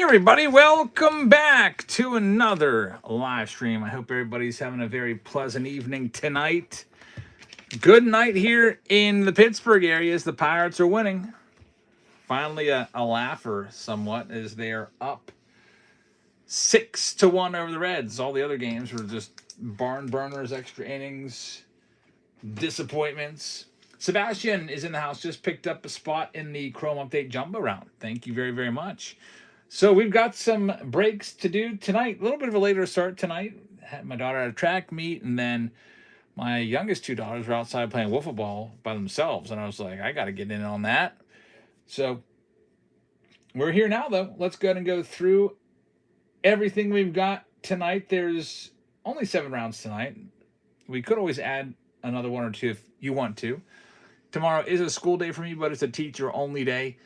Everybody, welcome back to another live stream. I hope everybody's having a very pleasant evening tonight. Good night here in the Pittsburgh area as the Pirates are winning. Finally, a laugher somewhat as they're up 6-1 over the Reds. All the other games were just barn burners, extra innings, disappointments. Sebastian is in the house, just picked up a spot in the Chrome Update Jumbo round. Thank you very, very much. So we've got some breaks to do tonight. A little bit of a later start tonight. Had my daughter at a track meet, and then my youngest two daughters were outside playing wiffle ball by themselves. And I was like, I got to get in on that. So we're here now, though. Let's go ahead and go through everything we've got tonight. There's only 7 rounds tonight. We could always add another one or two if you want to. Tomorrow is a school day for me, but it's a teacher-only day.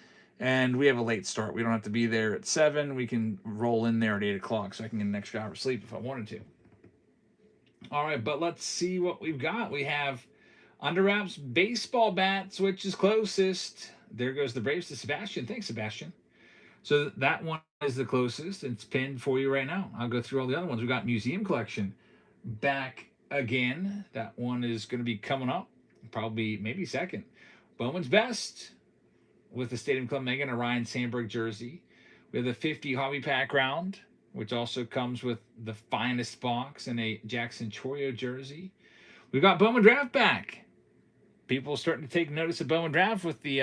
And we have a late start. We don't have to be there at 7. We can roll in there at 8 o'clock so I can get an extra hour of sleep if I wanted to. All right, but let's see what we've got. We have Under Wraps baseball bats, which is closest. There goes the Braves to Sebastian. Thanks, Sebastian. So that one is the closest. It's pinned for you right now. I'll go through all the other ones. We've got Museum Collection back again. That one is going to be coming up. Probably maybe second. Bowman's Best with the Stadium Club Mega and a Ryan Sandberg jersey. We have the 50 Hobby Pack round, which also comes with the finest box and a Jackson Chorio jersey. We've got Bowman Draft back. People starting to take notice of Bowman Draft with the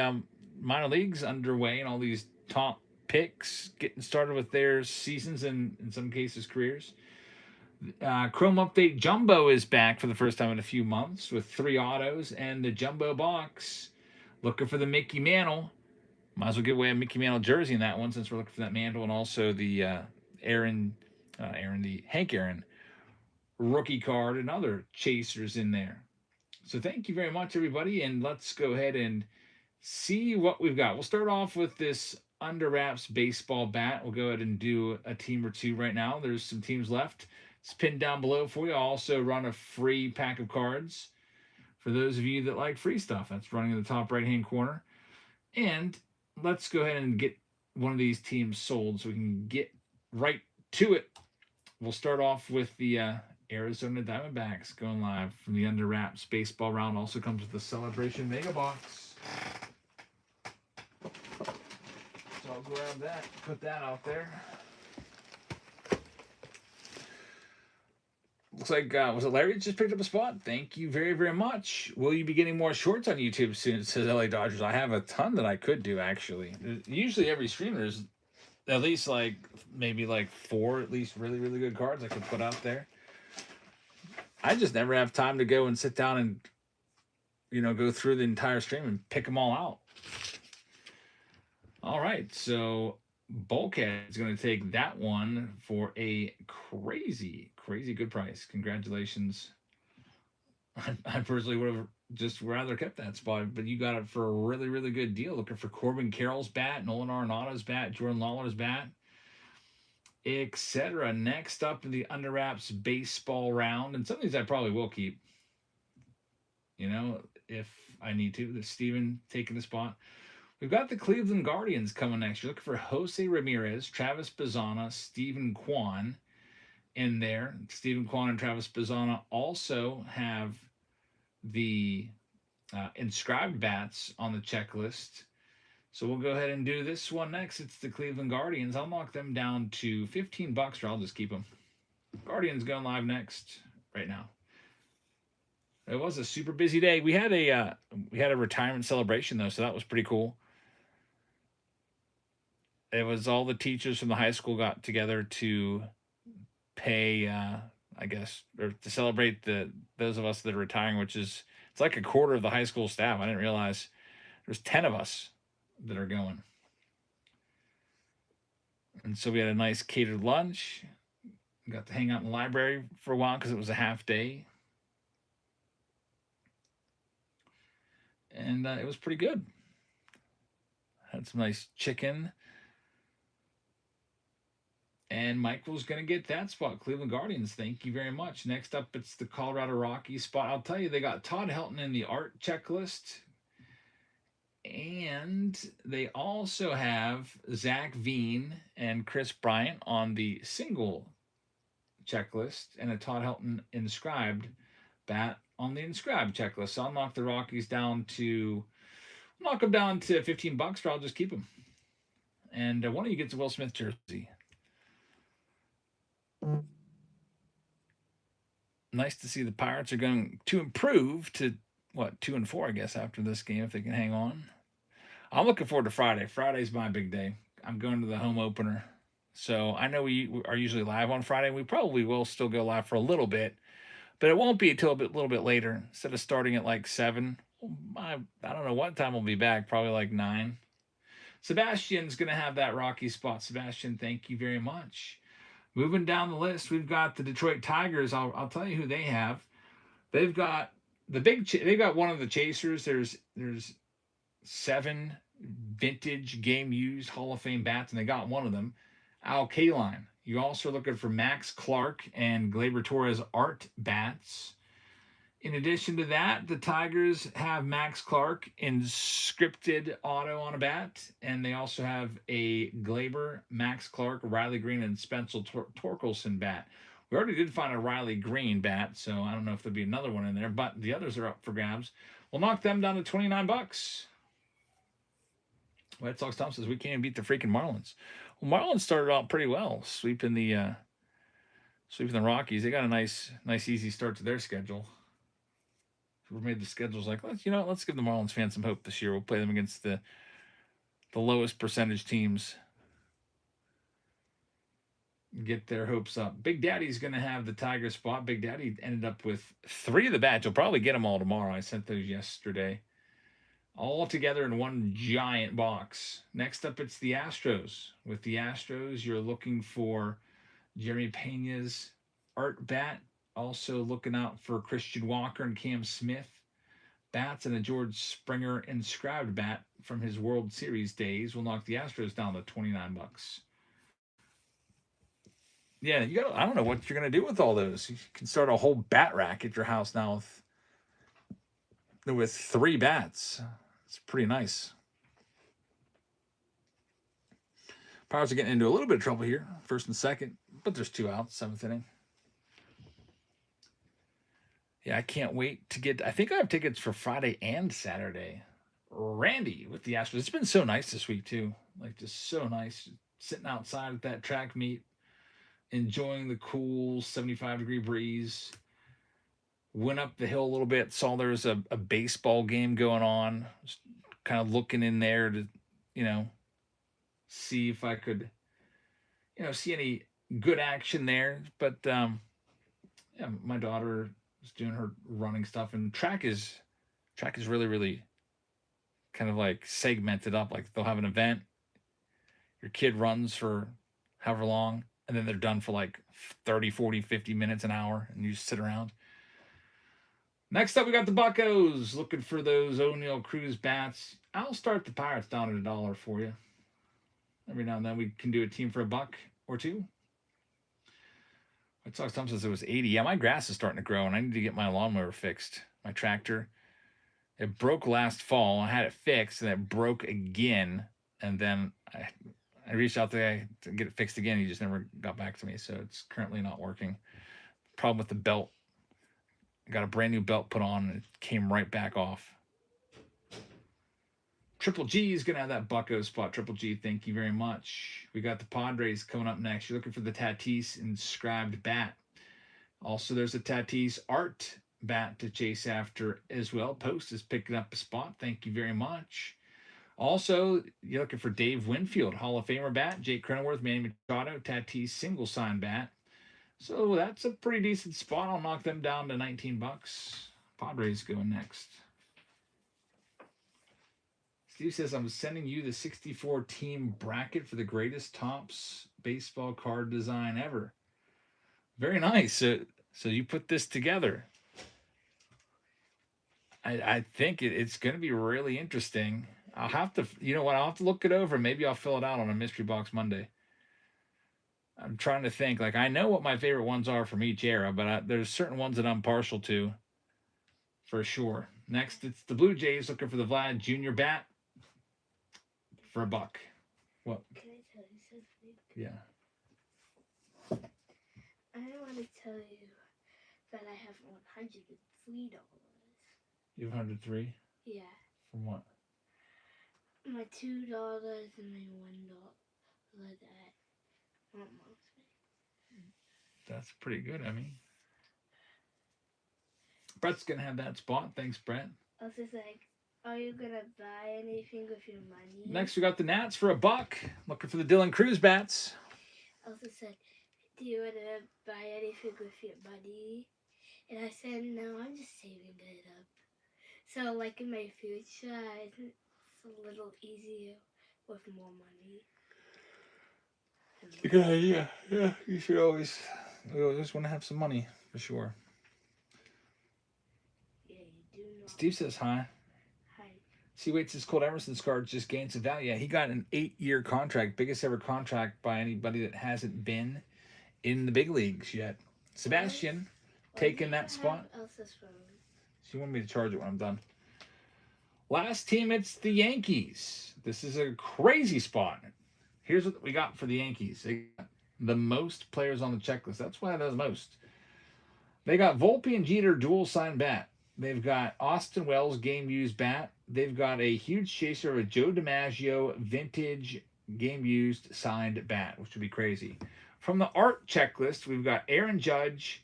minor leagues underway and all these top picks getting started with their seasons and in some cases careers. Chrome Update Jumbo is back for the first time in a few months with 3 autos and the Jumbo box. Looking for the Mickey Mantle. Might as well give away a Mickey Mantle jersey in that one since we're looking for that mantle, and also the Hank Aaron rookie card and other chasers in there. So thank you very much, everybody, and let's go ahead and see what we've got. We'll start off with this Under Wraps baseball bat. We'll go ahead and do a team or two right now. There's some teams left. It's pinned down below for you. I'll also run a free pack of cards for those of you that like free stuff. That's running in the top right-hand corner. And let's go ahead and get one of these teams sold so we can get right to it. We'll start off with the Arizona Diamondbacks going live from the Under Wraps baseball round. Also comes with the Celebration Mega Box. So I'll grab that, put that out there. Looks like, was it Larry that just picked up a spot? Thank you very, very much. Will you be getting more shorts on YouTube soon? Says LA Dodgers. I have a ton that I could do, actually. Usually every stream there's at least maybe 4 at least really, really good cards I could put out there. I just never have time to go and sit down and, go through the entire stream and pick them all out. All right, so Bulkhead is going to take that one for a crazy good price. Congratulations. I personally would have just rather kept that spot, but you got it for a really, really good deal. Looking for Corbin Carroll's bat, Nolan Arenado's bat, Jordan Lawler's bat, etc. Next up in the Under Wraps baseball round, and some of these I probably will keep, if I need to. There's Steven taking the spot. We've got the Cleveland Guardians coming next. You're looking for Jose Ramirez, Travis Bazzana, Stephen Kwan in there. Stephen Kwan and Travis Bazzana also have the inscribed bats on the checklist. So we'll go ahead and do this one next. It's the Cleveland Guardians. I'll knock them down to $15, or I'll just keep them. Guardians going live next right now. It was a super busy day. We had a retirement celebration though, so that was pretty cool. It was all the teachers from the high school got together to pay, I guess, or to celebrate those of us that are retiring, which is, it's like a quarter of the high school staff. I didn't realize there's 10 of us that are going. And so we had a nice catered lunch. Got to hang out in the library for a while because it was a half day. And it was pretty good. Had some nice chicken. And Michael's going to get that spot. Cleveland Guardians, thank you very much. Next up, it's the Colorado Rockies spot. I'll tell you, they got Todd Helton in the art checklist. And they also have Zach Veen and Chris Bryant on the single checklist and a Todd Helton inscribed bat on the inscribed checklist. So I'll knock the Rockies down to knock them down to $15, or I'll just keep them. And one of you gets a Will Smith jersey. Nice to see the Pirates are going to improve to what 2-4, I guess, after this game if they can hang on. I'm looking forward to Friday. Friday's my big day. I'm going to the home opener. So I know we are usually live on Friday. We probably will still go live for a little bit, but it won't be until a little bit later. Instead of starting at like 7, I don't know what time we'll be back. Probably like 9. Sebastian's going to have that Rocky spot. Sebastian, thank you very much. Moving down the list, we've got the Detroit Tigers. I'll tell you who they have. They've got they've got one of the chasers. There's 7 vintage game used Hall of Fame bats, and they got one of them, Al Kaline. You also are looking for Max Clark and Gleyber Torres art bats. In addition to that, the Tigers have Max Clark inscripted auto on a bat, and they also have a Gleyber, Max Clark, Riley Green, and Spencer Torkelson bat. We already did find a Riley Green bat, so I don't know if there'll be another one in there, but the others are up for grabs. We'll knock them down to $29. White Sox Tom says we can't beat the freaking Marlins. Well, Marlins started out pretty well, sweeping the Rockies. They got a nice easy start to their schedule. We made the schedules like let's give the Marlins fans some hope this year. We'll play them against the lowest percentage teams. Get their hopes up. Big Daddy's going to have the Tiger spot. Big Daddy ended up with 3 of the bats. You'll probably get them all tomorrow. I sent those yesterday. All together in one giant box. Next up, it's the Astros. With the Astros, you're looking for Jeremy Pena's art bat. Also looking out for Christian Walker and Cam Smith bats, and a George Springer inscribed bat from his World Series days. Will knock the Astros down to $29. Yeah, I don't know what you're gonna do with all those. You can start a whole bat rack at your house now with 3 bats. It's pretty nice. Pirates are getting into a little bit of trouble here, first and second, but there's 2 outs, 7th inning. Yeah, I can't wait to get. I think I have tickets for Friday and Saturday. Randy with the Astros. It's been so nice this week too. Like just so nice, sitting outside at that track meet, enjoying the cool 75-degree breeze. Went up the hill a little bit. Saw there was a baseball game going on. Just kind of looking in there to, see if I could, see any good action there. But yeah, my daughter was doing her running stuff, and track is really, really kind of like segmented up. Like they'll have an event, your kid runs for however long, and then they're done for like 30, 40, 50 minutes, an hour, and you just sit around. Next up, we got the Buccos, looking for those O'Neill Cruz bats. I'll start the Pirates down at $1 for you. Every now and then we can do a team for $1 or $2. White Sox Tom says it was 80. Yeah, my grass is starting to grow, and I need to get my lawnmower fixed. My tractor. It broke last fall. I had it fixed, and it broke again. And then I reached out to the guy to get it fixed again. He just never got back to me, so it's currently not working. Problem with the belt. I got a brand new belt put on, and it came right back off. Triple G is going to have that Bucco spot. Triple G, thank you very much. We got the Padres coming up next. You're looking for the Tatis inscribed bat. Also, there's a Tatis art bat to chase after as well. Post is picking up a spot. Thank you very much. Also, you're looking for Dave Winfield, Hall of Famer bat. Jake Cronenworth, Manny Machado, Tatis single sign bat. So that's a pretty decent spot. I'll knock them down to $19. Padres going next. Steve says, I'm sending you the 64 team bracket for the greatest Topps baseball card design ever. Very nice. So you put this together. I think it's going to be really interesting. I'll have to, I'll have to look it over. Maybe I'll fill it out on a Mystery Box Monday. I'm trying to think. Like, I know what my favorite ones are from each era, but there's certain ones that I'm partial to for sure. Next, it's the Blue Jays looking for the Vlad Jr. bat. for $1. What? Can I tell you something? Yeah. I want to tell you that I have $103. You have 103? Yeah. From what? My $2 and my $1 that my mom's made. That's pretty good, I mean. Brett's going to have that spot. Thanks, Brett. I was just like, are you going to buy anything with your money? Next, we got the Nats for $1. Looking for the Dylan Cruz bats. I also said, do you want to buy anything with your money? And I said, no, I'm just saving it up. So, like in my future, it's a little easier with more money. Good idea. Yeah, you should always want to have some money, for sure. Yeah, you do not. Steve says hi. Hi. See, waits his Colt Emerson's card just gained some value. Yeah, he got an 8-year contract, biggest ever contract by anybody that hasn't been in the big leagues yet. Sebastian taking that spot. Elsa's phone? So you want me to charge it when I'm done. Last team, it's the Yankees. This is a crazy spot. Here's what we got for the Yankees. They got the most players on the checklist. That's why there's most. They got Volpe and Jeter dual sign bat. They've got Austin Wells game used bat. They've got a huge chaser of a Joe DiMaggio vintage game used signed bat, which would be crazy. From the art checklist, we've got Aaron Judge,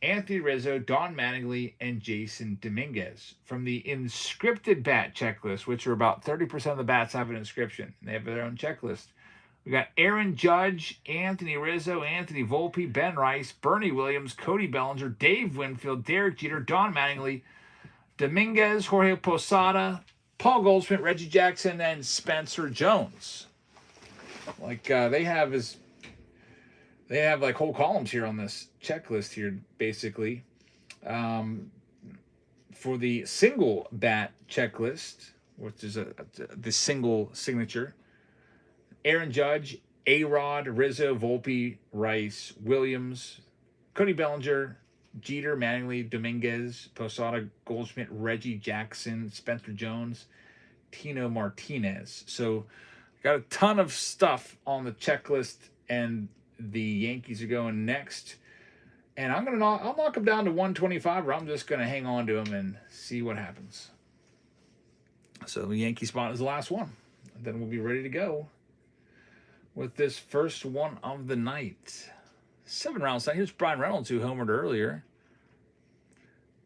Anthony Rizzo, Don Mattingly, and Jason Dominguez. From the inscripted bat checklist, which are about 30% of the bats have an inscription. They have their own checklist. We got Aaron Judge, Anthony Rizzo, Anthony Volpe, Ben Rice, Bernie Williams, Cody Bellinger, Dave Winfield, Derek Jeter, Don Mattingly, Dominguez, Jorge Posada, Paul Goldschmidt, Reggie Jackson, and Spencer Jones. Like they have like whole columns here on this checklist here, basically. For the single bat checklist, which is the single signature, Aaron Judge, A-Rod, Rizzo, Volpe, Rice, Williams, Cody Bellinger, Jeter, Mattingly, Dominguez, Posada, Goldschmidt, Reggie Jackson, Spencer Jones, Tino Martinez. So got a ton of stuff on the checklist, and the Yankees are going next. And I'll knock them down to 125, or I'm just going to hang on to them and see what happens. So the Yankee spot is the last one. And then we'll be ready to go with this first one of the night. 7 rounds. Here's Brian Reynolds, who homered earlier.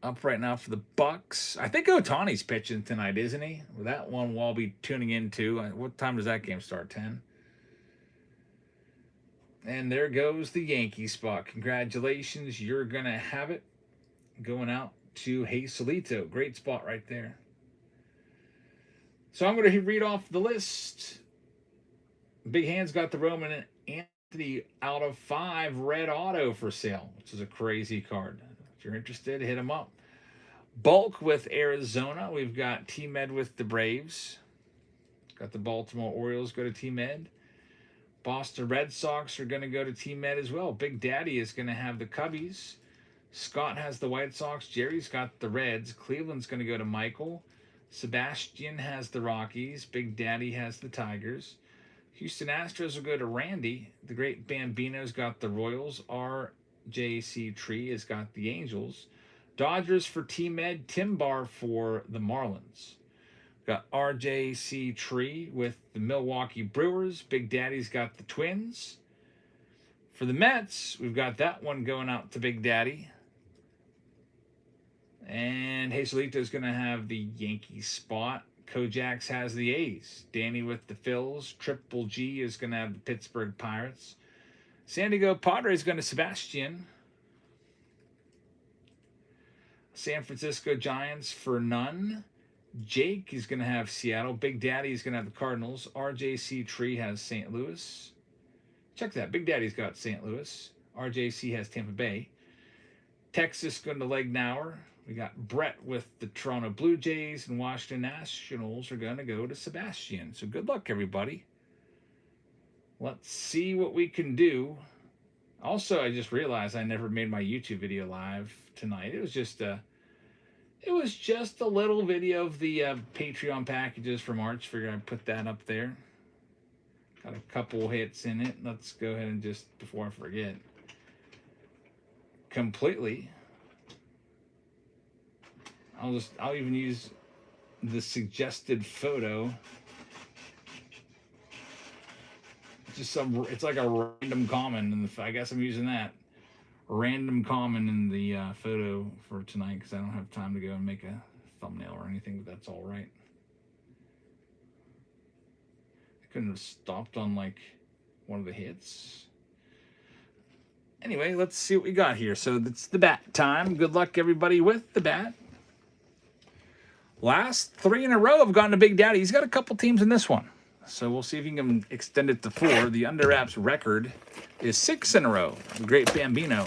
Up right now for the Bucks. I think Ohtani's pitching tonight, isn't he? Well, that one we'll be tuning into. What time does that game start? 10? And there goes the Yankee spot. Congratulations. You're going to have it going out to Hazelito. Great spot right there. So I'm going to read off the list. Big Hand's got the Roman Anthony out of 5 red auto for sale, which is a crazy card. If you're interested, hit him up. Bulk with Arizona. We've got T-Med with the Braves. Got the Baltimore Orioles go to T-Med. Boston Red Sox are going to go to T-Med as well. Big Daddy is going to have the Cubbies. Scott has the White Sox. Jerry's got the Reds. Cleveland's going to go to Michael. Sebastian has the Rockies. Big Daddy has the Tigers. Houston Astros will go to Randy. The Great Bambino's got the Royals. RJC Tree has got the Angels. Dodgers for T-Med. Tim Barr for the Marlins. Got RJC Tree with the Milwaukee Brewers. Big Daddy's got the Twins. For the Mets, we've got that one going out to Big Daddy. And Hazelito's going to have the Yankee spot. Kojaks has the A's. Danny with the Phils. Triple G is going to have the Pittsburgh Pirates. San Diego Padres going to Sebastian. San Francisco Giants for none. Jake is going to have Seattle. Big Daddy is going to have the Cardinals. RJC Tree has St. Louis. Check that. Big Daddy's got St. Louis. RJC has Tampa Bay. Texas going to Legnauer. We got Brett with the Toronto Blue Jays, and Washington Nationals are going to go to Sebastian. So good luck, everybody. Let's see what we can do. Also, I just realized I never made my YouTube video live tonight. It was just It was just a little video of the Patreon packages for March. Figured I'd put that up there. Got a couple hits in it. Let's go ahead and just, before I forget, completely. I'll even use the suggested photo. It's like a random comment, and I guess I'm using that random comment in the photo for tonight because I don't have time to go and make a thumbnail or anything, but that's all right. I couldn't have stopped on like one of the hits. Anyway, let's see what we got here. So it's the bat time. Good luck, everybody, with the bat. Last 3 in a row have gone to Big Daddy. He's got a couple teams in this one. So we'll see if he can extend it to 4. The Under Wraps record is 6 in a row. The Great Bambino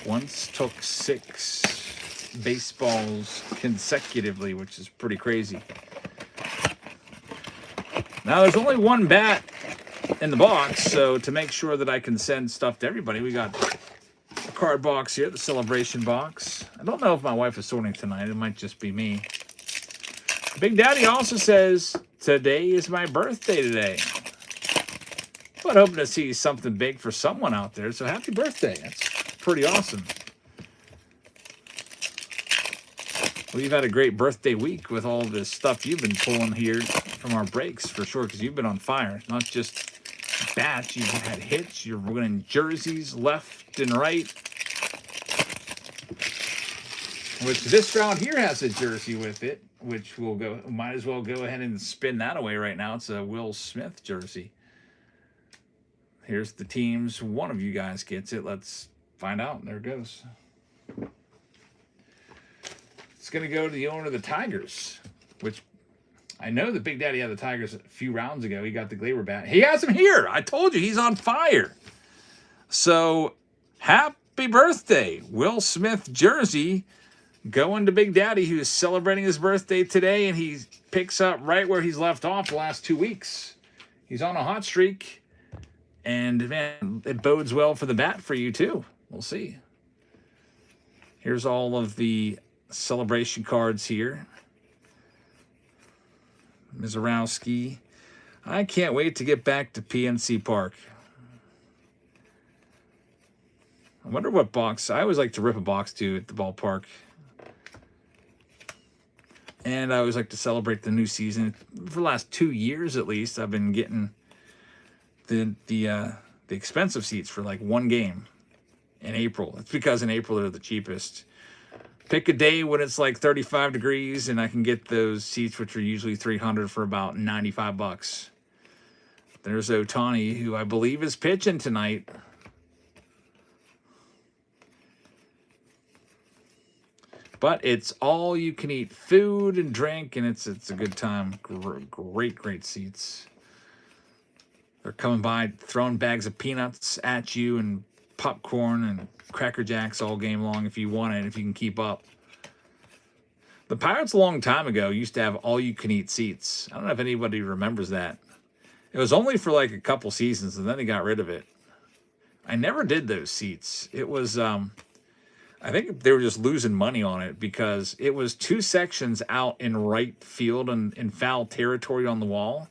once took 6 baseballs consecutively, which is pretty crazy. Now, there's only one bat in the box, so to make sure that I can send stuff to everybody, we got a card box here, the celebration box. I don't know if my wife is sorting tonight. It might just be me. Big Daddy also says, today is my birthday today. But hoping to see something big for someone out there, so happy birthday. That's pretty awesome. Well, you've had a great birthday week with all this stuff you've been pulling here from our breaks, for sure, because you've been on fire. Not just bats, you've had hits, you're winning jerseys left and right. Which this round here has a jersey with it, which might as well go ahead and spin that away right now. It's a Will Smith jersey. Here's the teams. One of you guys gets it. Let's find out. There it goes. It's going to go to the owner of the Tigers, which I know that Big Daddy had the Tigers a few rounds ago. He got the Glaber bat. He has him here. I told you, he's on fire. So, happy birthday. Will Smith jersey going to Big Daddy, who's celebrating his birthday today, and he picks up right where he's left off the last 2 weeks. He's on a hot streak, and, man, it bodes well for the bat for you, too. We'll see. Here's all of the celebration cards here. Mizorowski. I can't wait to get back to PNC Park. I wonder what box. I always like to rip a box, too, at the ballpark. And I always like to celebrate the new season. For the last 2 years, at least, I've been getting the expensive seats for like one game in April. It's because in April they're the cheapest. Pick a day when it's like 35 degrees, and I can get those seats, which are usually $300 for about $95. There's Ohtani, who I believe is pitching tonight. But it's all you can eat food and drink, and it's a good time. Great seats. They're coming by, throwing bags of peanuts at you and popcorn and Cracker Jacks all game long if you want it, if you can keep up. The Pirates a long time ago used to have all you can eat seats. I don't know if anybody remembers that. It was only for like a couple seasons, and then they got rid of it. I never did those seats. It was I think they were just losing money on it because it was 2 sections out in right field and in foul territory on the wall.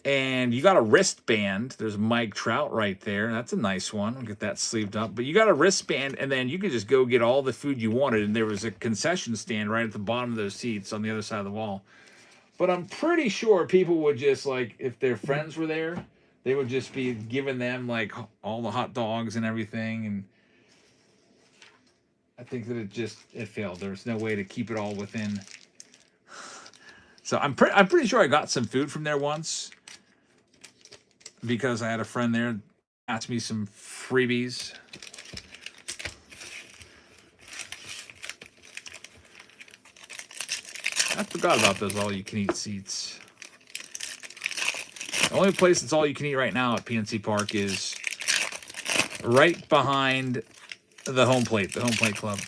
And you got a wristband. There's Mike Trout right there. That's a nice one. I'll get that sleeved up. But you got a wristband, and then you could just go get all the food you wanted. And there was a concession stand right at the bottom of those seats on the other side of the wall. But I'm pretty sure people would just, like, if their friends were there, they would just be giving them, like, all the hot dogs and everything. And I think that it failed. There's no way to keep it all within. So I'm pretty sure I got some food from there once, because I had a friend there ask me some freebies. I forgot about those all-you-can-eat seats. The only place that's all-you-can-eat right now at PNC Park is right behind the home plate club.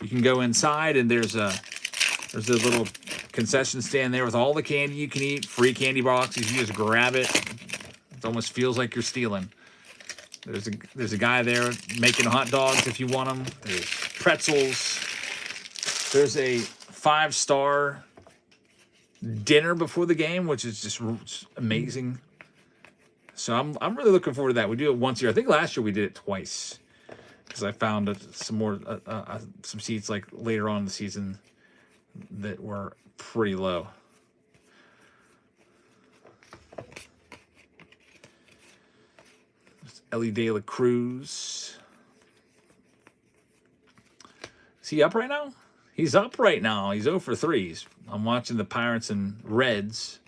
You can go inside, and there's a little concession stand there with all the candy you can eat, free candy boxes. You just grab it. It almost feels like you're stealing. There's a guy there making hot dogs if you want them. There's pretzels. There's a 5-star dinner before the game, which is just amazing. So I'm really looking forward to that. We do it once a year. I think last year we did it twice because I found some more some seats like later on in the season that were pretty low. Ellie De La Cruz. Is he up right now? He's up right now. He's 0 for 3. I'm watching the Pirates and Reds.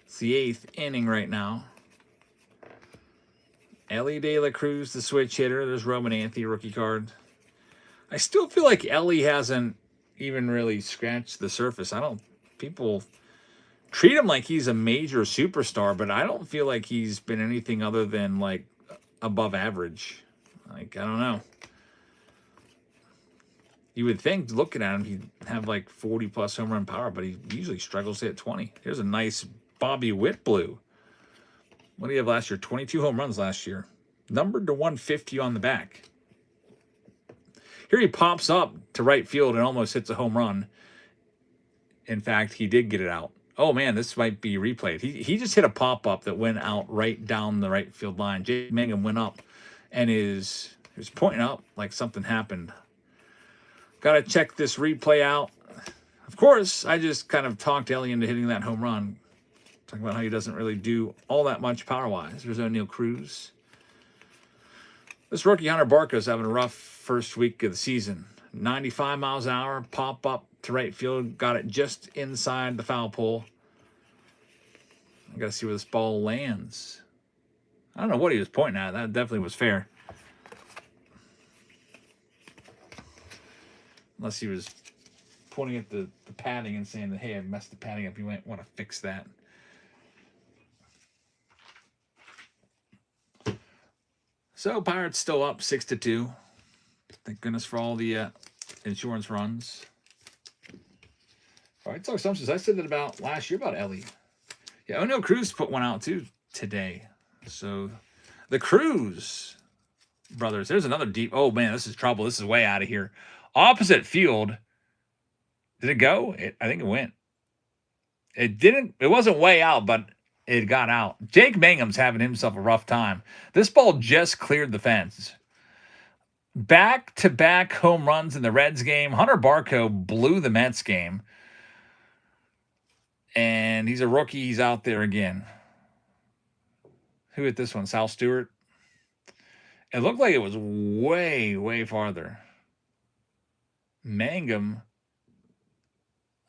It's the 8th inning right now. Ellie De La Cruz, the switch hitter. There's Roman Anthony, rookie card. I still feel like Ellie hasn't even really scratched the surface. People treat him like he's a major superstar, but I don't feel like he's been anything other than like above average. Like, I don't know. You would think, looking at him, he'd have like 40-plus home run power, but he usually struggles to hit 20. Here's a nice Bobby Witt blue. What did he have last year? 22 home runs last year. Numbered to 150 on the back. Here he pops up to right field and almost hits a home run. In fact, he did get it out. Oh, man, this might be replayed. He just hit a pop-up that went out right down the right field line. Jake Mangum went up and he was pointing up like something happened. Got to check this replay out. Of course, I just kind of talked Ellie into hitting that home run. Talking about how he doesn't really do all that much power-wise. There's O'Neal Cruz. This rookie Hunter Barco's having a rough first week of the season. 95 miles an hour, pop up to right field. Got it just inside the foul pole. I got to see where this ball lands. I don't know what he was pointing at. That definitely was fair. Unless he was pointing at the padding and saying that, hey, I messed the padding up. You might want to fix that. So Pirates still up 6-2. Thank goodness for all the insurance runs. All right, talk assumptions. I said that about last year about Ellie. Yeah, O'Neal Cruz put one out too today. So the Cruz brothers. There's another deep. Oh man, this is trouble. This is way out of here. Opposite field. Did it go? I think it went. It didn't. It wasn't way out, but it got out. Jake Mangum's having himself a rough time. This ball just cleared the fence. Back-to-back home runs in the Reds game. Hunter Barco blew the Mets game. And he's a rookie. He's out there again. Who hit this one? Sal Stewart? It looked like it was way, way farther. Mangum.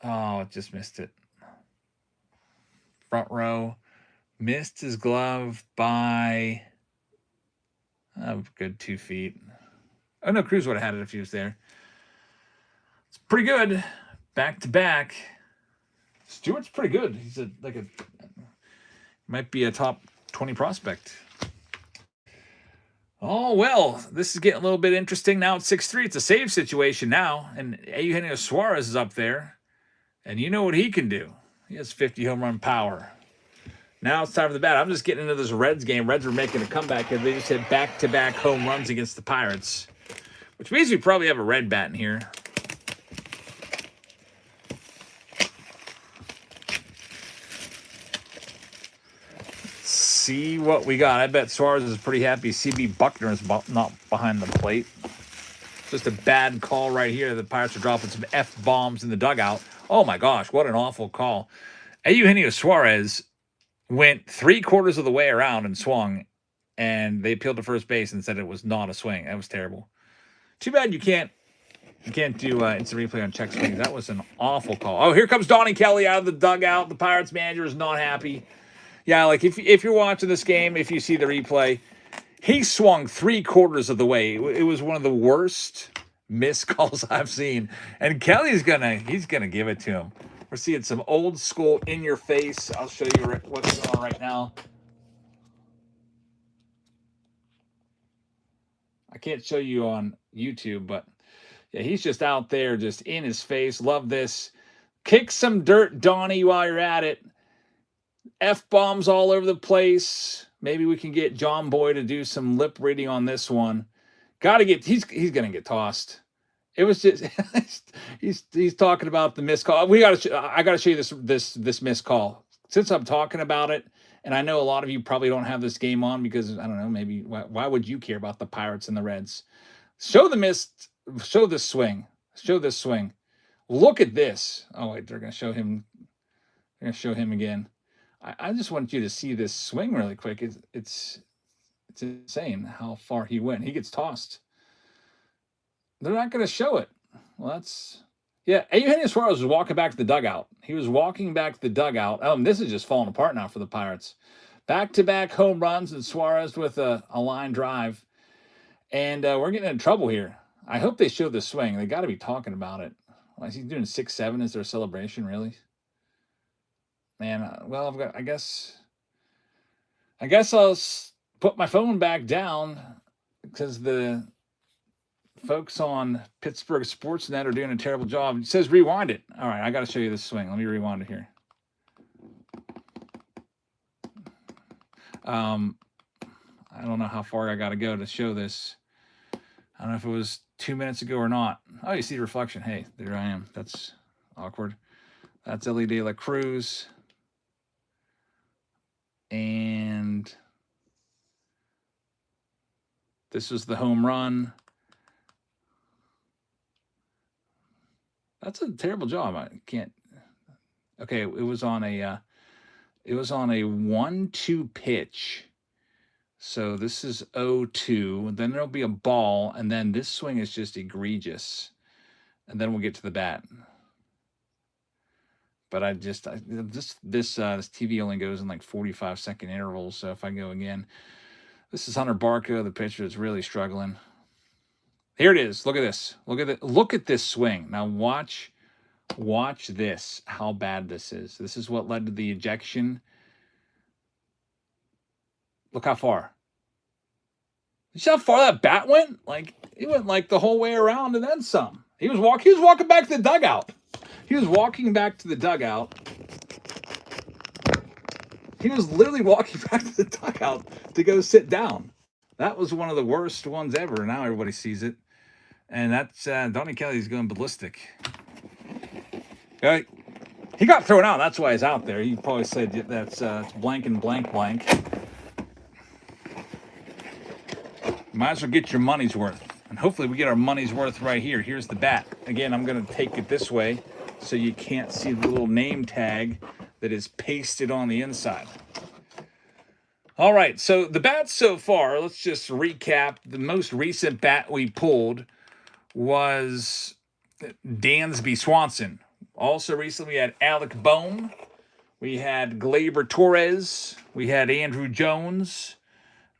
Oh, it just missed it. Front row. Missed his glove by a good 2 feet. Oh, no, Cruz would have had it if he was there. It's pretty good. Back-to-back. Stewart's pretty good. He's might be a top 20 prospect. Oh, well, this is getting a little bit interesting. Now it's 6-3. It's a save situation now. And Eugenio Suarez is up there. And you know what he can do. He has 50 home run power. Now it's time for the bat. I'm just getting into this Reds game. Reds are making a comeback because they just hit back-to-back home runs against the Pirates. Which means we probably have a red bat in here. See what we got. I bet Suarez is pretty happy. CB Buckner is not behind the plate. Just a bad call right here. The Pirates are dropping some F-bombs in the dugout. Oh, my gosh. What an awful call. Eugenio Suarez went 3/4 of the way around and swung, and they appealed to first base and said it was not a swing. That was terrible. Too bad you can't do instant replay on check swings. That was an awful call. Oh, here comes Donnie Kelly out of the dugout. The Pirates manager is not happy. Yeah, like if you're watching this game, if you see the replay, he swung 3/4 of the way. It was one of the worst missed calls I've seen. And Kelly's he's gonna give it to him. We're seeing some old school in your face. I'll show you what's going on right now. I can't show you on YouTube, but yeah, he's just out there, just in his face. Love this. Kick some dirt, Donnie, while you're at it. F-bombs all over the place. Maybe we can get John Boy to do some lip reading on this one. He's going to get tossed. It was just he's talking about the missed call. I got to show you this missed call. Since I'm talking about it, and I know a lot of you probably don't have this game on because I don't know, maybe why would you care about the Pirates and the Reds? Show this swing. Show this swing. Look at this. Oh wait, they're gonna show him. They're gonna show him again. I just want you to see this swing really quick. It's insane how far he went. He gets tossed. They're not going to show it. Well, that's... Yeah, Eugenio Suarez was walking back to the dugout. He was walking back to the dugout. This is just falling apart now for the Pirates. Back-to-back home runs and Suarez with a line drive. And we're getting in trouble here. I hope they show the swing. They got to be talking about it. Why is he doing 6-7? Is there a celebration, really? Man, well, I guess I'll put my phone back down because the folks on Pittsburgh Sportsnet are doing a terrible job. It says rewind it. All right, I got to show you this swing. Let me rewind it here. I don't know how far I got to go to show this. I don't know if it was 2 minutes ago or not. Oh, you see the reflection. Hey, there I am. That's awkward. That's Ellie De La Cruz. And this was the home run. That's a terrible job. I can't. Okay, it was on a 1-2 pitch. So this is 0-2. Then there'll be a ball, and then this swing is just egregious. And then we'll get to the bat. But this TV only goes in like 45-second intervals. So if I go again, this is Hunter Barco, the pitcher is really struggling. Here it is. Look at this. Look at this swing. Now watch this. How bad this is. This is what led to the ejection. Look how far. You see how far that bat went? Like it went like the whole way around and then some. He was walking back to the dugout. He was walking back to the dugout. He was literally walking back to the dugout to go sit down. That was one of the worst ones ever. Now everybody sees it. And that's Donnie Kelly's going ballistic. He got thrown out. That's why he's out there. He probably said that's it's blank and blank blank. Might as well get your money's worth. And hopefully we get our money's worth right here. Here's the bat. Again, I'm going to take it this way so you can't see the little name tag that is pasted on the inside. All right, so the bats so far, let's just recap. The most recent bat we pulled was Dansby Swanson. Also recently we had Alec Bohm. We had Gleyber Torres. We had Andrew Jones.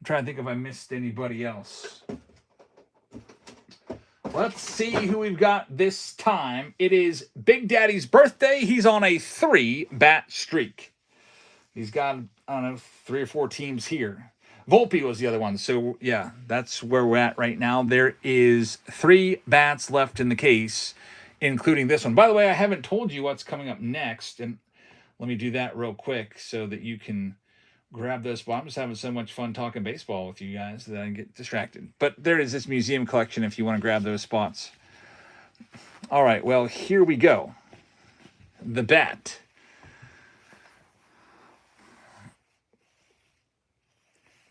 I'm trying to think if I missed anybody else. Let's see who we've got this time. It is Big Daddy's birthday. He's on a 3-bat streak. He's got, I don't know, 3 or 4 teams here. Volpe was the other one. So, yeah, that's where we're at right now. There is 3 bats left in the case, including this one. By the way, I haven't told you what's coming up next. And let me do that real quick so that you can grab this. Well, I'm just having so much fun talking baseball with you guys that I get distracted. But there is this museum collection if you want to grab those spots. All right, well, here we go. The bat.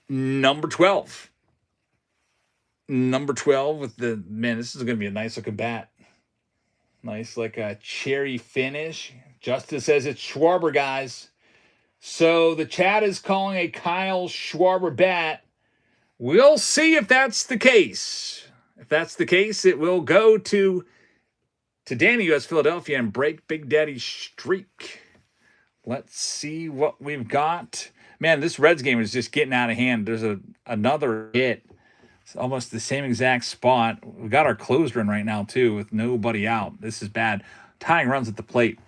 Number 12. Number 12 with the... Man, this is going to be a nice looking bat. Nice, like a cherry finish. Justice says it's Schwarber, guys. So the chat is calling a Kyle Schwarber bat. We'll see if that's the case. If that's the case, it will go to Danny U.S. Philadelphia and break Big Daddy's streak. Let's see what we've got. Man, this Reds game is just getting out of hand. There's another hit. It's almost the same exact spot. We got our closer in right now, too, with nobody out. This is bad. Tying runs at the plate.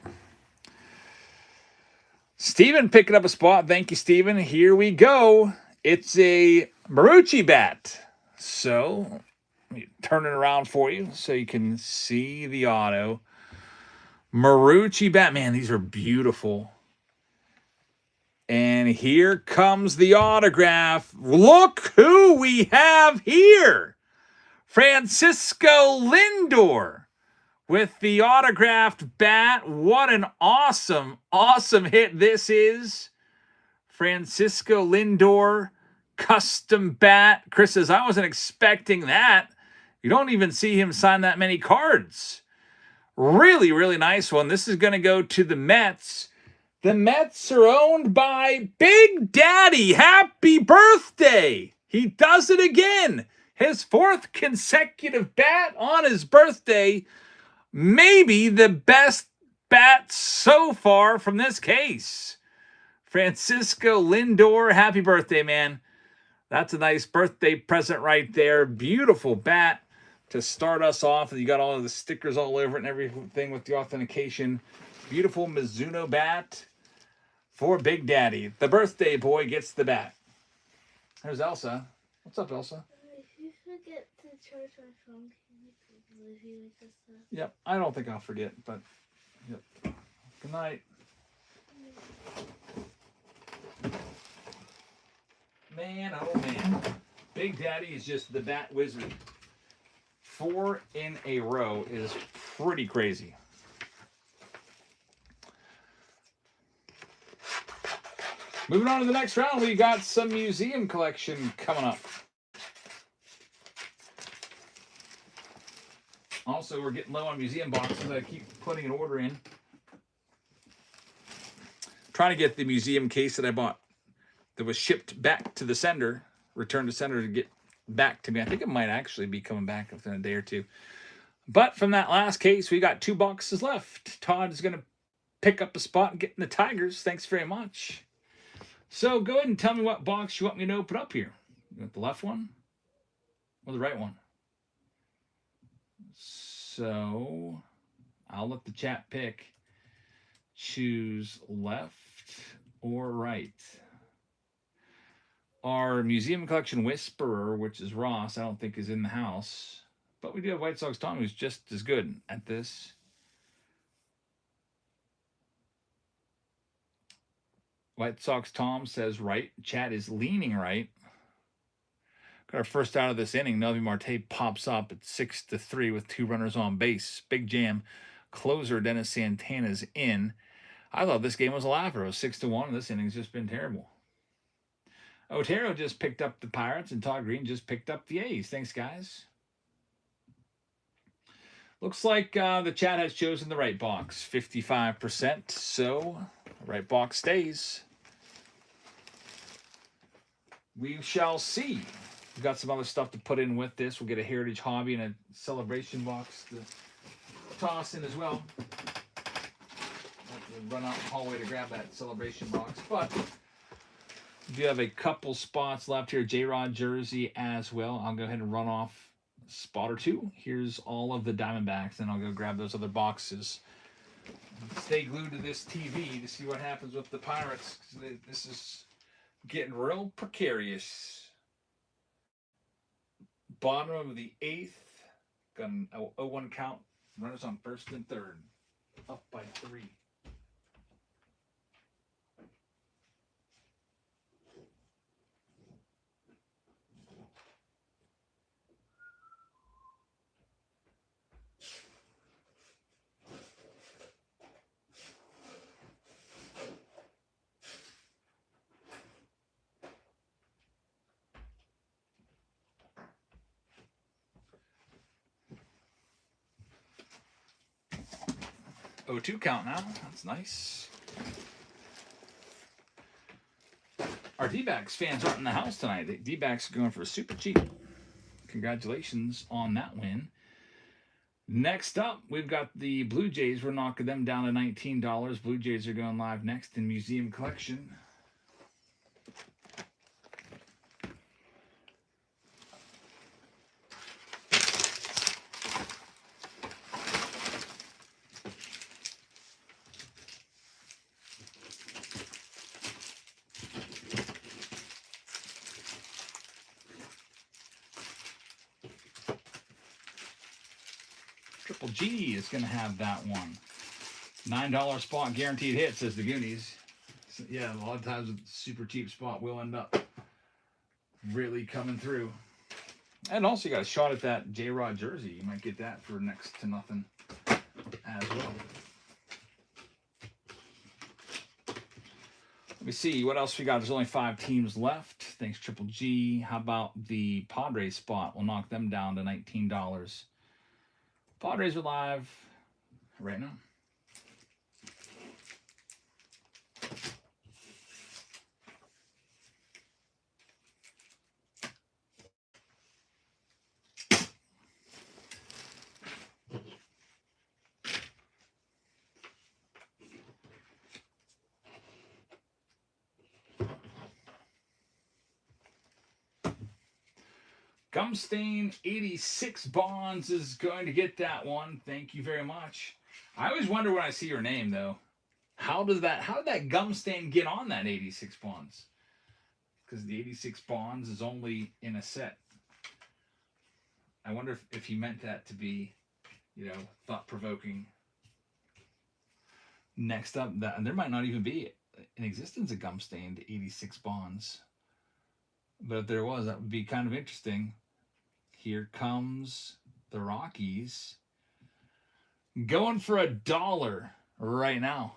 Steven picking up a spot. Thank you, Steven. Here we go. It's a Marucci bat. So, let me turn it around for you so you can see the auto. Marucci bat. Man, these are beautiful. And here comes the autograph. Look who we have here. Francisco Lindor with the autographed bat. What an awesome, awesome hit this is. Francisco Lindor, custom bat. Chris says, I wasn't expecting that. You don't even see him sign that many cards. Really, really nice one. This is going to go to the Mets. The Mets are owned by Big Daddy. Happy birthday. He does it again. His 4th consecutive bat on his birthday. Maybe the best bat so far from this case. Francisco Lindor, happy birthday, man. That's a nice birthday present right there. Beautiful bat to start us off. You got all of the stickers all over it and everything with the authentication. Beautiful Mizuno bat for Big Daddy. The birthday boy gets the bat. There's Elsa. What's up, Elsa? If you forget to charge my phone, can you please leave you with this stuff? Yep, I don't think I'll forget, but yep. Good night. Man, oh man. Big Daddy is just the bat wizard. 4 in a row is pretty crazy. Moving on to the next round, we got some museum collection coming up. Also, we're getting low on museum boxes. I keep putting an order in. Trying to get the museum case that I bought that was shipped back to the sender, returned to sender to get back to me. I think it might actually be coming back within a day or two. But from that last case, we got 2 boxes left. Todd is going to pick up a spot and get in the Tigers. Thanks very much. So go ahead and tell me what box you want me to open up here. You want the left one or the right one? So I'll let the chat pick. Choose left or right. Our museum collection whisperer, which is Ross, I don't think is in the house. But we do have White Sox Tom, who's just as good at this. White Sox Tom says right. Chat is leaning right. Got our first out of this inning. Nelvi Marte pops up at 6-3 with 2 runners on base. Big jam. Closer Dennis Santana's in. I thought this game was a laugher. It was 6-1, and this inning's just been terrible. Otero just picked up the Pirates, and Todd Green just picked up the A's. Thanks, guys. Looks like the chat has chosen the right box, 55%. So, the right box stays. We shall see. We've got some other stuff to put in with this. We'll get a Heritage Hobby and a Celebration box to toss in as well. We'll run out the hallway to grab that Celebration box. But we do have a couple spots left here. J-Rod jersey as well. I'll go ahead and run off a spot or 2. Here's all of the Diamondbacks, and I'll go grab those other boxes. Stay glued to this TV to see what happens with the Pirates. This is getting real precarious. Bottom of the 8th. Got an 0-1 count. Runners on 1st and 3rd. Up by 3. O2 count now. That's nice. Our D-backs fans aren't in the house tonight. The D-backs are going for super cheap. Congratulations on that win. Next up, we've got the Blue Jays. We're knocking them down to $19. Blue Jays are going live next in Museum Collection. Triple G is going to have that one. $9 spot guaranteed hit, says the Goonies. So, yeah, a lot of times with super cheap spot will end up really coming through. And also, you got a shot at that J-Rod jersey. You might get that for next to nothing as well. Let me see what else we got. There's only 5 teams left. Thanks, Triple G. How about the Padres spot? We'll knock them down to $19. Padres are live right now. Gumstain 86 Bonds is going to get that one. Thank you very much. I always wonder when I see your name though, how did that Gumstain get on that 86 Bonds? Because the 86 Bonds is only in a set. I wonder if he meant that to be, thought provoking. Next up, and there might not even be in existence a Gumstain 86 Bonds. But if there was, that would be kind of interesting. Here comes the Rockies. Going for $1 right now.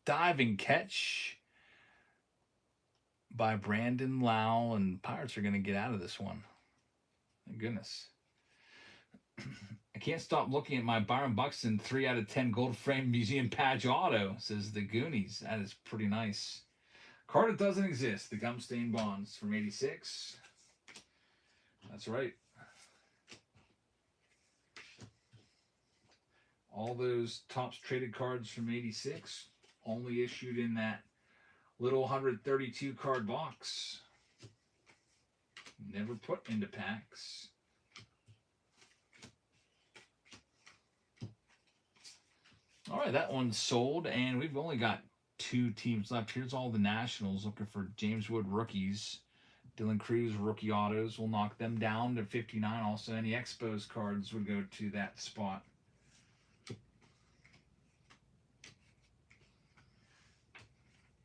Diving catch by Brandon Lau, and Pirates are going to get out of this one. Thank goodness. I can't stop looking at my Byron Buxton 3 out of 10 gold frame museum patch auto, says the Goonies. That is pretty nice. Card that doesn't exist, the Gumstain Bonds from 86. That's right. All those Topps traded cards from 86 only issued in that little 132 card box. Never put into packs. All right, that one's sold, and we've only got 2 teams left. Here's all the Nationals looking for James Wood rookies. Dylan Cruz rookie autos. We'll knock them down to 59. Also, any Expos cards would go to that spot.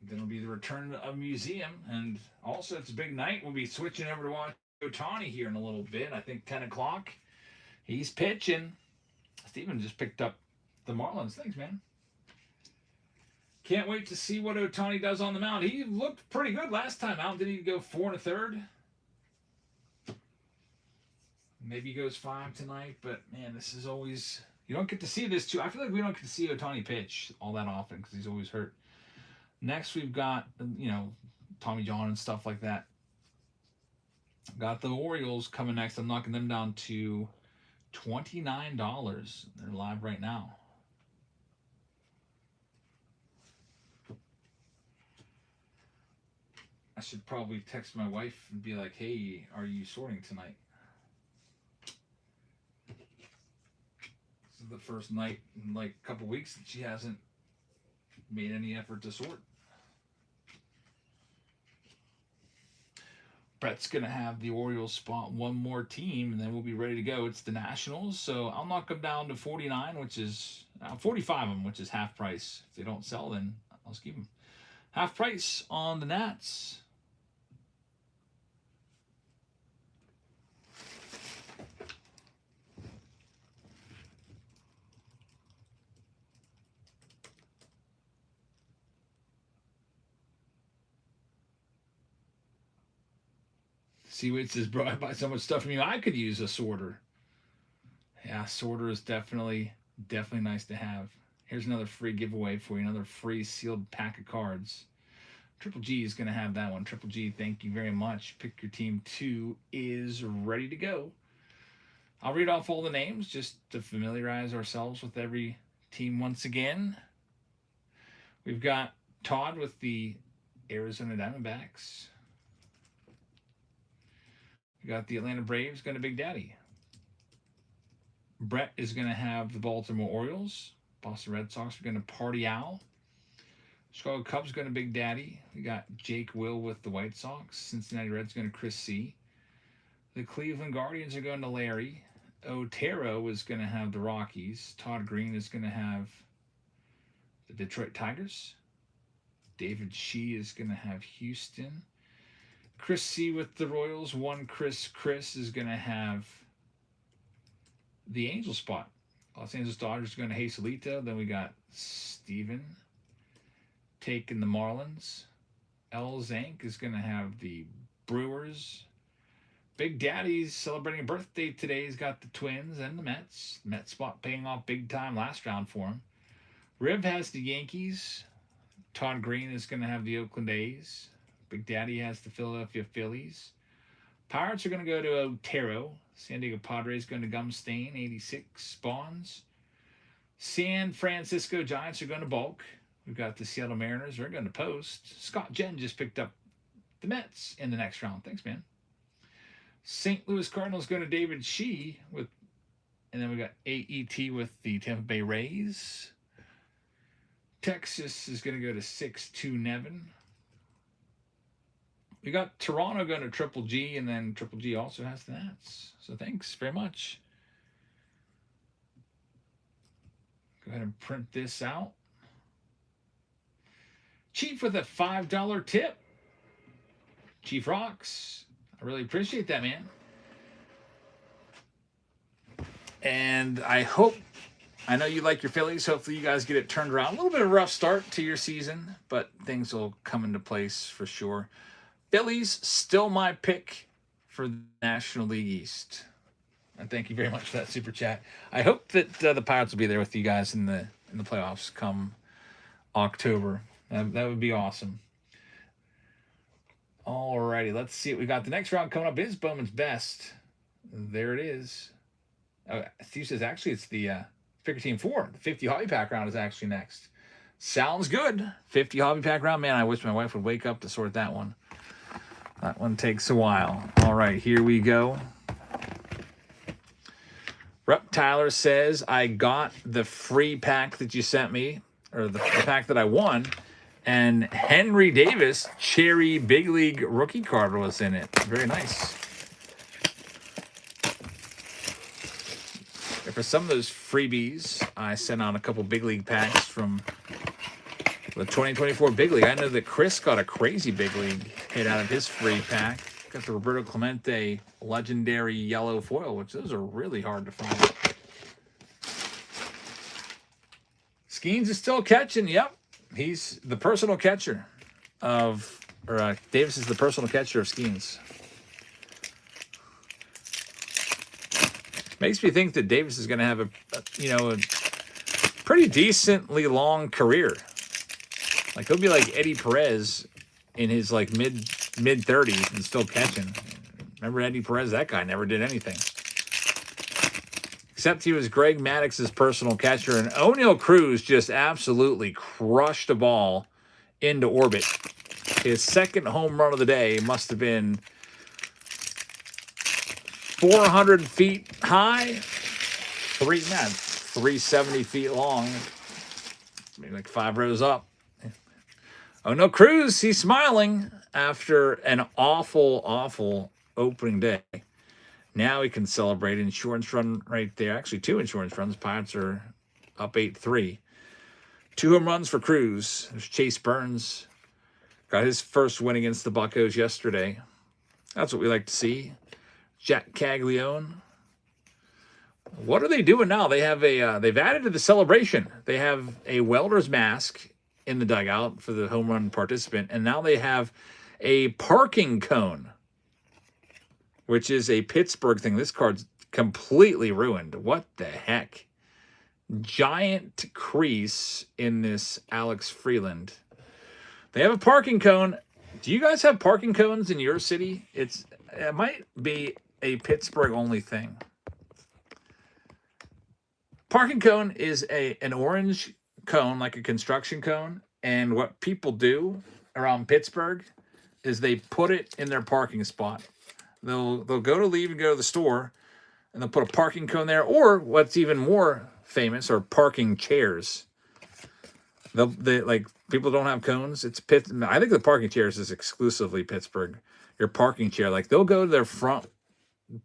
Then it'll be the return of museum, and also it's a big night. We'll be switching over to watch Ohtani here in a little bit. I think 10 o'clock. He's pitching. Steven just picked up the Marlins. Thanks, man. Can't wait to see what Ohtani does on the mound. He looked pretty good last time out. Did he go 4 1/3? Maybe he goes 5 tonight, but man, this is always, you don't get to see this too. I feel like we don't get to see Ohtani pitch all that often because he's always hurt. Next, we've got, Tommy John and stuff like that. Got the Orioles coming next. I'm knocking them down to $29. They're live right now. I should probably text my wife and be like, hey, are you sorting tonight? This is the first night in like a couple weeks that she hasn't made any effort to sort. Brett's going to have the Orioles spot one more team, and then we'll be ready to go. It's the Nationals, so I'll knock them down to 49, which is 45 of them, which is half price. If they don't sell, then I'll just keep them. Half price on the Nats. Seaweed says, bro, I buy so much stuff from you, I could use a sorter. Yeah, sorter is definitely nice to have. Here's another free giveaway for you, another free sealed pack of cards. Triple G is going to have that one. Triple G, thank you very much. Pick Your Team 2 is ready to go. I'll read off all the names just to familiarize ourselves with every team once again. We've got Todd with the Arizona Diamondbacks. We got the Atlanta Braves going to Big Daddy. Brett is going to have the Baltimore Orioles. Boston Red Sox are going to Party Owl. Chicago Cubs going to Big Daddy. We got Jake Will with the White Sox. Cincinnati Reds going to Chris C. The Cleveland Guardians are going to Larry. Otero is going to have the Rockies. Todd Green is going to have the Detroit Tigers. David Shee is going to have Houston. Chris C with the Royals. One Chris is going to have the Angel spot. Los Angeles Dodgers going to Hazelito. Then we got Steven taking the Marlins. L. Zank is going to have the Brewers. Big Daddy's celebrating a birthday today. He's got the Twins and the Mets. Mets spot paying off big time last round for him. Riv has the Yankees. Todd Green is going to have the Oakland A's. Big Daddy has the Philadelphia Phillies. Pirates are going to go to Otero. San Diego Padres going to Gumstain, 86 Bonds. San Francisco Giants are going to Bulk. We've got the Seattle Mariners. They're going to Post. Scott Jen just picked up the Mets in the next round. Thanks, man. St. Louis Cardinals going to David Shee with, and then we got AET with the Tampa Bay Rays. Texas is going to go to 6-2 Nevin. We got Toronto going to Triple G, and then Triple G also has the Nats. So thanks very much. Go ahead and print this out. Chief with a $5 tip. Chief rocks. I really appreciate that, man. And I know you like your Phillies. Hopefully you guys get it turned around. A little bit of a rough start to your season, but things will come into place for sure. Phillies, still my pick for the National League East. And thank you very much for that super chat. I hope that the Pirates will be there with you guys in the playoffs come October. That would be awesome. Alrighty, let's see what we got. The next round coming up is Bowman's Best. There it is. Steve says actually it's the Picker Team 4. The 50 Hobby Pack round is actually next. Sounds good. 50 Hobby Pack round. Man, I wish my wife would wake up to sort that one. That one takes a while. All right, here we go. Rep Tyler says, I got the free pack that you sent me, or the pack that I won, and Henry Davis Cherry Big League rookie card was in it. Very nice. And for some of those freebies, I sent out a couple Big League packs from the 2024 Big League. I know that Chris got a crazy Big League hit out of his free pack. Got the Roberto Clemente legendary yellow foil, which those are really hard to find. Skeens is still catching. Yep. He's the personal catcher of, Davis is the personal catcher of Skeens. Makes me think that Davis is going to have a pretty decently long career. Like he'll be like Eddie Perez in his like mid 30s and still catching. Remember Eddie Perez? That guy never did anything. Except he was Greg Maddox's personal catcher. And O'Neill Cruz just absolutely crushed a ball into orbit. His second home run of the day must have been 400 feet high. 370 feet long. Maybe like 5 rows up. O'Neill Cruz, he's smiling after an awful opening day. Now he can celebrate. Insurance run right there. Actually, 2 insurance runs. Pirates are up 8-3. 2 home runs for Cruz. There's Chase Burns. Got his first win against the Buccos yesterday. That's what we like to see. Jack Caglione. What are they doing now? They have they've added to the celebration. They have a welder's mask in the dugout for the home run participant, and now they have a parking cone, which is a Pittsburgh thing. This card's completely ruined. What the heck? Giant crease in this Alex Freeland. They have a parking cone. Do you guys have parking cones in your city? It might be a Pittsburgh only thing. Parking cone is an orange cone, like a construction cone, and what people do around Pittsburgh is they put it in their parking spot. They'll go to leave and go to the store, and they'll put a parking cone there, or what's even more famous are parking chairs. They like people don't have cones. I think the parking chairs is exclusively Pittsburgh. Your parking chair, like they'll go to their front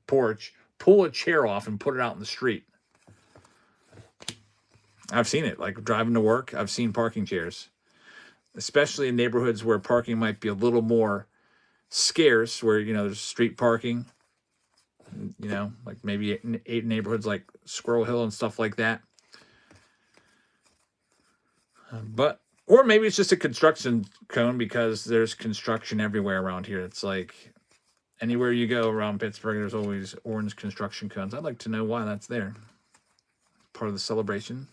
porch, pull a chair off, and put it out in the street. I've seen it, like driving to work. I've seen parking chairs, especially in neighborhoods where parking might be a little more scarce, where, you know, there's street parking, you know, like maybe eight neighborhoods like Squirrel Hill and stuff like that. But, or maybe it's just a construction cone because there's construction everywhere around here. It's like anywhere you go around Pittsburgh, there's always orange construction cones. I'd like to know why that's there. Part of the celebration.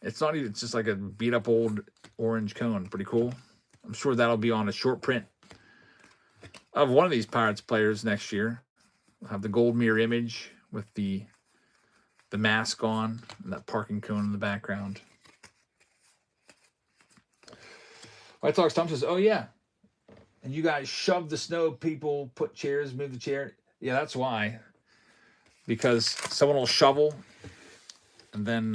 It's not even, it's just like a beat up old orange cone. Pretty cool. I'm sure that'll be on a short print of one of these Pirates players next year. We'll have the gold mirror image with the mask on and that parking cone in the background. White Sox Tom says, oh, yeah. And you guys shove the snow, people put chairs, move the chair. Yeah, that's why. Because someone will shovel and then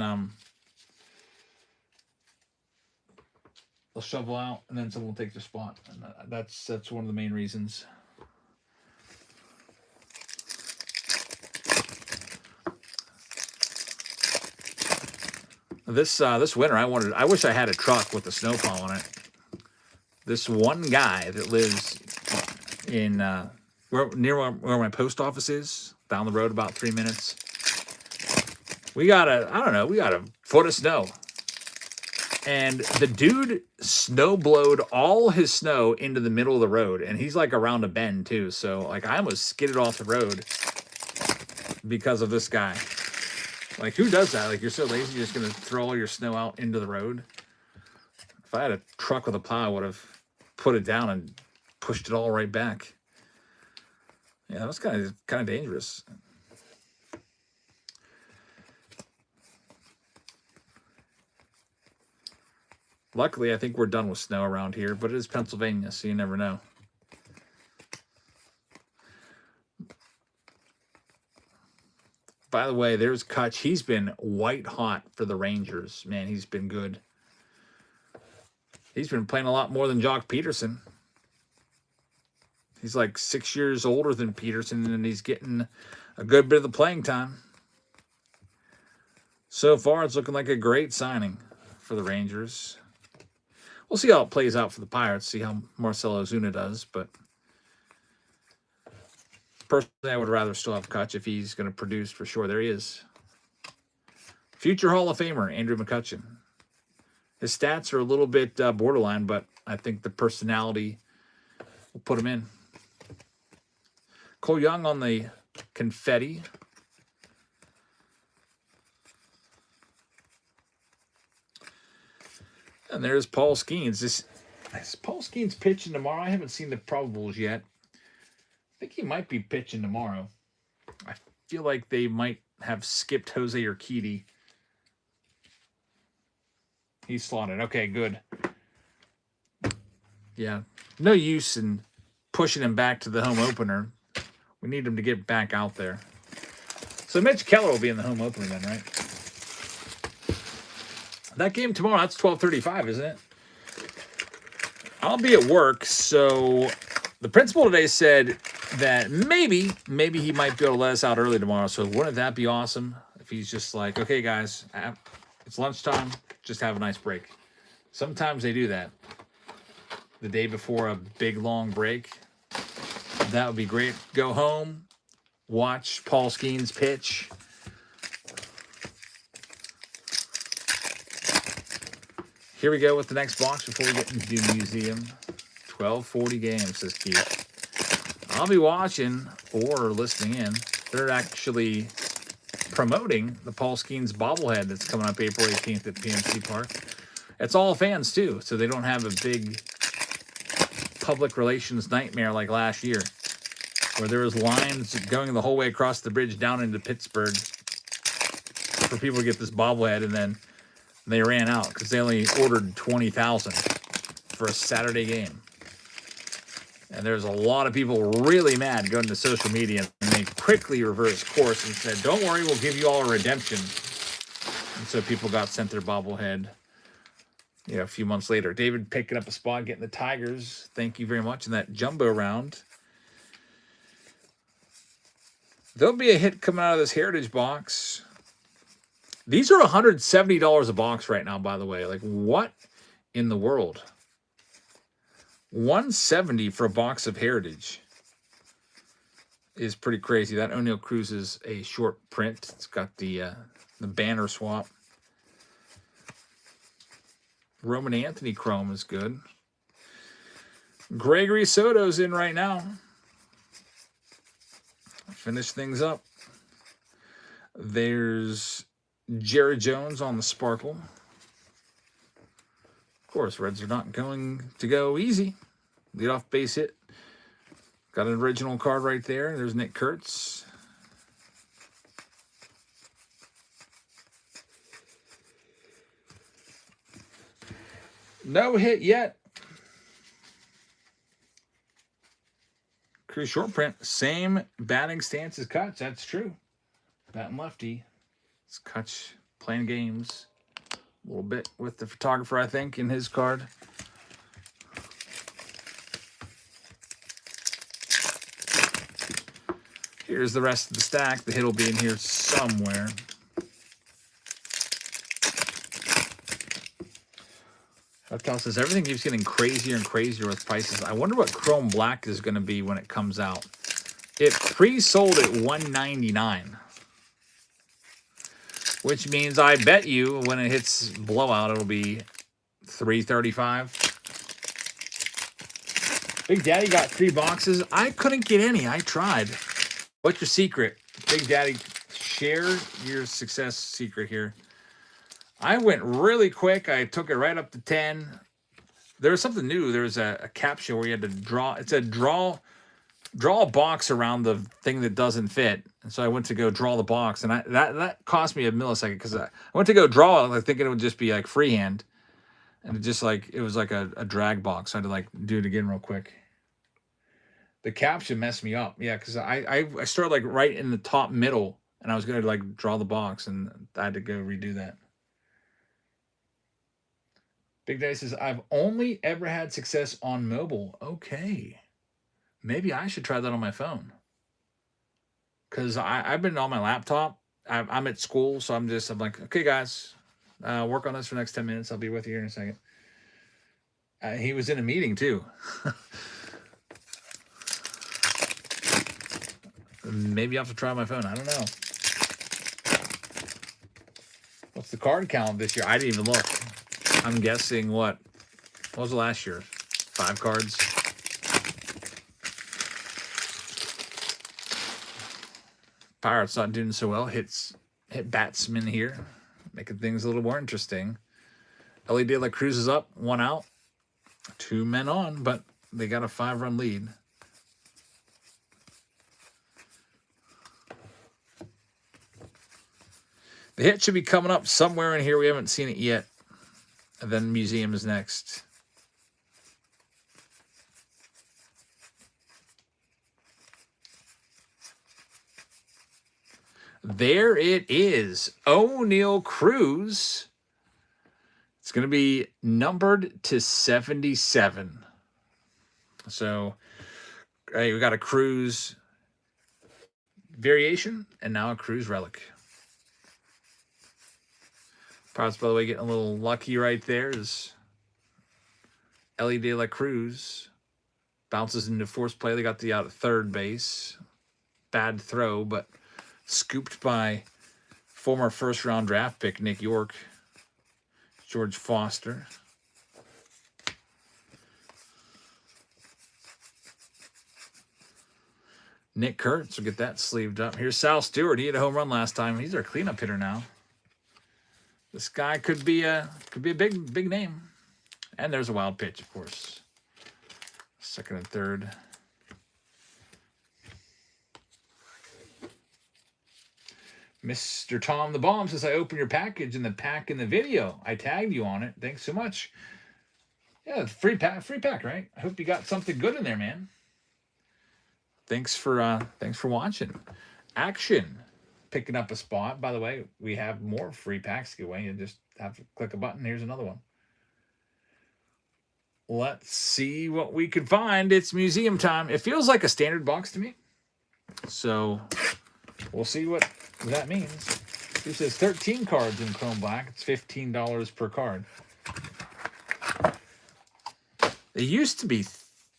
they'll shovel out and then someone will take their spot. And that's one of the main reasons. This winter, I wish I had a truck with a snowplow on it. This one guy that lives in near where my post office is, down the road about 3 minutes. We got a foot of snow. And the dude snowblowed all his snow into the middle of the road. And he's like around a bend too. So like I almost skidded off the road because of this guy. Like, who does that? Like, you're so lazy, you're just going to throw all your snow out into the road. If I had a truck with a plow, I would have put it down and pushed it all right back. Yeah, that was kind of dangerous. Luckily, I think we're done with snow around here, but it is Pennsylvania, so you never know. By the way, there's Kutch. He's been white hot for the Rangers. Man, he's been good. He's been playing a lot more than Jock Peterson. He's like 6 years older than Peterson, and he's getting a good bit of the playing time. So far, it's looking like a great signing for the Rangers. We'll see how it plays out for the Pirates, see how Marcell Ozuna does, but personally, I would rather still have Kutch if he's going to produce for sure. There he is. Future Hall of Famer, Andrew McCutchen. His stats are a little bit borderline, but I think the personality will put him in. Cole Young on the confetti. And there's Paul Skeens. Is Paul Skeens pitching tomorrow? I haven't seen the probables yet. I think he might be pitching tomorrow. I feel like they might have skipped Jose Urquidy. He's slotted. Okay, good. Yeah, no use in pushing him back to the home opener. We need him to get back out there. So Mitch Keller will be in the home opener then, right? That game tomorrow, that's 12:35, isn't it? I'll be at work, so the principal today said that maybe he might be able to let us out early tomorrow. So wouldn't that be awesome if he's just like, okay, guys, it's lunchtime, just have a nice break. Sometimes they do that the day before a big, long break. That would be great. Go home, watch Paul Skeens pitch. Here we go with the next box before we get into the museum. 1240 games, says Keith. I'll be watching or listening in. They're actually promoting the Paul Skeens bobblehead that's coming up April 18th at PNC Park. It's all fans, too, so they don't have a big public relations nightmare like last year, where there was lines going the whole way across the bridge down into Pittsburgh for people to get this bobblehead, and then they ran out because they only ordered 20,000 for a Saturday game. And there's a lot of people really mad going to social media, and they quickly reversed course and said, don't worry, we'll give you all a redemption. And so people got sent their bobblehead, a few months later. David picking up a spot, getting the Tigers. Thank you very much in that jumbo round. There'll be a hit coming out of this Heritage box. These are $170 a box right now, by the way. Like, what in the world? $170 for a box of Heritage is pretty crazy. That O'Neal Cruz is a short print. It's got the banner swap. Roman Anthony Chrome is good. Gregory Soto's in right now. Finish things up. There's Jared Jones on the Sparkle. Of course, Reds are not going to go easy. Leadoff base hit. Got an original card right there. There's Nick Kurtz. No hit yet. Cruz short print. Same batting stance as Kutch. That's true. Batting lefty. It's Kutch playing games. A little bit with the photographer, I think, in his card. Here's the rest of the stack. The hit will be in here somewhere. Hotel says everything keeps getting crazier and crazier with prices. I wonder what Chrome Black is going to be when it comes out. It pre-sold at $199, which means I bet you when it hits blowout, it'll be $335. Big Daddy got 3 boxes. I couldn't get any. I tried. What's your secret? Big Daddy, share your success secret here. I went really quick. I took it right up to 10. There was something new. There was a caption where you had to draw. It said draw a box around the thing that doesn't fit. And so I went to go draw the box, and that cost me a millisecond because I went to go draw it, like thinking it would just be like freehand, and it was like a drag box. So I had to like do it again real quick. The caption messed me up. Yeah, because I started like right in the top middle, and I was going to like draw the box, and I had to go redo that. Big Daddy says, I've only ever had success on mobile. Okay. Maybe I should try that on my phone. Because I've been on my laptop. I'm at school, so I'm like, okay, guys, work on this for the next 10 minutes. I'll be with you here in a second. He was in a meeting, too. Maybe I'll have to try my phone. I don't know. What's the card count this year? I didn't even look. I'm guessing what was the last year? 5 cards. Pirates not doing so well. Hit batsman here, making things a little more interesting. Ellie De La Cruz is up, 1 out, 2 men on, but they got a 5-run lead. The hit should be coming up somewhere in here. We haven't seen it yet. And then museum is next. There it is. O'Neal Cruz. It's going to be numbered to 77. So we got a Cruz variation and now a Cruz relic. Pirates, by the way, getting a little lucky right there is Ellie De La Cruz. Bounces into force play. They got the out at third base. Bad throw, but scooped by former first-round draft pick Nick York. George Foster. Nick Kurtz will get that sleeved up. Here's Sal Stewart. He had a home run last time. He's our cleanup hitter now. This guy could be a big name. And there's a wild pitch, of course. Second and third. Mr. Tom the Bomb says, I opened your package in the pack in the video. I tagged you on it. Thanks so much. Yeah, free pack, right? I hope you got something good in there, man. Thanks for watching. Action. Picking up a spot. By the way, we have more free packs to give away. You just have to click a button. Here's another one. Let's see what we can find. It's museum time. It feels like a standard box to me. So we'll see what that means. It says 13 cards in Chrome Black. It's $15 per card. It used to be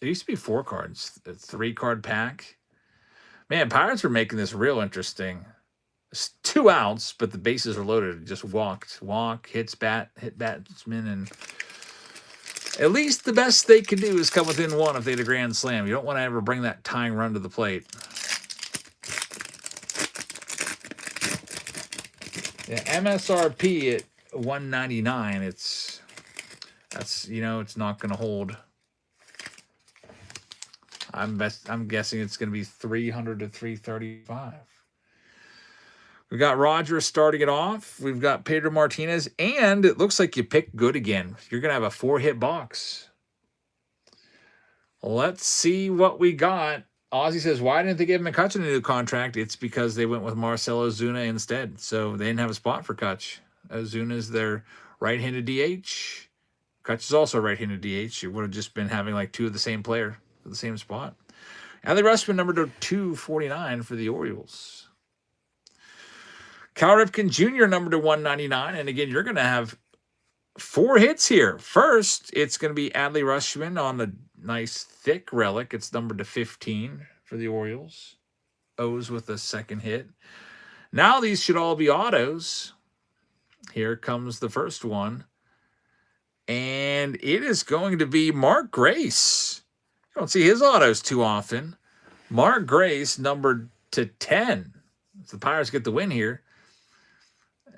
It used to be 4 cards, a 3-card pack. Man, Pirates were making this real interesting. It's 2 outs, but the bases are loaded. Just walk, hit batsman, and at least the best they can do is come within 1 if they had a grand slam. You don't want to ever bring that tying run to the plate. Yeah, MSRP at $199. It's not going to hold. I'm guessing it's going to be $300 to $335. We got Rogers starting it off. We've got Pedro Martinez, and it looks like you picked good again. You're going to have a 4-hit box. Let's see what we got. Ozzy says, why didn't they give McCutchen a new contract? It's because they went with Marcell Ozuna instead. So they didn't have a spot for Kutch. Ozuna's their right-handed DH. Kutch is also right-handed DH. It would have just been having like 2 of the same player for the same spot. Adley Rutschman, number 249 for the Orioles. Cal Ripken Jr., number 199. And again, you're going to have 4 hits here. First, it's going to be Adley Rutschman on the nice thick relic. It's numbered to 15 for the Orioles. O's with a second hit. Now these should all be autos. Here comes the first one. And it is going to be Mark Grace. You don't see his autos too often. Mark Grace, numbered to 10. So the Pirates get the win here.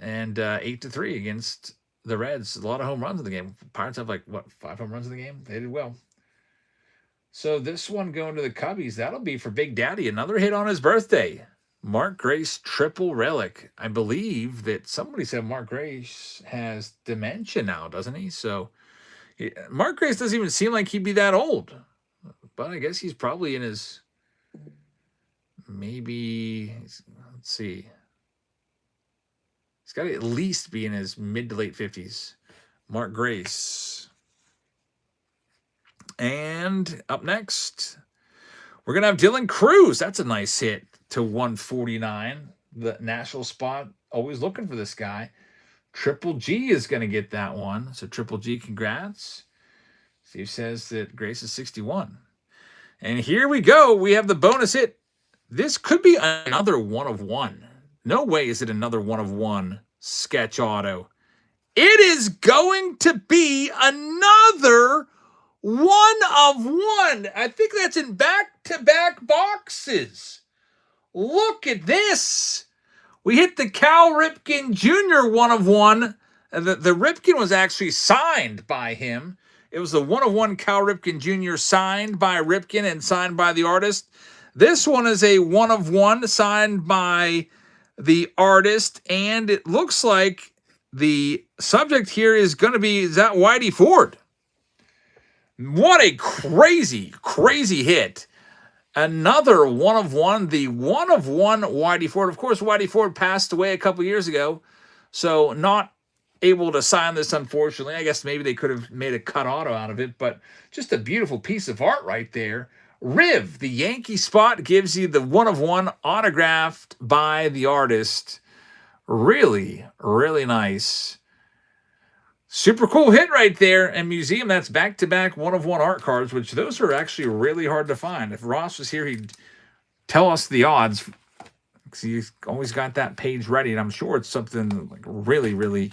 And 8-3 against the Reds. A lot of home runs in the game. Pirates have 5 home runs in the game? They did well. So this one going to the Cubbies, that'll be for Big Daddy. Another hit on his birthday. Mark Grace, triple relic. I believe that somebody said Mark Grace has dementia now, doesn't he? So Mark Grace doesn't even seem like he'd be that old. But I guess he's probably in his, let's see. He's got to at least be in his mid to late 50s. Mark Grace. And up next, we're going to have Dylan Cruz. That's a nice hit to 149. The national spot, always looking for this guy. Triple G is going to get that one. So Triple G, congrats. Steve says that Grace is 61. And here we go. We have the bonus hit. This could be another 1 of 1. No way is it another 1 of 1 sketch auto. It is going to be another 1 of 1. I think that's in back-to-back boxes. Look at this. We hit the Cal Ripken Jr. 1 of 1. The Ripken was actually signed by him. It was the 1 of 1 Cal Ripken Jr. signed by Ripken and signed by the artist. This one is a 1 of 1 signed by the artist, and it looks like the subject here is going to be, is that Whitey Ford? What a crazy, crazy hit. Another 1 of 1, the 1 of 1 Whitey Ford. Of course, Whitey Ford passed away a couple years ago, so not able to sign this, unfortunately. I guess maybe they could have made a cut auto out of it, but just a beautiful piece of art right there. Riv, the Yankee spot, gives you the 1 of 1 autographed by the artist. Really, really nice. Super cool hit right there. And Museum, that's back-to-back 1 of 1 art cards, which those are actually really hard to find. If Ross was here, he'd tell us the odds, because he's always got that page ready, and I'm sure it's something like really, really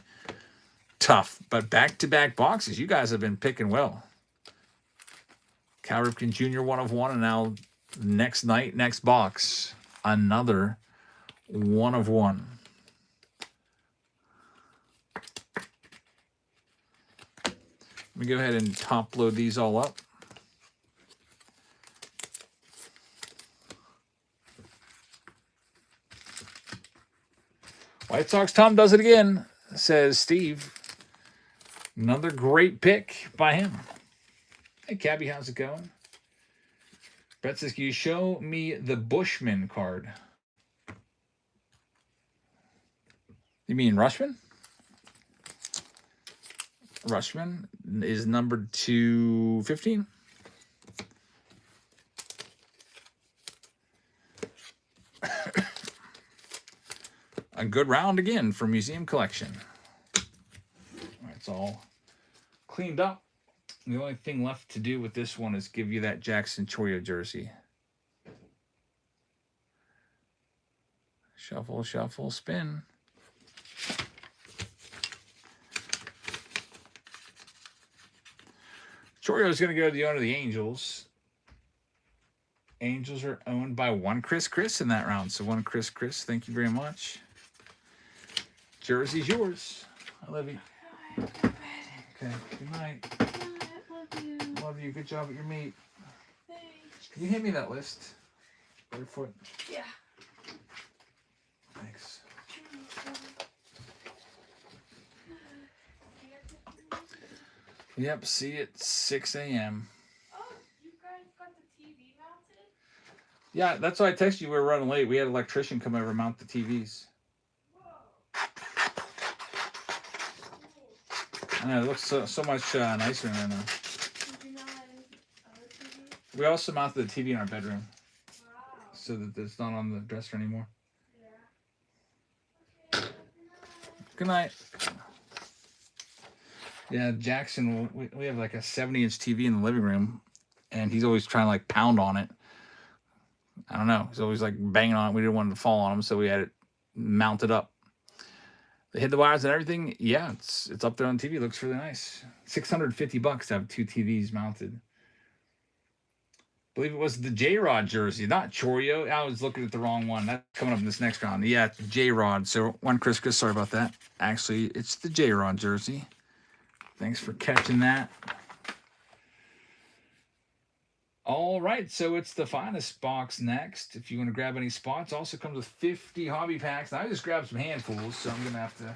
tough. But back-to-back boxes, you guys have been picking well. Cal Ripken Jr. 1 of 1, and now next night, next box, another 1 of 1. Let me go ahead and top load these all up. White Sox Tom does it again, says Steve. Another great pick by him. Hey, Cabby, how's it going? Brett says, can you show me the Bushman card? You mean Rutschman? Rutschman is numbered to 15. A good round again for Museum Collection. All right, it's all cleaned up. The only thing left to do with this one is give you that Jackson Choria jersey. Shuffle, shuffle, spin. Choria is going to go to the owner of the Angels. Angels are owned by one Chris in that round. So one Chris, thank you very much. Jersey's yours. I love you. Okay, good night. Love you. Love you. Good job at your meet. Thanks. Can you hand me that list? Barefoot. Yeah. Thanks. Yep, see you at 6 a.m. Oh, you guys got the TV mounted? Yeah, that's why I texted you. We were running late. We had an electrician come over and mount the TVs. I know, it looks so much nicer in there now. Did you not have other TV? We also mounted the TV in our bedroom Wow. so that it's not on the dresser anymore. Yeah. Okay, Good night. Yeah, Jackson, we have like a 70-inch TV in the living room, and he's always trying to like pound on it. I don't know. He's always like banging on it. We didn't want it to fall on him, so we had it mounted up. They hit the wires and everything. Yeah, it's up there on TV. It looks really nice. $650 to have two TVs mounted. I believe it was the J-Rod jersey, not Chorio. I was looking at the wrong one. That's coming up in this next round. Yeah, it's J-Rod. So one Chris, sorry about that. Actually, it's the J-Rod jersey. Thanks for catching that. All right, so it's the finest box next. If you want to grab any spots, also comes with 50 hobby packs. Now, I just grabbed some handfuls, so I'm going to have to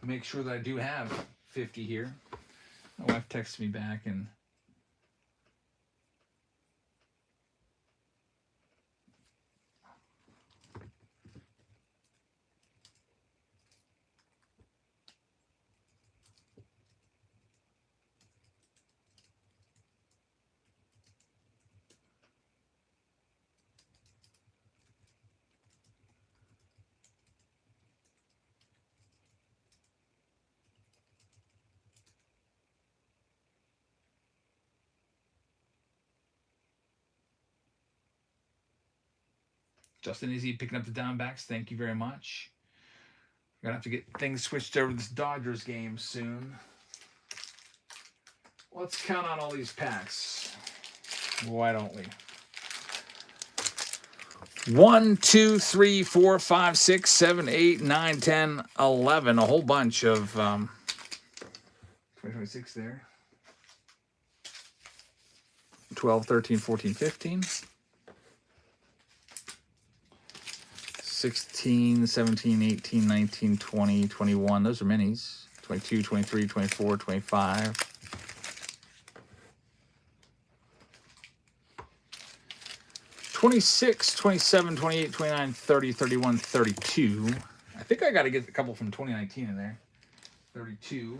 make sure that I do have 50 here. My wife texted me back and Justin Izzy picking up the Diamondbacks. Thank you very much. We're going to have to get things switched over to this Dodgers game soon. Let's count on all these packs. Why don't we? 1, 2, 3, 4, 5, 6, 7, 8, 9, 10, 11. A whole bunch of 2026 there. 12, 13, 14, 15. 16, 17, 18, 19, 20, 21. Those are minis. 22, 23, 24, 25. 26, 27, 28, 29, 30, 31, 32. I think I got to get a couple from 2019 in there. 32.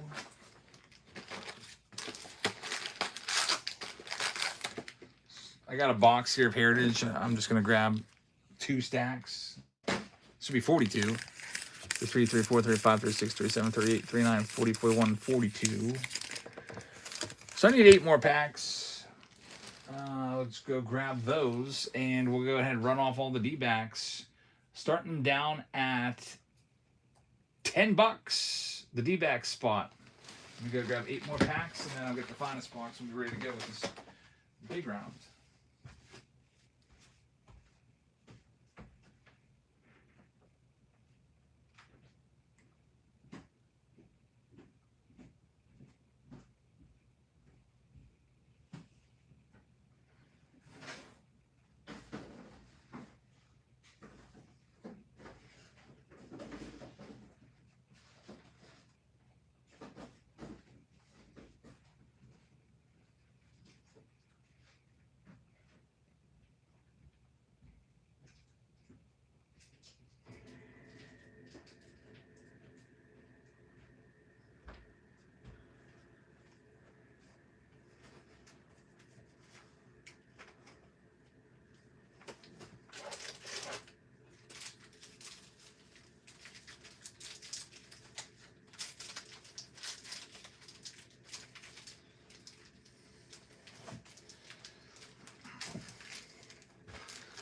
I got a box here of Heritage. I'm just going to grab 2 stacks. This would be 42. 33, 34, 35, 36, 37, 38, 39, 40, 41, 42. So I need 8 more packs. Let's go grab those, and we'll go ahead and run off all the D-backs. Starting down at $10, the D-back spot. I'm going to go grab 8 more packs, and then I'll get the finest box and be ready to go with this big round.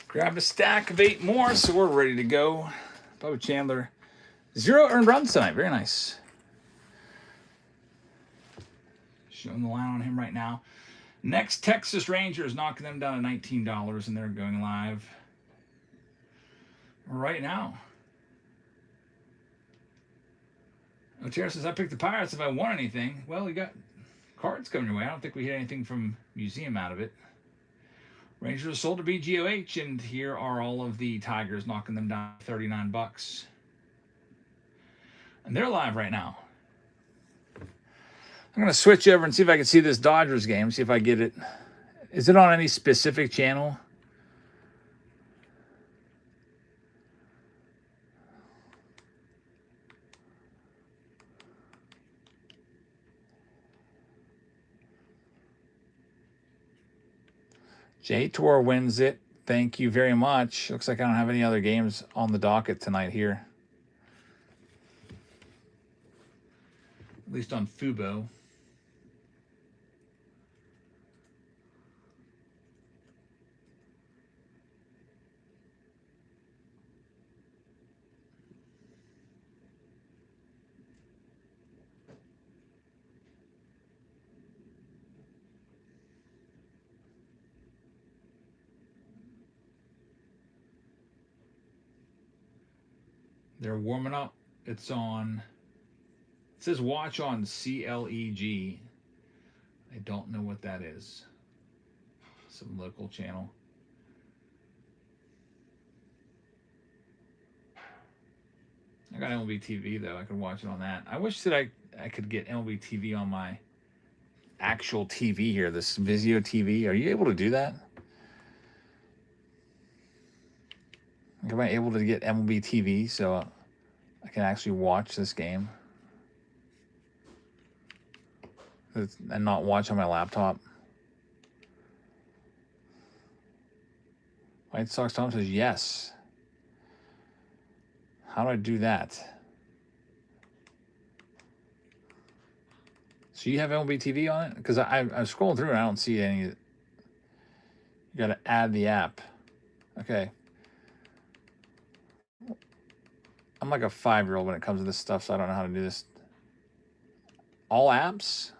Grab a stack of 8 more, so we're ready to go. Bubba Chandler, 0 earned runs tonight. Very nice. Showing the line on him right now. Next, Texas Rangers knocking them down to $19, and they're going live right now. Otero says, I picked the Pirates if I won anything. Well, we got cards coming your way. I don't think we hit anything from Museum out of it. Rangers are sold to BGOH, and here are all of the Tigers knocking them down $39. And they're live right now. I'm going to switch over and see if I can see this Dodgers game, see if I get it. Is it on any specific channel? J-Tor wins it. Thank you very much. Looks like I don't have any other games on the docket tonight here. At least on Fubo. They're warming up. It's on. It says watch on CLEG. I don't know what that is. Some local channel. I got MLB TV though. I could watch it on that. I wish that I could get MLB TV on my actual TV here. This Vizio TV. Are you able to do that? Am I able to get MLB TV so I can actually watch this game and not watch on my laptop? White Sox Tom says yes. How do I do that? So you have MLB TV on it? Because I'm scrolling through and I don't see any. You got to add the app. Okay. I'm like a 5-year-old when it comes to this stuff, so I don't know how to do this. All apps?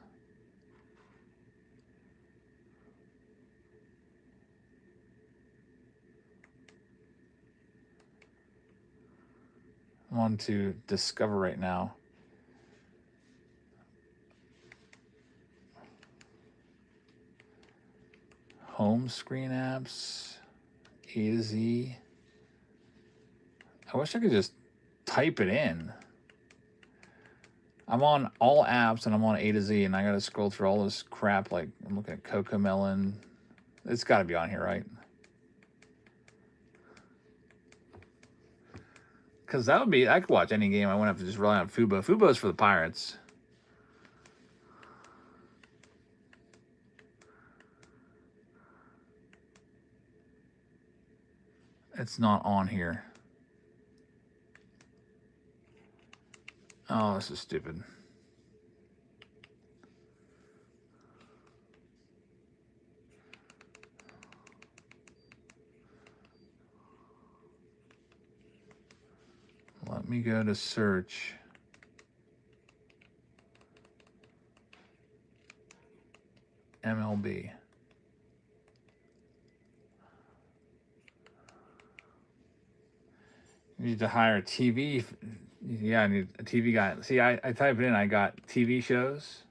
I'm on to Discover right now. Home screen apps. A to Z. I wish I could just type it in. I'm on all apps and I'm on A to Z, and I gotta scroll through all this crap. Like I'm looking at Cocomelon. It's got to be on here, right? Because that would be, I could watch any game. I wouldn't have to just rely on Fubo. Fubo's for the Pirates. It's not on here. Oh, this is stupid. Let me go to search. MLB. You need to hire a TV. Yeah, I need a TV guy. See, I type it in. I got TV shows,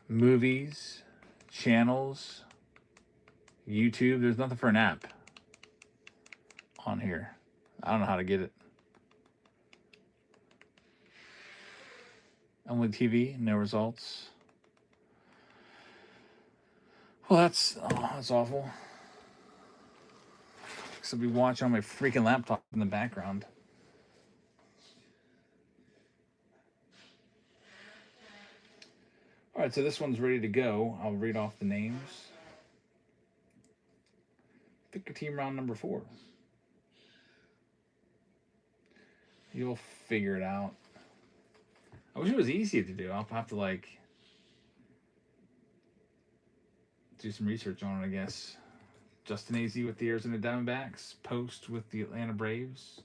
movies, channels, YouTube. There's nothing for an app on here. I don't know how to get it. Only TV, no results. Well, that's awful. Because I'll be watching on my freaking laptop in the background. All right, so this one's ready to go. I'll read off the names. Pick your team round number 4. You'll figure it out. I wish it was easy to do. I'll have to do some research on it, I guess. Justin AZ with the Arizona Diamondbacks. Post with the Atlanta Braves.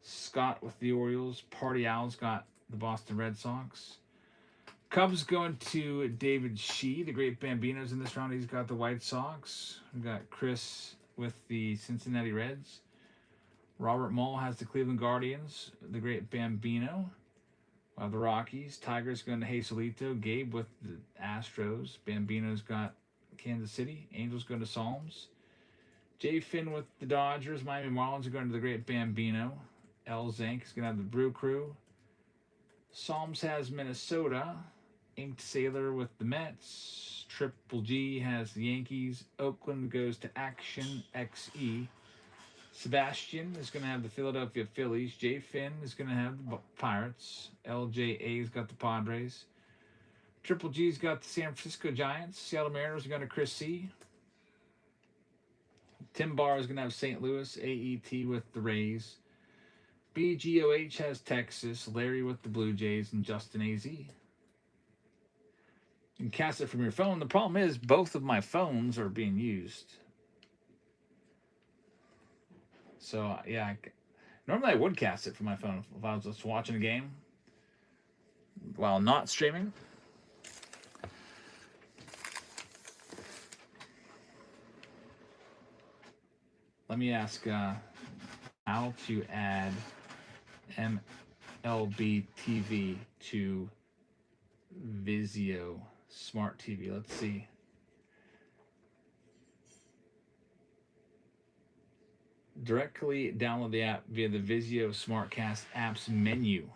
Scott with the Orioles. Party Owls got the Boston Red Sox. Cubs going to David Shee, the great Bambinos in this round. He's got the White Sox. We've got Chris with the Cincinnati Reds. Robert Mull has the Cleveland Guardians, the great Bambino. We'll have the Rockies. Tigers going to Hazelito. Gabe with the Astros. Bambino's got Kansas City. Angels going to Psalms. Jay Finn with the Dodgers. Miami Marlins are going to the great Bambino. L. Zank is going to have the Brew Crew. Psalms has Minnesota. Inked Sailor with the Mets. Triple G has the Yankees. Oakland goes to Action XE. Sebastian is going to have the Philadelphia Phillies. Jay Finn is going to have the Pirates. LJA's got the Padres. Triple G's got the San Francisco Giants. Seattle Mariners are going to Chris C. Tim Barr is going to have St. Louis. AET with the Rays. BGOH has Texas. Larry with the Blue Jays. And Justin AZ. You can cast it from your phone. The problem is both of my phones are being used. So, yeah, normally I would cast it from my phone if I was just watching a game while not streaming. Let me ask how to add MLB TV to Vizio Smart TV. Let's see. Directly download the app via the Vizio Smartcast apps menu.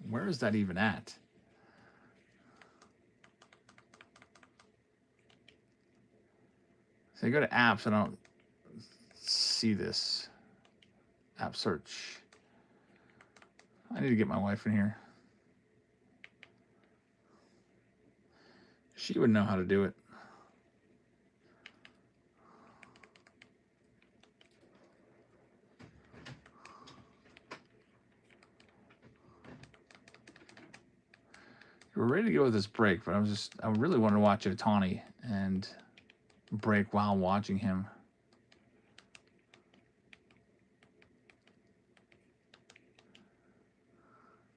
Where is that even at? So I go to apps, I don't see this. App search. I need to get my wife in here. She would know how to do it. We're ready to go with this break, but I really wanted to watch Ohtani and break while watching him.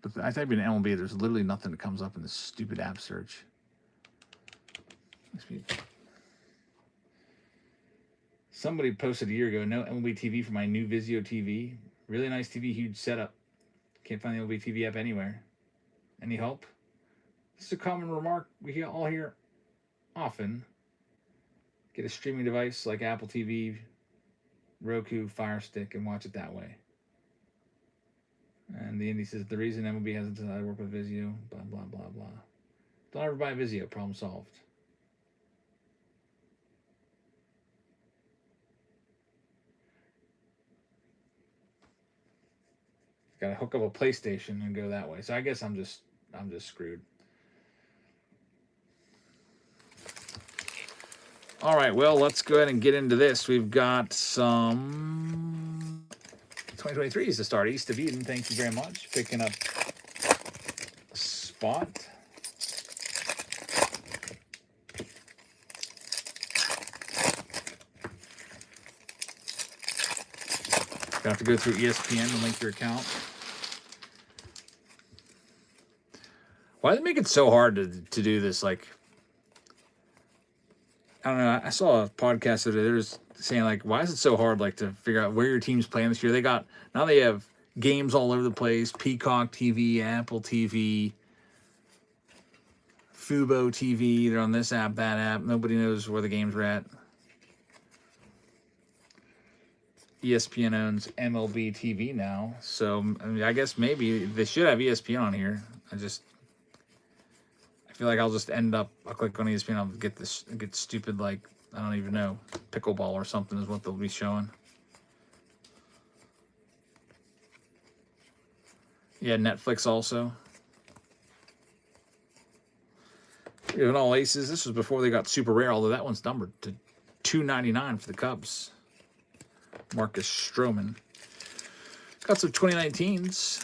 But I type in MLB, there's literally nothing that comes up in this stupid app search. Somebody posted a year ago, no MLB TV for my new Vizio TV. Really nice TV, huge setup. Can't find the MLB TV app anywhere. Any help? This is a common remark we all hear often. Get a streaming device like Apple TV, Roku, Fire Stick, and watch it that way. And the indie says the reason MLB hasn't decided to work with Vizio, blah, blah, blah, blah. Don't ever buy Vizio, problem solved. Got to hook up a PlayStation and go that way. So I guess I'm just screwed. All right, well, let's go ahead and get into this. We've got some 2023s to start. East of Eden, thank you very much. Picking up a spot. Gonna have to go through ESPN and link your account. Why do they make it so hard to do this? Like, I don't know. I saw a podcast today. They're just saying, like, why is it so hard, like, to figure out where your team's playing this year? Now they have games all over the place. Peacock TV, Apple TV, Fubo TV. They're on this app, that app. Nobody knows where the games are at. ESPN owns MLB TV now. So, I mean, I guess maybe they should have ESPN on here. I feel like I'll just end up, I'll click on ESPN, I'll get stupid, like, I don't even know, pickleball or something is what they'll be showing. Yeah, Netflix also. Even all aces. This was before they got super rare, although that one's numbered to $2.99 for the Cubs. Marcus Stroman. Got some 2019s.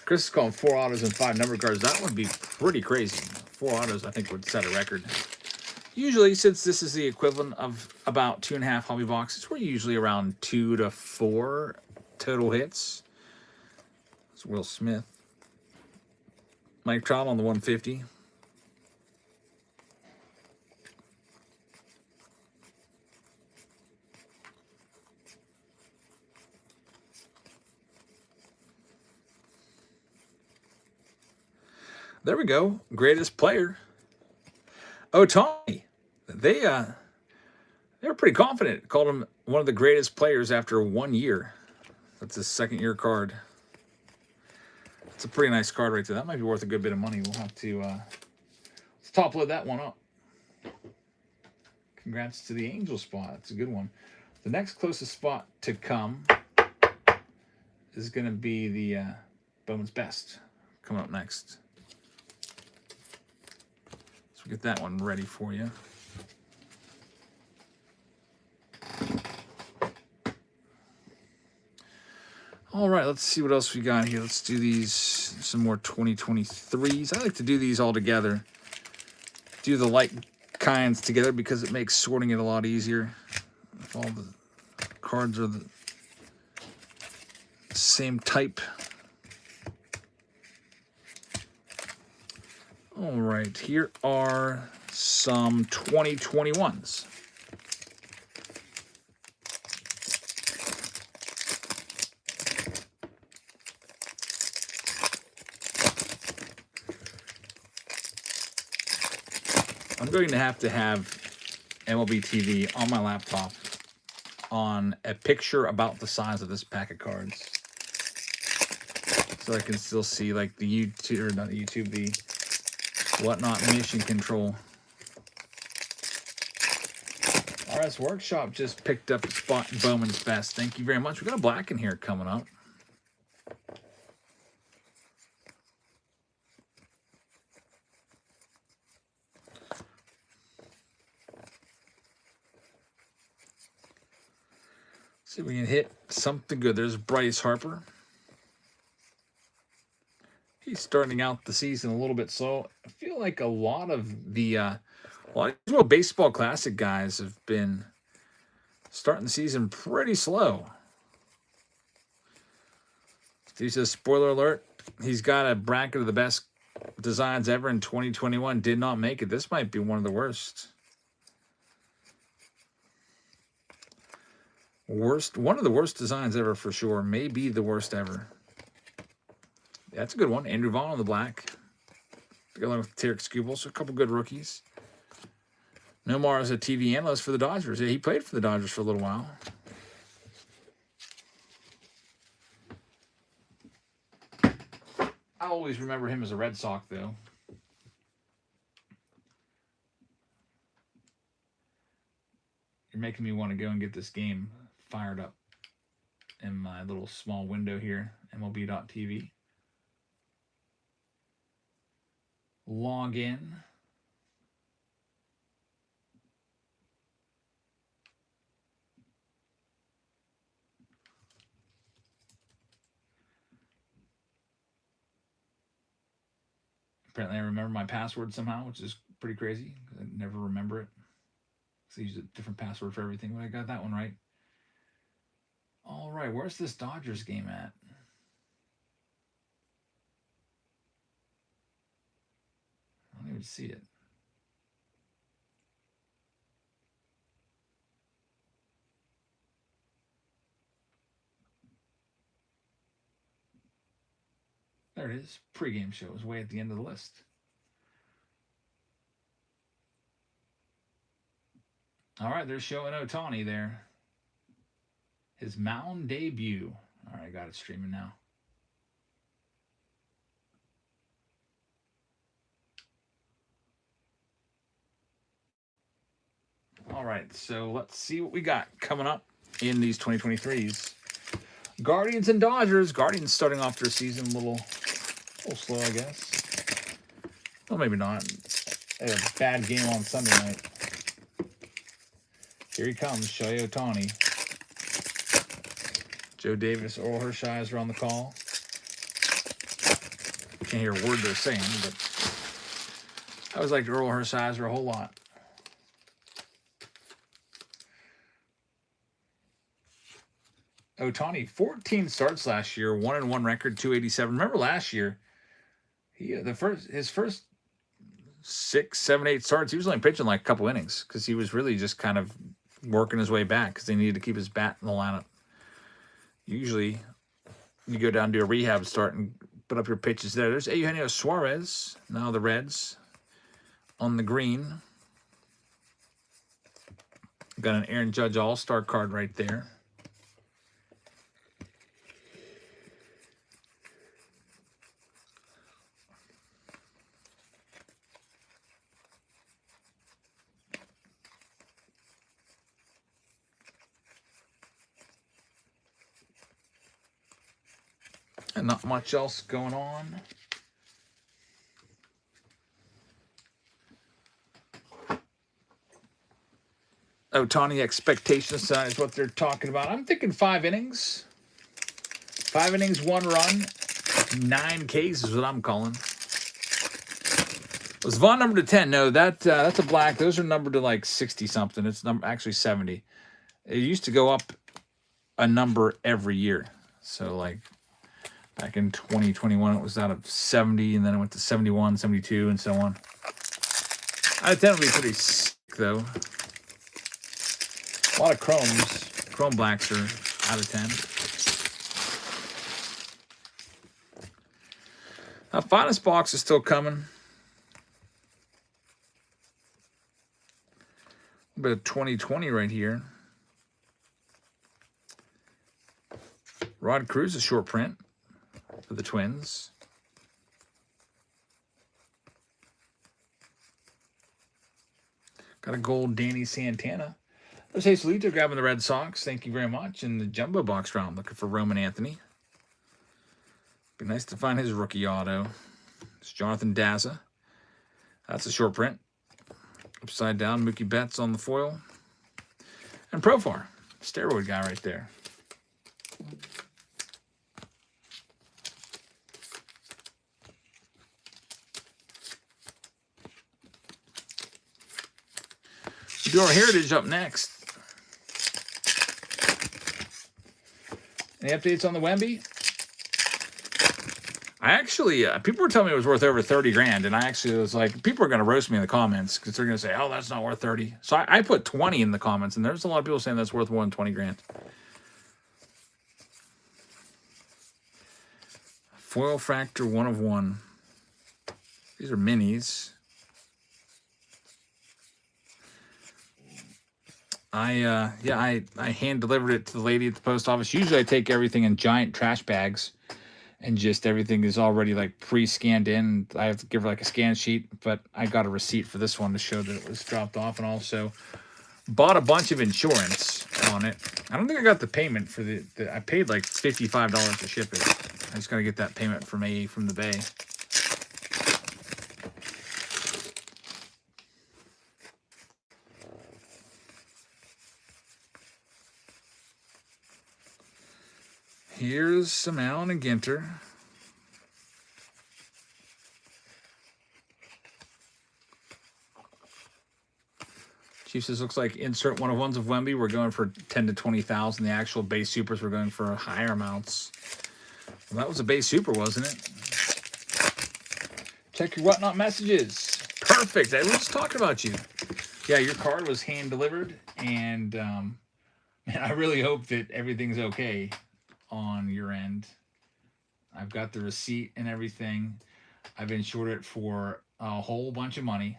Chris is calling 4 autos and 5 number cards. That would be pretty crazy. 4 autos, I think, would set a record. Usually, since this is the equivalent of about 2.5 hobby boxes, we're usually around 2 to 4 total hits. It's Will Smith. Mike Trout on the 150. There we go. Greatest player. Ohtani. They were pretty confident. Called him one of the greatest players after 1 year. That's his second-year card. It's a pretty nice card right there. That might be worth a good bit of money. We'll have to let's top load that one up. Congrats to the Angel spot. That's a good one. The next closest spot to come is going to be the Bowman's Best coming up next. So get that one ready for you. All right, let's see what else we got here. Let's do these, some more 2023s. I like to do these all together. Do the light kinds together because it makes sorting it a lot easier. If all the cards are the same type. All right, here are some 2021s. I'm going to have MLB TV on my laptop on a picture about the size of this pack of cards. So I can still see like the YouTube, or not the YouTube, the Whatnot Mission Control. RS Workshop just picked up a spot in Bowman's Best. Thank you very much. We got a black in here coming up. See if we can hit something good. There's Bryce Harper. He's starting out the season a little bit slow. I feel like a lot of the baseball classic guys have been starting the season pretty slow. He's a spoiler alert. He's got a bracket of the best designs ever in 2021. Did not make it. This might be one of the worst. One of the worst designs ever for sure. Maybe the worst ever. That's a good one. Andrew Vaughn on the black. Along with Tarek Skubal. So a couple good rookies. Nomar is a TV analyst for the Dodgers. Yeah, he played for the Dodgers for a little while. I always remember him as a Red Sox, though. You're making me want to go and get this game fired up in my little small window here, MLB.tv. Log in. Apparently I remember my password somehow, which is pretty crazy. I never remember it. So I use a different password for everything, but I got that one right. All right, where's this Dodgers game at? I don't even see it. There it is. Pre-game show is way at the end of the list. All right, they're showing Ohtani there. His mound debut. All right, I got it streaming now. All right, so let's see what we got coming up in these 2023s. Guardians and Dodgers. Guardians starting off their season a little slow, I guess. Well, maybe not. They had a bad game on Sunday night. Here he comes, Shohei Ohtani. Joe Davis, Oral Hershiser on the call. can't hear a word they're saying, but I always like Earl Hershiser a whole lot. Ohtani, 14 starts last year, 1-1 record, 287. Remember last year, his first 6, 7, 8 starts, he was only pitching like a couple innings because he was really just kind of working his way back because they needed to keep his bat in the lineup. Usually, you go down to a rehab start and put up your pitches there. There's Eugenio Suarez, now the Reds, on the green. Got an Aaron Judge All-Star card right there. And not much else going on. Ohtani expectations is what they're talking about. I'm thinking 5 innings. 5 innings, 1 run, 9 Ks is what I'm calling. Was Vaughn numbered to 10? No, that's a black. Those are numbered to like 60 something. It's actually 70. It used to go up a number every year. So like back in 2021, it was out of 70, and then it went to 71, 72, and so on. I tend to be pretty sick though. A lot of chromes. Chrome blacks are out of 10. Finest box is still coming. A bit of 2020 right here. Rod Cruz, a short print for the Twins. Got a gold Danny Santana. There's Hazelito grabbing the Red Sox. Thank you very much. In the jumbo box round, looking for Roman Anthony. Be nice to find his rookie auto. It's Jonathan Daza. That's a short print. Upside down, Mookie Betts on the foil. And Profar, steroid guy right there. We'll do our Heritage up next. Any updates on the Wemby? I actually, people were telling me it was worth over 30 grand, and I actually was like, people are going to roast me in the comments because they're going to say, oh, that's not worth 30. So I put 20 in the comments, and there's a lot of people saying that's worth more than 20 grand. Foil Factor 1 of 1. These are minis. I hand delivered it to the lady at the post office. Usually I take everything in giant trash bags and just everything is already like pre-scanned in. I have to give her like a scan sheet, but I got a receipt for this one to show that it was dropped off, and also bought a bunch of insurance on it. I don't think I got the payment for the I paid like $55 to ship it. I just got to get that payment from the Bay. Here's some Allen and Ginter. Chief says, looks like insert 1 of 1s of Wemby. We're going for 10 to 20,000. The actual base supers were going for higher amounts. Well, that was a base super, wasn't it? Check your whatnot messages. Perfect. I was just talking about you. Yeah, your card was hand delivered, and man, I really hope that everything's okay on your end. I've got the receipt and everything. I've insured it for a whole bunch of money,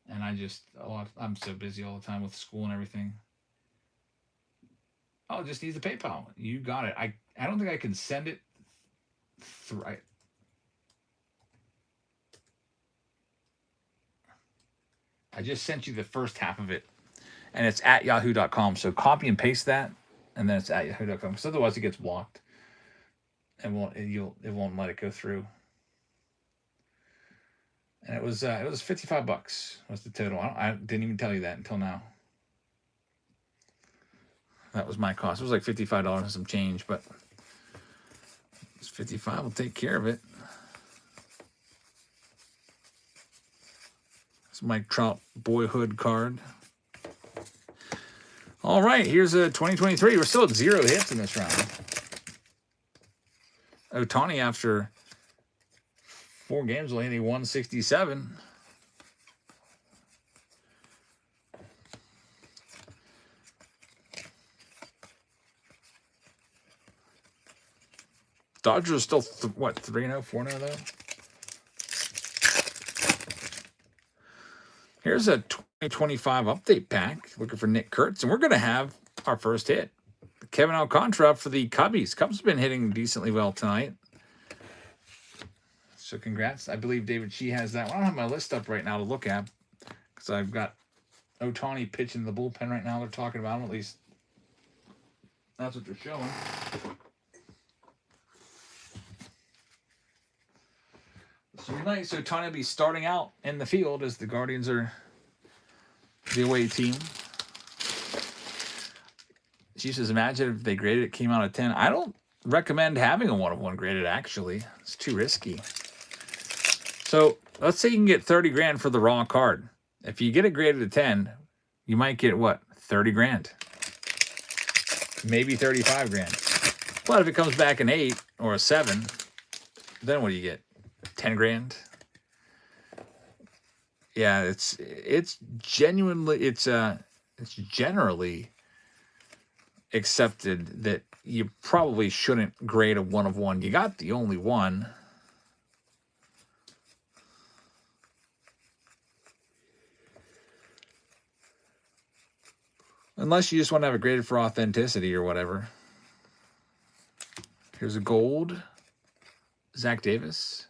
and I'm so busy all the time with school and everything. Oh, it just needs the PayPal. You got it. I don't think I can send it through. I just sent you the first half of it, and it's at yahoo.com. So copy and paste that, and then it's at yahoo.com. Because otherwise it gets blocked, and it won't let it go through. And it was $55 was the total. I didn't even tell you that until now. That was my cost. It was like $55 and some change, but it's $55. We'll take care of it. It's Mike Trout boyhood card. All right, here's a 2023. We're still at 0 hits in this round. Ohtani, after 4 games, only hitting 167. Dodgers are still, what, 3-0, 4-0 though? Here's a 2025 update pack. Looking for Nick Kurtz. And we're going to have our first hit. Kevin Alcantara for the Cubbies. Cubs have been hitting decently well tonight. So congrats. I believe David Shee has that one. I don't have my list up right now to look at because I've got Ohtani pitching the bullpen right now. They're talking about him. At least that's what they're showing. So tonight, Ohtani will be starting out in the field as the Guardians are the away team. She says, imagine if they graded it, came out of 10. I don't recommend having a 1-of-1 graded, actually. It's too risky. So let's say you can get 30 grand for the raw card. If you get it graded at 10, you might get, what, 30 grand? Maybe 35 grand. But if it comes back an 8 or a 7, then what do you get? 10 grand. Yeah, it's genuinely it's generally accepted that you probably shouldn't grade a 1-of-1. You got the only one. Unless you just want to have it graded for authenticity or whatever. Here's a gold. Zach Davis.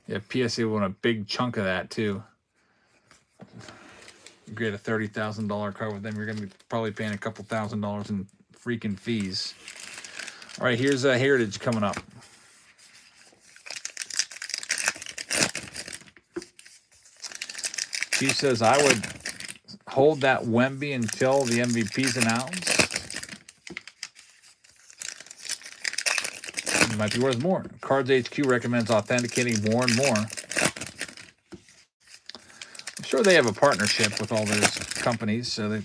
Yeah, PSA won a big chunk of that, too. You grade a $30,000 card with them, you're going to be probably paying a couple $1,000s in freaking fees. All right, here's a Heritage coming up. She says, I would hold that Wemby until the MVP's announced. It might be worth more. Cards HQ recommends authenticating more and more. I'm sure they have a partnership with all those companies, so they,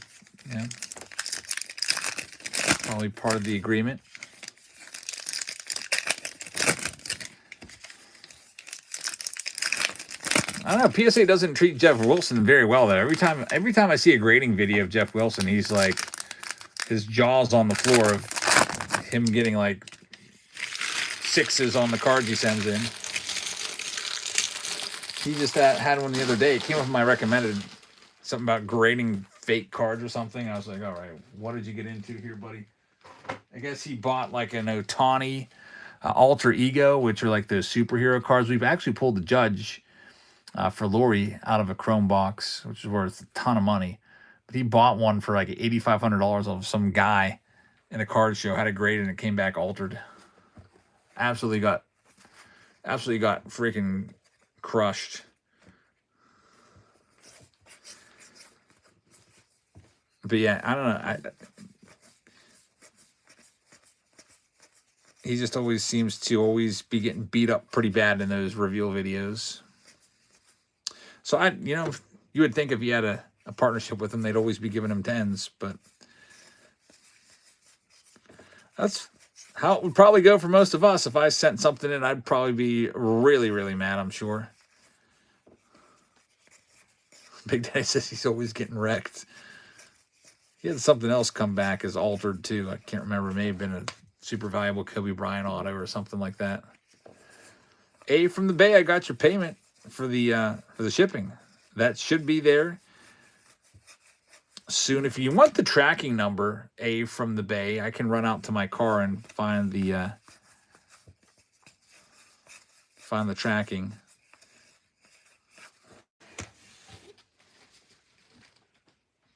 yeah, probably part of the agreement. I don't know. PSA doesn't treat Jeff Wilson very well. Though every time I see a grading video of Jeff Wilson, he's like his jaw's on the floor of him getting like 6s on the cards he sends in. He just had one the other day. It came up in my recommended, something about grading fake cards or something. I was like, all right, what did you get into here, buddy? I guess he bought like an Ohtani Alter Ego, which are like those superhero cards. We've actually pulled the Judge for Lori out of a Chrome box, which is worth a ton of money. But he bought one for like $8,500 of some guy in a card show, had it graded, and it came back altered. Absolutely got freaking crushed. But yeah, I don't know. He just always seems to be getting beat up pretty bad in those reveal videos. So you would think if you had a partnership with him, they'd always be giving him 10s, but that's how it would probably go for most of us. If I sent something in, I'd probably be really, really mad, I'm sure. Big Daddy says he's always getting wrecked. He had something else come back as altered, too. I can't remember. It may have been a super valuable Kobe Bryant auto or something like that. A from the Bay, I got your payment for the shipping. That should be there soon. If you want the tracking number, A from the Bay, I can run out to my car and find the tracking.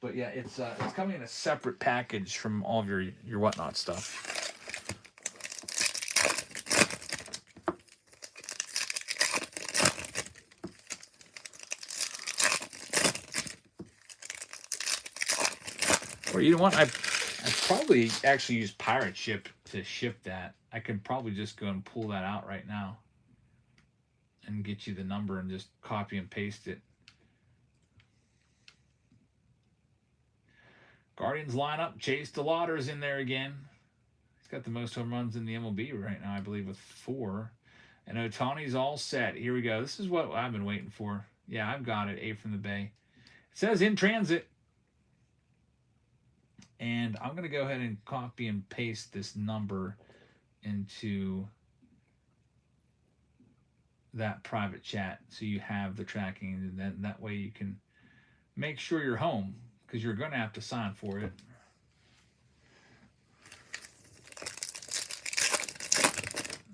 But yeah, it's coming in a separate package from all of your whatnot stuff. Or you know what? I probably actually use Pirate Ship to ship that. I could probably just go and pull that out right now and get you the number and just copy and paste it. Guardians lineup. Chase DeLauder's in there again. He's got the most home runs in the MLB right now, I believe, with 4. And Ohtani's all set. Here we go. This is what I've been waiting for. Yeah, I've got it. A from the Bay. It says in transit. And I'm going to go ahead and copy and paste this number into that private chat so you have the tracking. And then that way you can make sure you're home, because you're going to have to sign for it.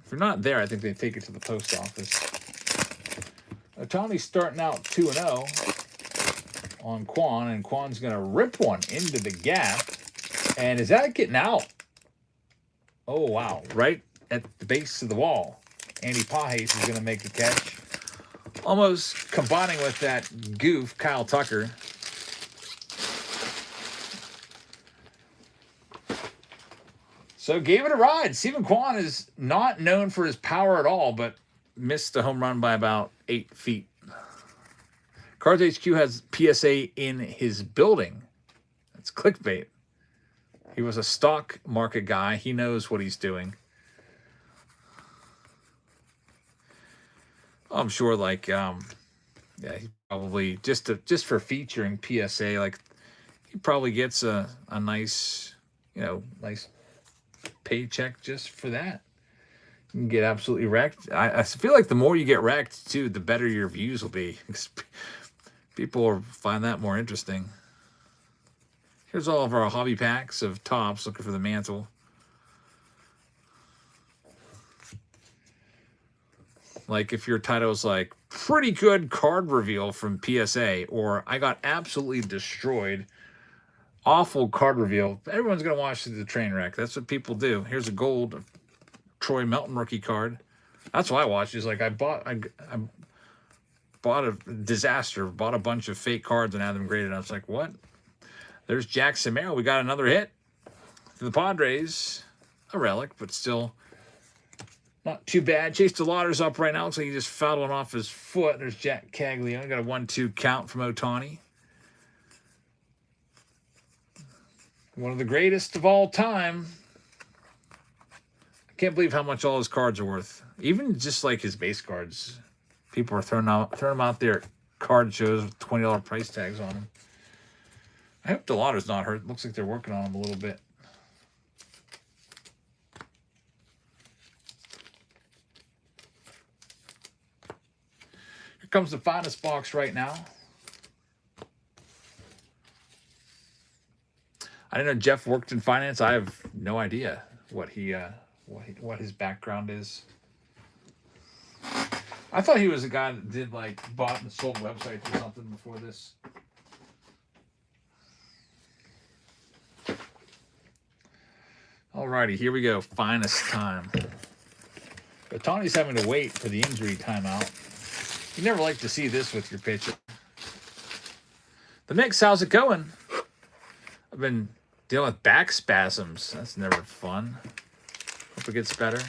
If you're not there, I think they take it to the post office. Ohtani's starting out 2-0 on Quan, and Quan's going to rip one into the gap. And is that getting out? Oh, wow. Right at the base of the wall. Andy Pajes is going to make a catch. Almost combining with that goof, Kyle Tucker. So gave it a ride. Stephen Kwan is not known for his power at all, but missed a home run by about 8 feet. Cards HQ has PSA in his building. That's clickbait. He was a stock market guy. He knows what he's doing. I'm sure, like, yeah, he probably just for featuring PSA, like, he probably gets a nice, nice paycheck just for that. You can get absolutely wrecked. I feel like the more you get wrecked too, the better your views will be. People will find that more interesting. Here's all of our hobby packs of tops looking for the mantle. Like if your title is like pretty good card reveal from PSA, or I got absolutely destroyed, awful card reveal, everyone's going to watch the train wreck. That's what people do. Here's a gold Troy Melton rookie card. That's what I watched. Is like I bought a disaster, bought a bunch of fake cards and had them graded. I was like, what? There's Jack Samaro. We got another hit for the Padres. A relic, but still not too bad. Chase DeLauder's up right now. Looks like he just fouled one off his foot. There's Jack Caglione. Got a 1-2 count from Ohtani. One of the greatest of all time. I can't believe how much all his cards are worth. Even just like his base cards. People are throwing them out there at card shows with $20 price tags on them. I hope DeLauder's not hurt. Looks like they're working on him a little bit. Here comes the finest box right now. I didn't know Jeff worked in finance. I have no idea what what his background is. I thought he was a guy that did like bought and sold websites or something before this. Alrighty, here we go. Finest time. Ohtani's having to wait for the injury timeout. You never like to see this with your pitcher. The mix, how's it going? I've been dealing with back spasms. That's never fun. Hope it gets better.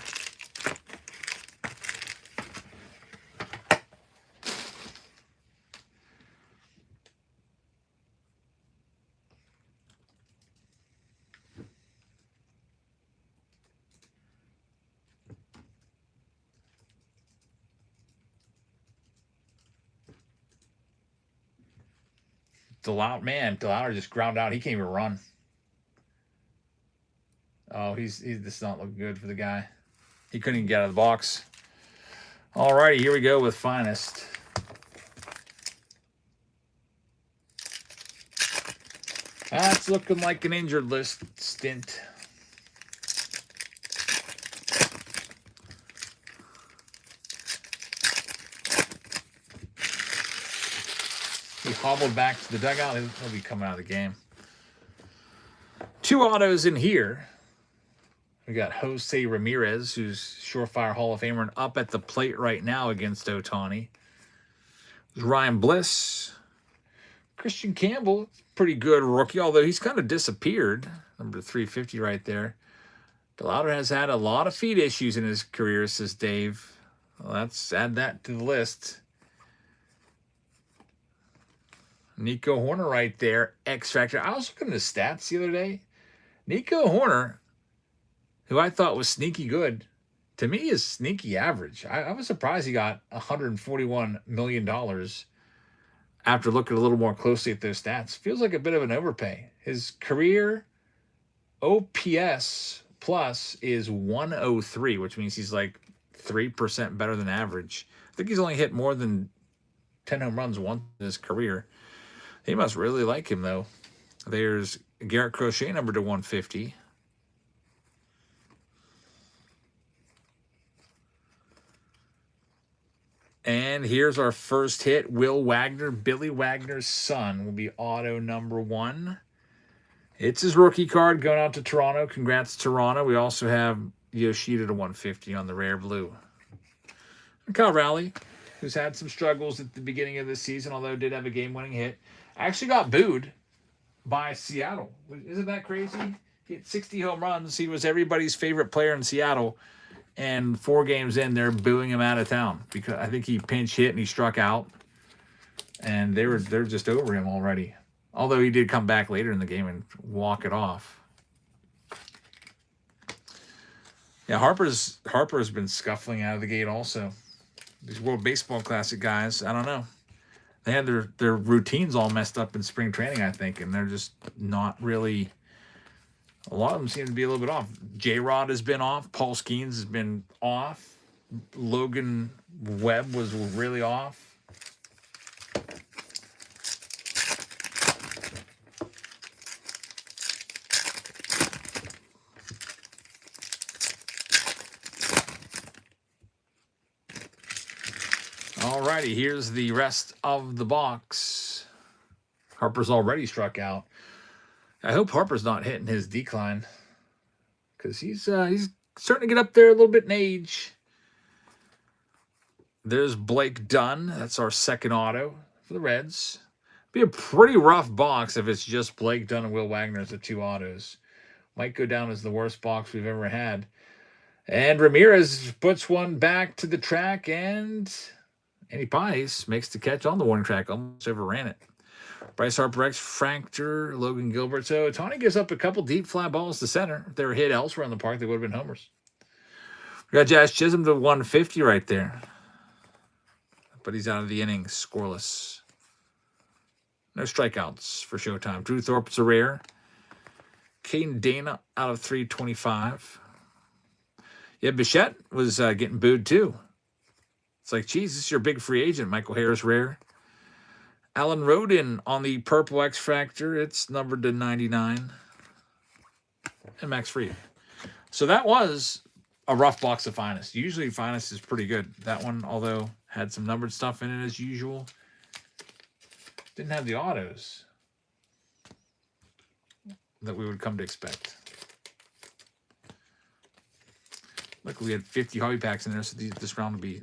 DeLauder just ground out. He can't even run. Oh, he's just not looking good for the guy. He couldn't even get out of the box. Alrighty, here we go with finest. That's looking like an injured list stint. He hobbled back to the dugout. He'll be coming out of the game. 2 autos in here. We got Jose Ramirez, who's surefire Hall of Famer and up at the plate right now against Ohtani. There's Ryan Bliss. Christian Campbell, pretty good rookie, although he's kind of disappeared. Number 350 right there. DeLauder has had a lot of feet issues in his career, says Dave. Let's add that to the list. Nico Horner right there, X Factor. I was looking at his stats the other day. Nico Horner, who I thought was sneaky good, to me is sneaky average. I was surprised he got $141 million after looking a little more closely at those stats. Feels like a bit of an overpay. His career OPS plus is 103, which means he's like 3% better than average. I think he's only hit more than 10 home runs once in his career. He must really like him, though. There's Garrett Crochet, number to 150. And here's our first hit. Will Wagner, Billy Wagner's son, will be auto number 1. It's his rookie card going out to Toronto. Congrats, Toronto. We also have Yoshida to 150 on the rare blue. And Kyle Rowley, who's had some struggles at the beginning of the season, although did have a game-winning hit, actually got booed by Seattle. Isn't that crazy? He hit 60 home runs. He was everybody's favorite player in Seattle. And 4 games in, they're booing him out of town because I think he pinch hit and he struck out. And they're just over him already. Although he did come back later in the game and walk it off. Yeah, Harper's been scuffling out of the gate also. These World Baseball Classic guys, I don't know. They had their routines all messed up in spring training, I think, and they're just not really. A lot of them seem to be a little bit off. J-Rod has been off. Paul Skeens has been off. Logan Webb was really off. Alrighty, here's the rest of the box. Harper's already struck out. I hope Harper's not hitting his decline because he's starting to get up there a little bit in age. There's Blake Dunn. That's our second auto for the Reds. Be a pretty rough box if it's just Blake Dunn and Will Wagner as the 2 autos. Might go down as the worst box we've ever had. And Ramirez puts one back to the track, and Andy Pies makes the catch on the warning track. Almost overran it. Bryce Harper, X Fractor, Logan Gilbert. So Tony gives up a couple deep fly balls to center. If they were hit elsewhere in the park, they would have been homers. We got Jazz Chisholm to 150 right there. But he's out of the inning, scoreless. No strikeouts for Showtime. Drew Thorpe's a rare. Caden Dana out of 325. Yeah, Bichette was getting booed too. It's like, geez, this is your big free agent. Michael Harris rare. Alan Rodin on the purple X Factor. It's numbered to 99. And Max Fried. So that was a rough box of Finest. Usually Finest is pretty good. That one, although had some numbered stuff in it as usual, didn't have the autos that we would come to expect. Luckily, we had 50 hobby packs in there, so this round will be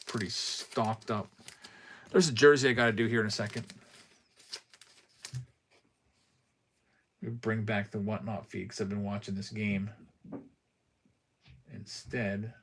pretty stocked up. There's a jersey I got to do here in a second. We bring back the Whatnot feed because I've been watching this game instead.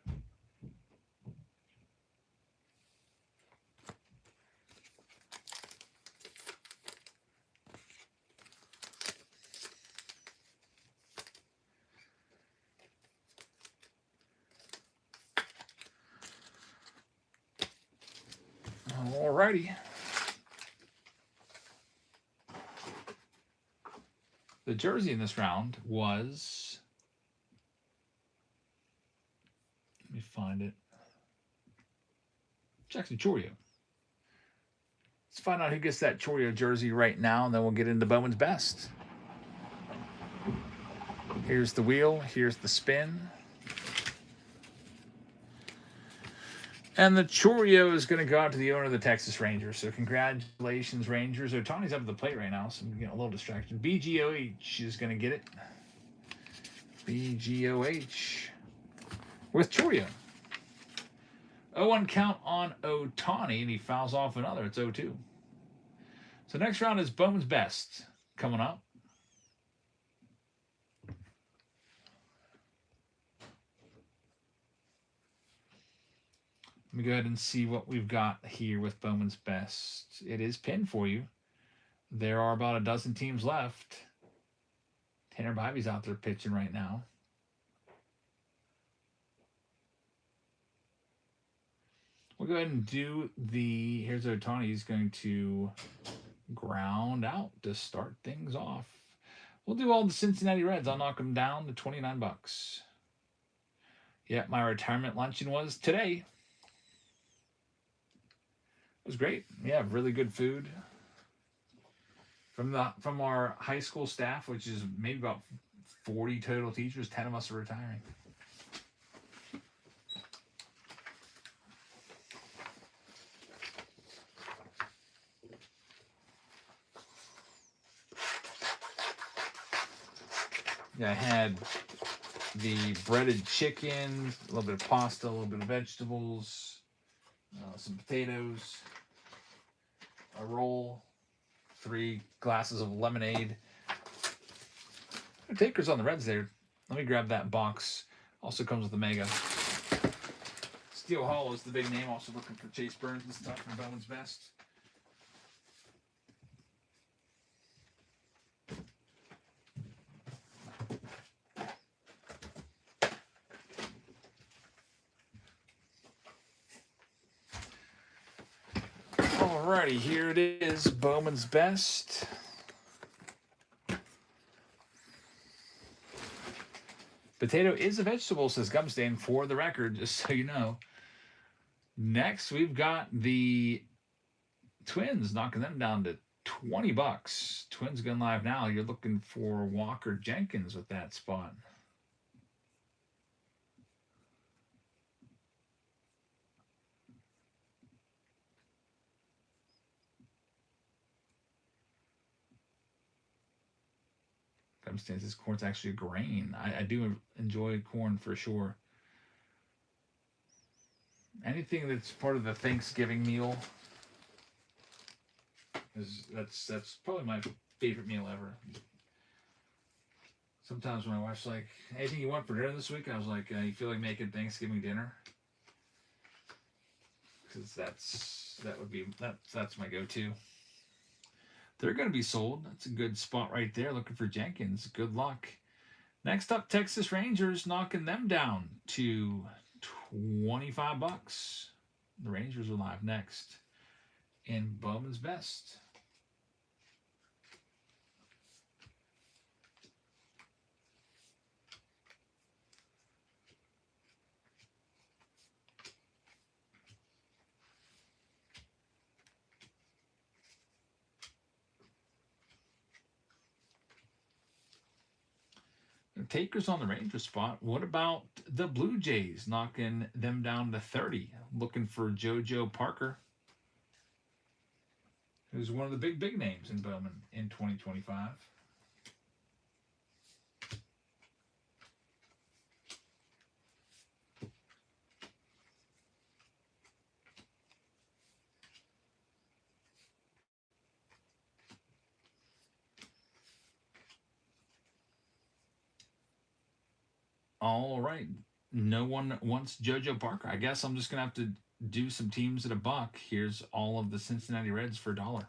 Alrighty. The jersey in this round was, let me find it, Jackson Chourio. Let's find out who gets that Chourio jersey right now, and then we'll get into Bowman's Best. Here's the wheel, here's the spin. And the Chourio is going to go out to the owner of the Texas Rangers. So congratulations, Rangers. Otani's up at the plate right now, so I'm getting a little distracted. BGOH is going to get it. BGOH with Chourio. 0-1 count on Otani, and he fouls off another. It's 0-2. So next round is Bowman's Best coming up. Let me go ahead and see what we've got here with Bowman's Best. It is pinned for you. There are about a dozen teams left. Tanner Bivey's out there pitching right now. We'll go ahead and do the... Here's Otani. He's going to ground out to start things off. We'll do all the Cincinnati Reds. I'll knock them down to $29. Yeah, my retirement luncheon was today. It was great. Yeah, really good food. From our high school staff, which is maybe about 40 total teachers, 10 of us are retiring. Yeah, I had the breaded chicken, a little bit of pasta, a little bit of vegetables, some potatoes, a roll, 3 glasses of lemonade. Takers on the Reds there. Let me grab that box. Also comes with a mega. Steel Hollow is the big name. Also looking for Chase Burns and stuff from Bowman's Best. Alrighty, here it is, Bowman's Best. Potato is a vegetable, says Gumstain, for the record, just so you know. Next, we've got the Twins, knocking them down to $20. Twins going live now. You're looking for Walker Jenkins with that spot. This corn's actually a grain. I do enjoy corn for sure. Anything that's part of the Thanksgiving meal that's probably my favorite meal ever. Sometimes when my wife's like, "Anything you want for dinner this week?" I was like, "You feel like making Thanksgiving dinner?" Because that's my go-to. They're going to be sold. That's a good spot right there. Looking for Jenkins. Good luck. Next up, Texas Rangers, knocking them down to $25. The Rangers are live next in Bowman's Best. Takers on the Rangers spot. What about the Blue Jays, knocking them down to 30? Looking for JoJo Parker, who's one of the big names in Bowman in 2025. All right. No one wants JoJo Parker. I guess I'm just going to have to do some teams at $1. Here's all of the Cincinnati Reds for $1.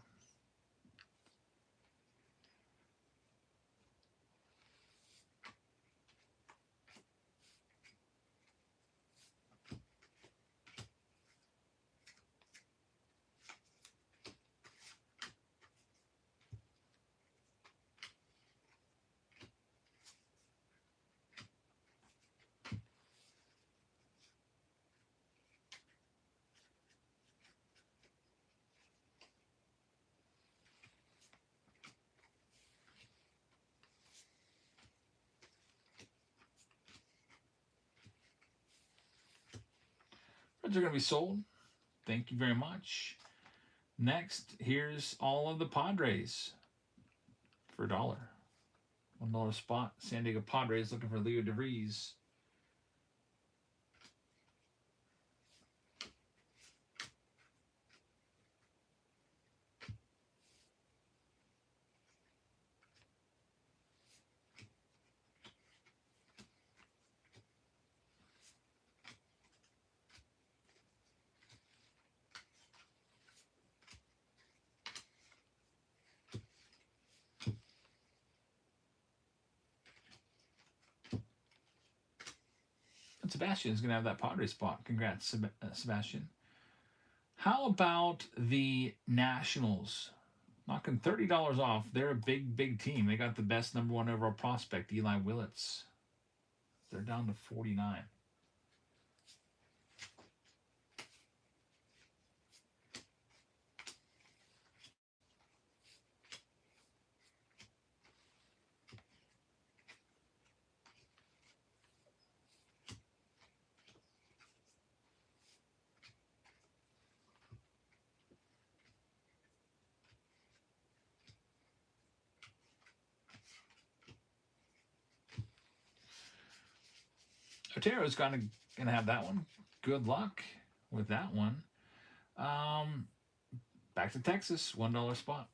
Reds are going to be sold. Thank you very much. Next, here's all of the Padres for $1. $1 spot. San Diego Padres looking for Leo DeVries. And Sebastian's going to have that Padres spot. Congrats, Sebastian. How about the Nationals? Knocking $30 off. They're a big, big team. They got the best number 1 overall prospect, Eli Willits. They're down to 49. Otero's gonna have that one. Good luck with that one. Back to Texas, $1 spot.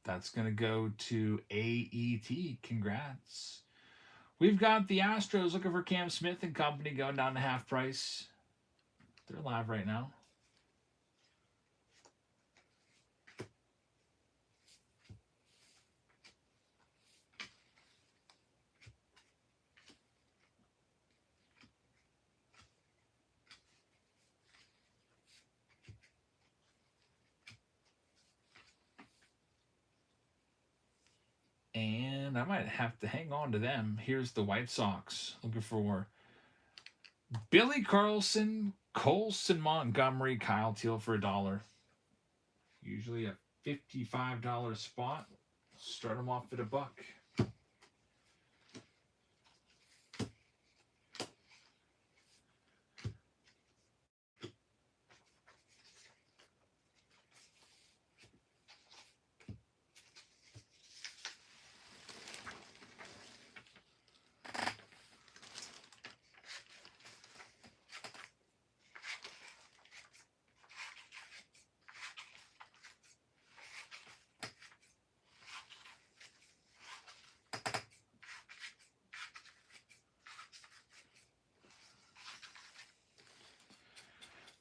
That's going to go to AET. Congrats. We've got the Astros looking for Cam Smith and company going down to half price. They're live right now. And I might have to hang on to them. Here's the White Sox looking for Billy Carlson, Colson Montgomery, Kyle Teal for $1. Usually a $55 spot. Start them off at $1.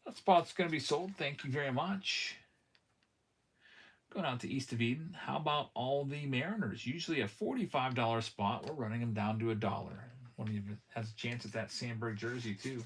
That spot's going to be sold. Thank you very much. Going out to East of Eden. How about all the Mariners? Usually a $45 spot. We're running them down to $1. One of you has a chance at that Sandberg jersey, too.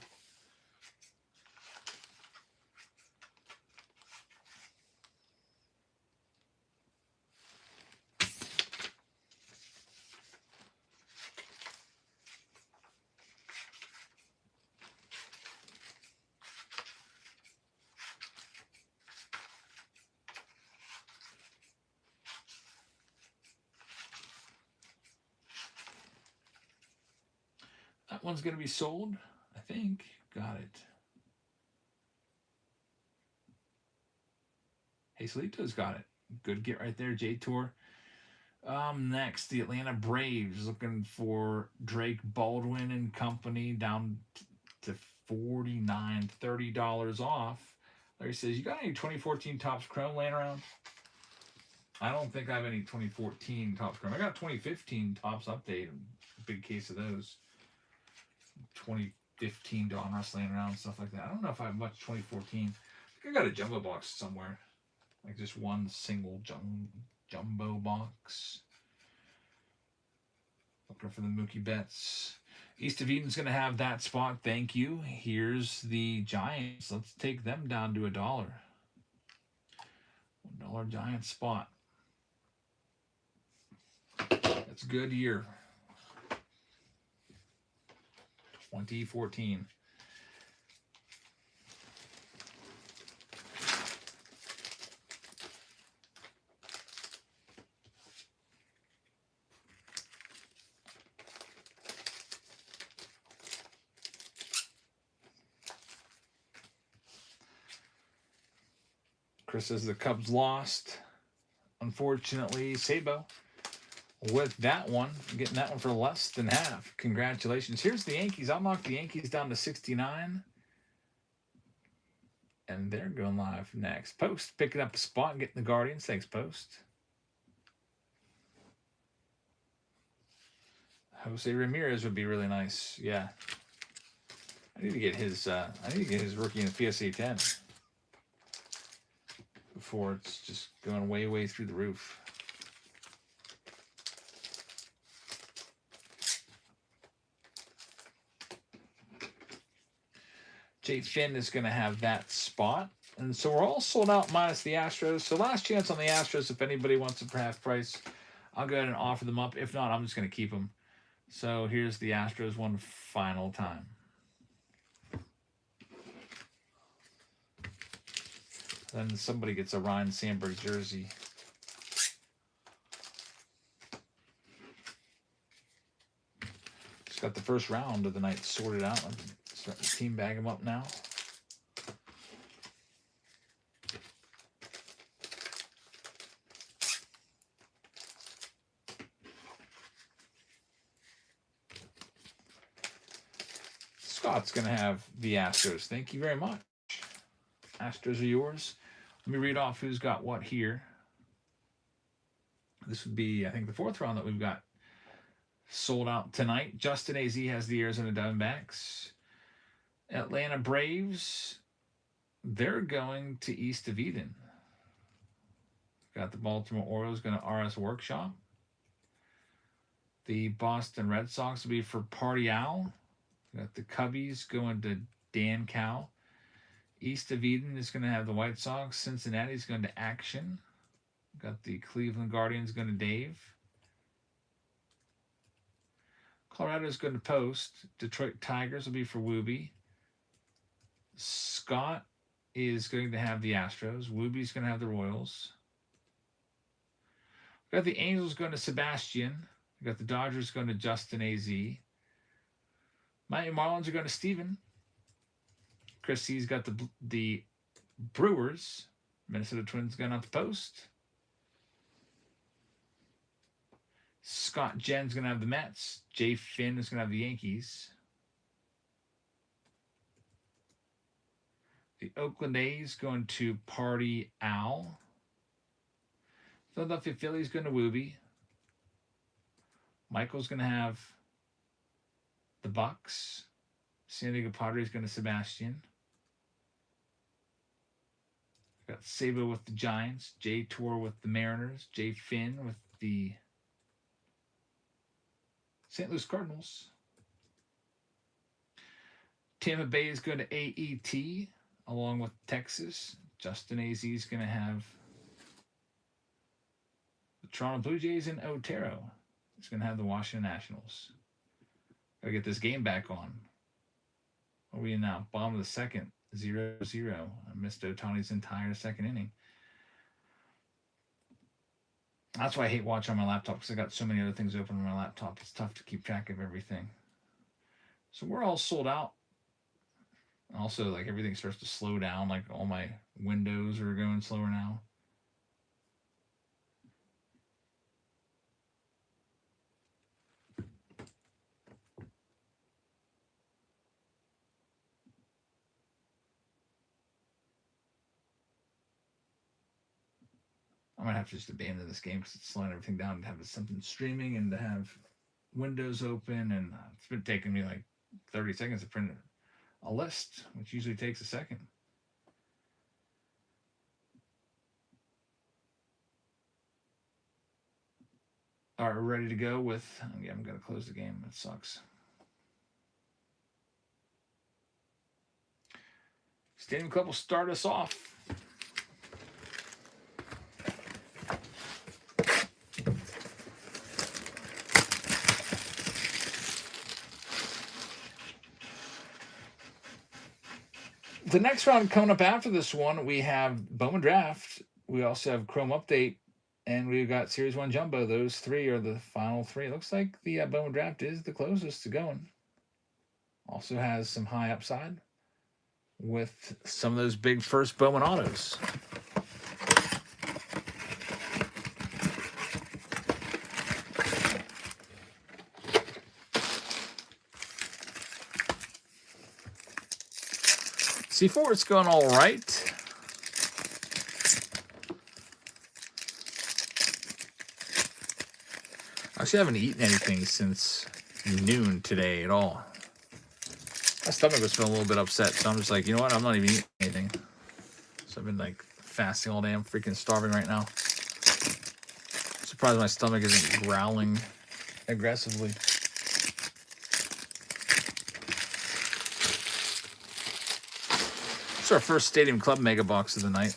That one's going to be sold, I think. Got it. Hazelito's got it. Good get right there, J-Tour. Next, the Atlanta Braves looking for Drake Baldwin and company down to $49, $30 off. Larry says, you got any 2014 Topps Chrome laying around? I don't think I have any 2014 Topps Chrome. I got 2015 Topps Update, a big case of those. 2015 Donruss laying around, stuff like that. I don't know if I have much 2014. I think I got a jumbo box somewhere. Like just one single jumbo box. Looking for the Mookie Betts. East of Eden's going to have that spot. Thank you. Here's the Giants. Let's take them down to $1. $1 Giants spot. That's a good year. 2014. Chris says the Cubs lost. Unfortunately, Sabo with that one, getting that one for less than half. Congratulations. Here's the Yankees. I'll knock the Yankees down to 69. And they're going live next. Post picking up a spot and getting the Guardians. Thanks, Post. Jose Ramirez would be really nice. Yeah. I need to get his rookie in the PSA 10 before it's just going way through the roof. Jay Finn is going to have that spot. And so we're all sold out minus the Astros. So last chance on the Astros. If anybody wants them for half price, I'll go ahead and offer them up. If not, I'm just going to keep them. So here's the Astros one final time. Then somebody gets a Ryan Sandberg jersey. Just got the first round of the night sorted out. I'm starting to team bag them up now. Scott's going to have the Astros. Thank you very much. Astros are yours. Let me read off who's got what here. This would be, I think, the fourth round that we've got sold out tonight. Justin AZ has the Arizona Diamondbacks. Atlanta Braves, they're going to East of Eden. Got the Baltimore Orioles going to RS Workshop. The Boston Red Sox will be for Party Owl. Got the Cubbies going to Dan Cow. East of Eden is going to have the White Sox. Cincinnati's going to Action. Got the Cleveland Guardians going to Dave. Colorado's going to Post. Detroit Tigers will be for Wooby. Scott is going to have the Astros. Wooby's going to have the Royals. We got the Angels going to Sebastian. We got the Dodgers going to Justin AZ. Miami Marlins are going to Steven. Chris C's got the Brewers. Minnesota Twins going out the Post. Scott Jen's going to have the Mets. Jay Finn is going to have the Yankees. The Oakland A's going to Party Owl. Philadelphia Phillies going to Wooby. Michael's going to have the Bucks. San Diego Padres going to Sebastian. Got Sabo with the Giants. Jay Tour with the Mariners. Jay Finn with the St. Louis Cardinals. Tampa Bay is going to AET along with Texas. Justin AZ is going to have the Toronto Blue Jays and Otero. He's going to have the Washington Nationals. Gotta get this game back on. What are we in now? Bottom of the second. 0-0. I missed Ohtani's entire second inning. That's why I hate watching on my laptop, because I got so many other things open on my laptop. It's tough to keep track of everything. So we're all sold out. Also, like, everything starts to slow down. Like, all my windows are going slower now. I might have to just abandon this game because it's slowing everything down to have something streaming and to have windows open. And it's been taking me like 30 seconds to print a list, which usually takes a second. All right, we're ready to go with, yeah, I'm going to close the game. It sucks. Stadium Club will start us off. The next round coming up after this one, we have Bowman Draft. We also have Chrome Update, and we've got Series 1 Jumbo. Those three are the final three. It looks like the Bowman Draft is the closest to going. Also has some high upside with some of those big first Bowman autos. C4, it's going all right. Actually, I haven't eaten anything since noon today at all. My stomach was feeling a little bit upset, so I'm just like, you know what? I'm not even eating anything. So I've been like fasting all day. I'm freaking starving right now. Surprised my stomach isn't growling aggressively. It's our first Stadium Club Mega Box of the night.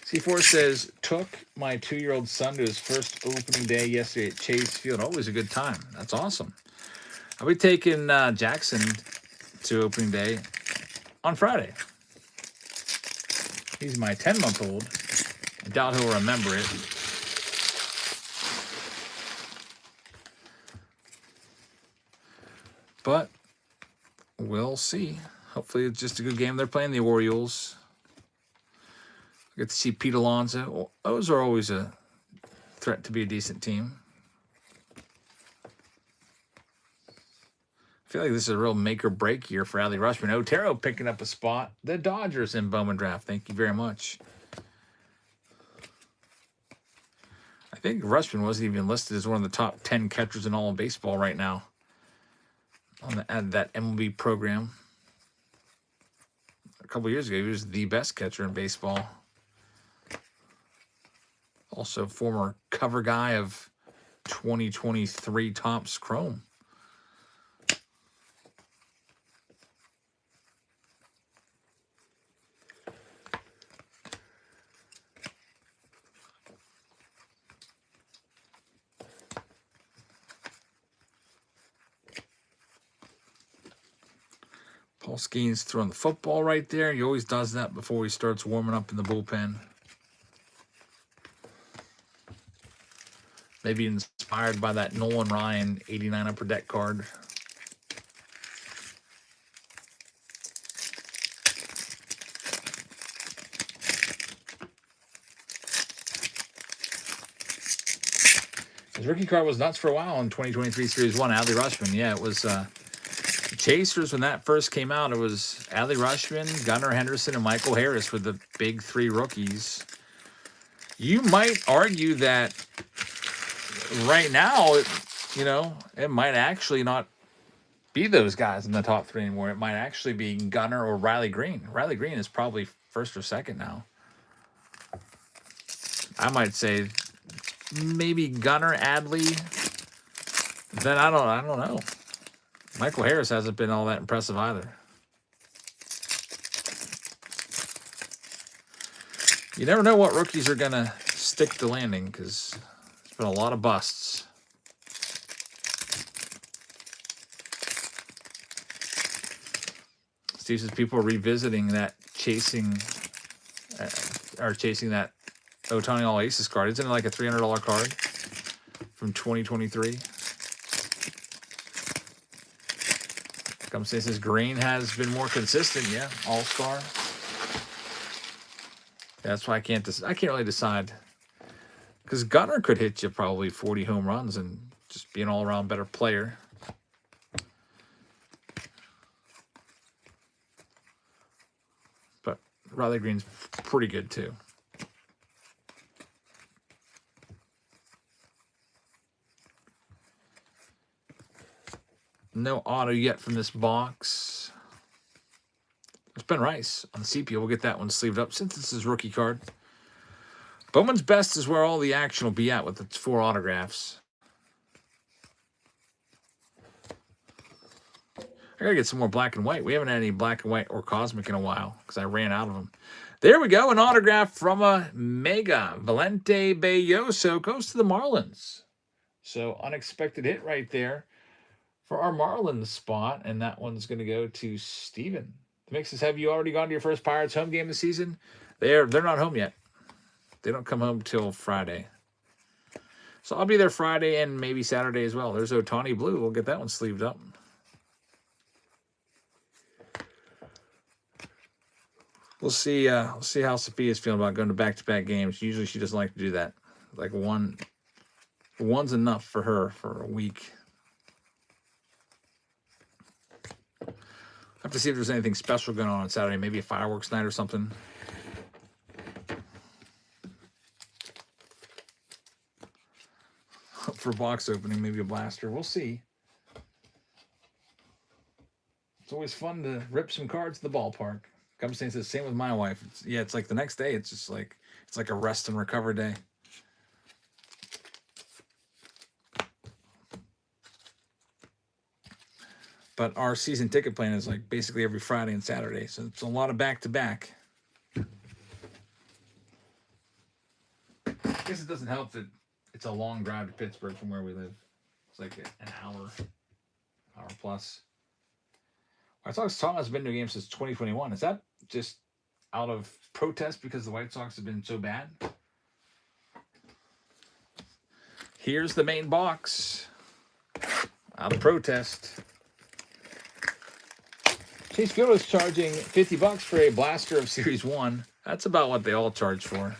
C4 says, took my 2-year-old son to his first opening day yesterday at Chase Field. Always a good time. That's awesome. I'll be taking Jackson to opening day on Friday. He's my 10-month-old. I doubt he'll remember it. But we'll see. Hopefully it's just a good game. They're playing the Orioles. I get to see Pete Alonso. Those are always a threat to be a decent team. I feel like this is a real make or break year for Adley Rutschman. Otero picking up a spot. The Dodgers in Bowman Draft. Thank you very much. I think Rutschman wasn't even listed as one of the top 10 catchers in all of baseball right now on that MLB program. A couple years ago, he was the best catcher in baseball. Also, former cover guy of 2023 Topps Chrome. Paul Skeens throwing the football right there. He always does that before he starts warming up in the bullpen. Maybe inspired by that Nolan Ryan 89 Upper Deck card. His rookie card was nuts for a while in 2023 Series 1. Adley Rutschman. Yeah, it was Chasers when that first came out. It was Adley Rutschman, Gunnar Henderson, and Michael Harris were the big 3 rookies. You might argue that right now, it might actually not be those guys in the top 3 anymore. It might actually be Gunnar or Riley Green. Riley Green is probably first or second now. I might say maybe Gunnar, Adley. Then I don't know. Michael Harris hasn't been all that impressive either. You never know what rookies are going to stick the landing because there's been a lot of busts. Steve says people are revisiting that chasing that Ohtani All Aces card. Isn't it like a $300 card from 2023? Come say says Green has been more consistent. Yeah, All-Star. That's why I can't really decide. Because Gunnar could hit you probably 40 home runs and just be an all-around better player. But Riley Green's pretty good too. No auto yet from this box. It's Ben Rice on the sepia. We'll get that one sleeved up since this is rookie card. Bowman's Best is where all the action will be at with its 4 autographs. I gotta get some more black and white. We haven't had any black and white or cosmic in a while because I ran out of them. There we go. An autograph from a Mega. Valente Belloso goes to the Marlins. So unexpected hit right there for our Marlins spot. And that one's going to go to Steven. The Mix says, have you already gone to your first Pirates home game this season? They're not home yet. They don't come home till Friday. So I'll be there Friday and maybe Saturday as well. There's Ohtani Blue. We'll get that one sleeved up. We'll see how Sophia's feeling about going to back-to-back games. Usually she doesn't like to do that. Like one One's enough for her for a week. I have to see if there's anything special going on Saturday. Maybe a fireworks night or something. For box opening, maybe a blaster. We'll see. It's always fun to rip some cards at the ballpark. Come saying it's the same with my wife. It's like the next day. It's just like it's like a rest and recover day. But our season ticket plan is like basically every Friday and Saturday, so it's a lot of back to back. I guess it doesn't help that it's a long drive to Pittsburgh from where we live. It's like an hour plus. White Sox Tom has been to a game since 2021. Is that just out of protest because the White Sox have been so bad? Here's the main box. Out of protest. Chase Field is charging $50 for a blaster of Series 1. That's about what they all charge for.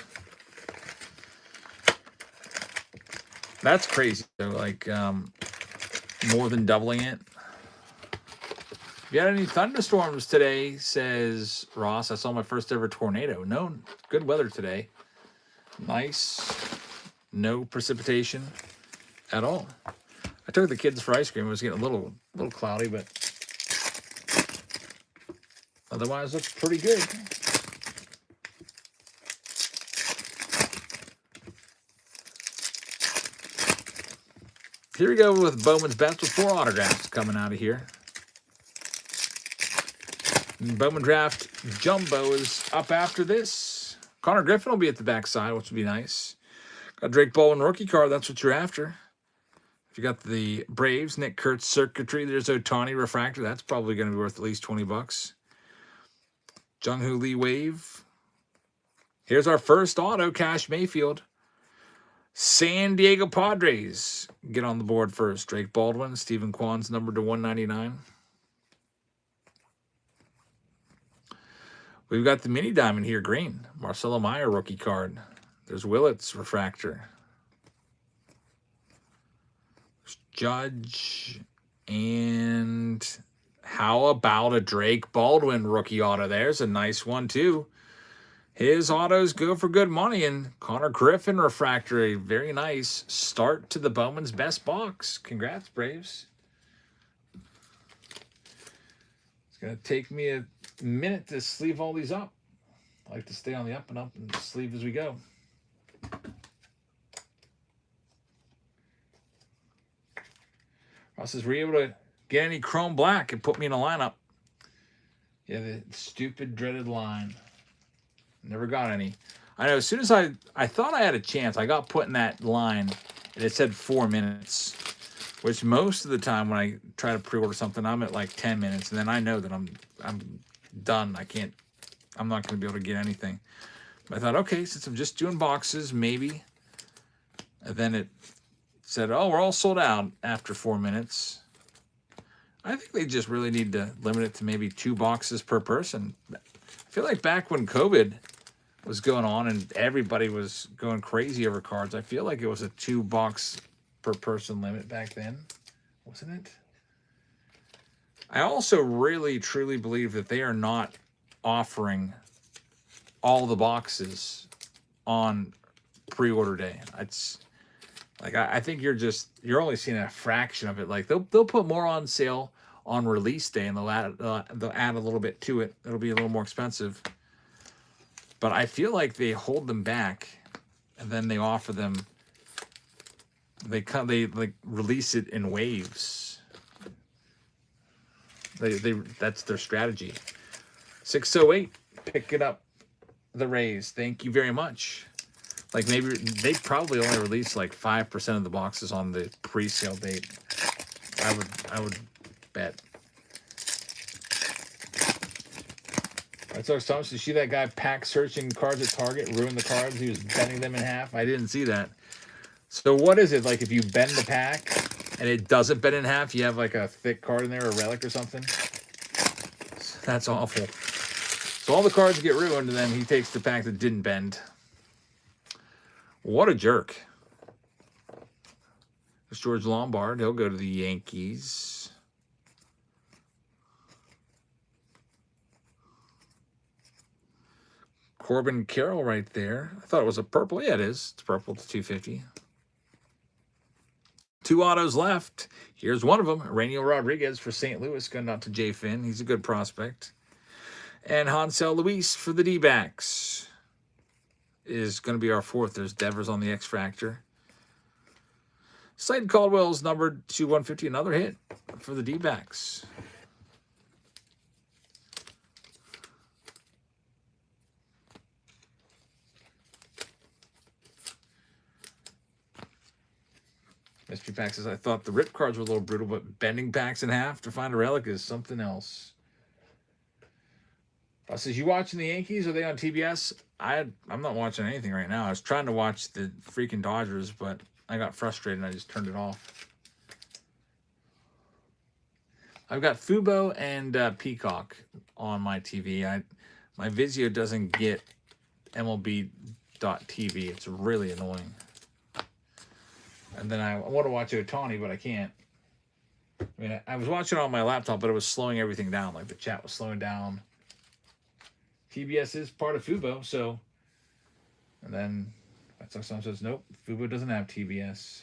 That's crazy. So like more than doubling it. If you had any thunderstorms today, says Ross, I saw my first ever tornado. No, good weather today. Nice. No precipitation at all. I took the kids for ice cream. It was getting a little cloudy, but otherwise looks pretty good. Here we go with Bowman's Best with 4 autographs coming out of here. Bowman Draft Jumbo is up after this. Connor Griffin will be at the backside, which would be nice. Got Drake Baldwin rookie card. That's what you're after. If you got the Braves, Nick Kurtz circuitry, there's Ohtani refractor. That's probably going to be worth at least $20. Jung-Hoo Lee wave. Here's our first auto, Cash Mayfield. San Diego Padres get on the board first. Drake Baldwin, Stephen Kwan's numbered to 199. We've got the mini diamond here, green. Marcelo Meyer rookie card. There's Willett's refractor. There's Judge. And how about a Drake Baldwin rookie auto? There's a nice one, too. His autos go for good money. And Connor Griffin refractor, a very nice start to the Bowman's Best box. Congrats, Braves. It's going to take me a minute to sleeve all these up. I like to stay on the up and up and sleeve as we go. Ross says, were you able to get any chrome black and put me in a lineup? Yeah, the stupid dreaded line. Never got any. I know as soon as I thought I had a chance, I got put in that line and it said 4 minutes, which most of the time when I try to pre-order something, I'm at like 10 minutes, and then I know that I'm done. I'm not going to be able to get anything. But I thought, okay, since I'm just doing boxes, maybe. And then it said, oh, we're all sold out after 4 minutes. I think they just really need to limit it to maybe 2 boxes per person. I feel like back when COVID was going on and everybody was going crazy over cards, I feel like it was a 2 box per person limit back then, wasn't it? I also really, truly believe that they are not offering all the boxes on pre-order day. It's like I think you're only seeing a fraction of it. Like they'll put more on sale on release day, and they'll add a little bit to it. It'll be a little more expensive. But I feel like they hold them back, and then they offer them. They like release it in waves. That's their strategy. 608, picking up the Rays. Thank you very much. Like maybe they probably only release like 5% of the boxes on the pre-sale date. I would bet. Right, so Thomas, did you see that guy pack searching cards at Target, ruin the cards? He was bending them in half. I didn't see that. So what is it like if you bend the pack and it doesn't bend in half? You have like a thick card in there, a relic or something. That's awful. So all the cards get ruined, and then he takes the pack that didn't bend. What a jerk. There's George Lombard. He'll go to the Yankees. Corbin Carroll right there. I thought it was a purple. Yeah, it is. It's purple to 250. 2 autos left. Here's one of them. Rainier Rodriguez for St. Louis going out to Jay Finn. He's a good prospect. And Hansel Luis for the D-backs is going to be our 4th. There's Devers on the X-Fractor. Slade Caldwell's numbered to 150. Another hit for the D-backs. Mystery Pack says, I thought the rip cards were a little brutal, but bending packs in half to find a relic is something else. Says, you watching the Yankees? Are they on TBS? I'm not watching anything right now. I was trying to watch the freaking Dodgers, but I got frustrated and I just turned it off. I've got Fubo and Peacock on my TV. My Vizio doesn't get MLB.TV. It's really annoying. And then I want to watch Ohtani, but I can't. I mean, I was watching it on my laptop, but it was slowing everything down. Like the chat was slowing down. TBS is part of Fubo, so. And then someone says, nope, Fubo doesn't have TBS.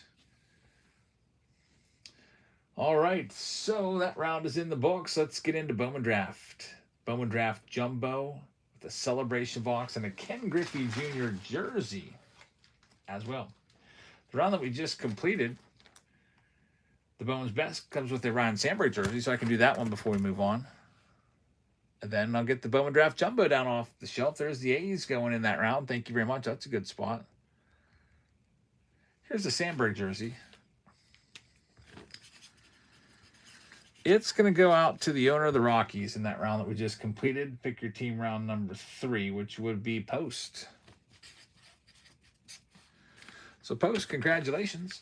All right, so that round is in the books. Let's get into Bowman Draft. Bowman Draft Jumbo with a celebration box and a Ken Griffey Jr. jersey as well. The round that we just completed, the Bowman's Best, comes with a Ryan Sandberg jersey, so I can do that one before we move on. And then I'll get the Bowman Draft Jumbo down off the shelf. There's the A's going in that round. Thank you very much. That's a good spot. Here's the Sandberg jersey. It's going to go out to the owner of the Rockies in that round that we just completed. Pick your team round number 3, which would be Post. So, Post, congratulations.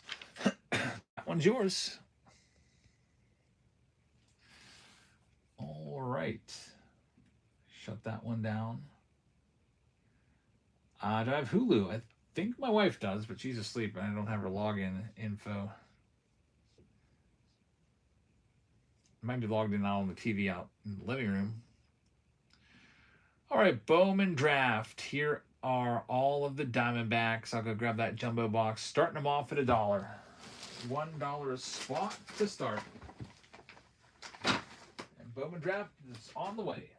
That one's yours. All right. Shut that one down. Do I have Hulu? I think my wife does, but she's asleep and I don't have her login info. I might be logged in now on the TV out in the living room. All right, Bowman Draft. Here are all of the Diamondbacks. I'll go grab that jumbo box, starting them off at $1. $1 a spot to start. And Bowman Draft is on the way.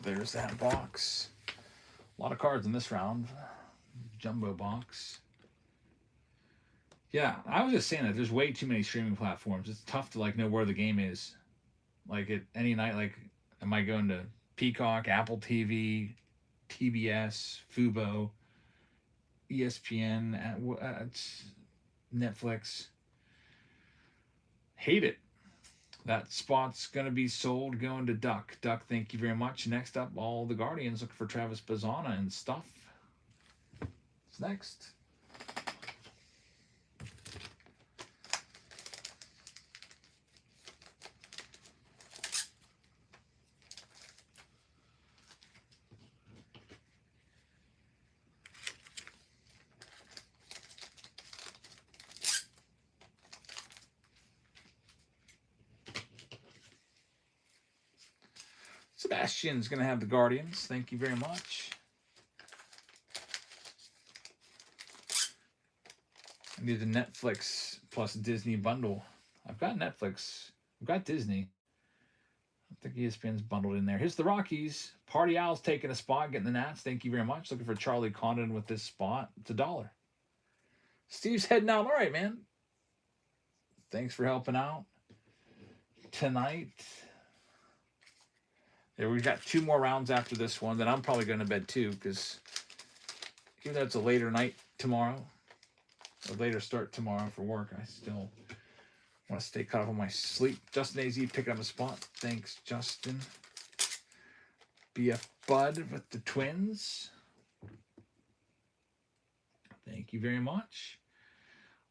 There's that box. A lot of cards in this round. Jumbo box. Yeah, I was just saying that there's way too many streaming platforms. It's tough to know where the game is. Like at any night, am I going to Peacock, Apple TV, TBS, Fubo, ESPN, Netflix? Hate it. That spot's going to be sold, going to Duck. Duck, thank you very much. Next up, all the Guardians looking for Travis Bazzana and stuff. What's next? Sebastian's going to have the Guardians. Thank you very much. I need the Netflix plus Disney bundle. I've got Netflix. I've got Disney. I think ESPN's bundled in there. Here's the Rockies. Party Owl's taking a spot, getting the Nats. Thank you very much. Looking for Charlie Condon with this spot. It's $1. Steve's heading out. All right, man. Thanks for helping out tonight. Yeah, we've got 2 more rounds after this one. Then I'm probably going to bed too, because even though it's a later night tomorrow, a later start tomorrow for work, I still want to stay caught up on my sleep. Justin AZ picking up a spot. Thanks, Justin. BF Bud with the Twins. Thank you very much.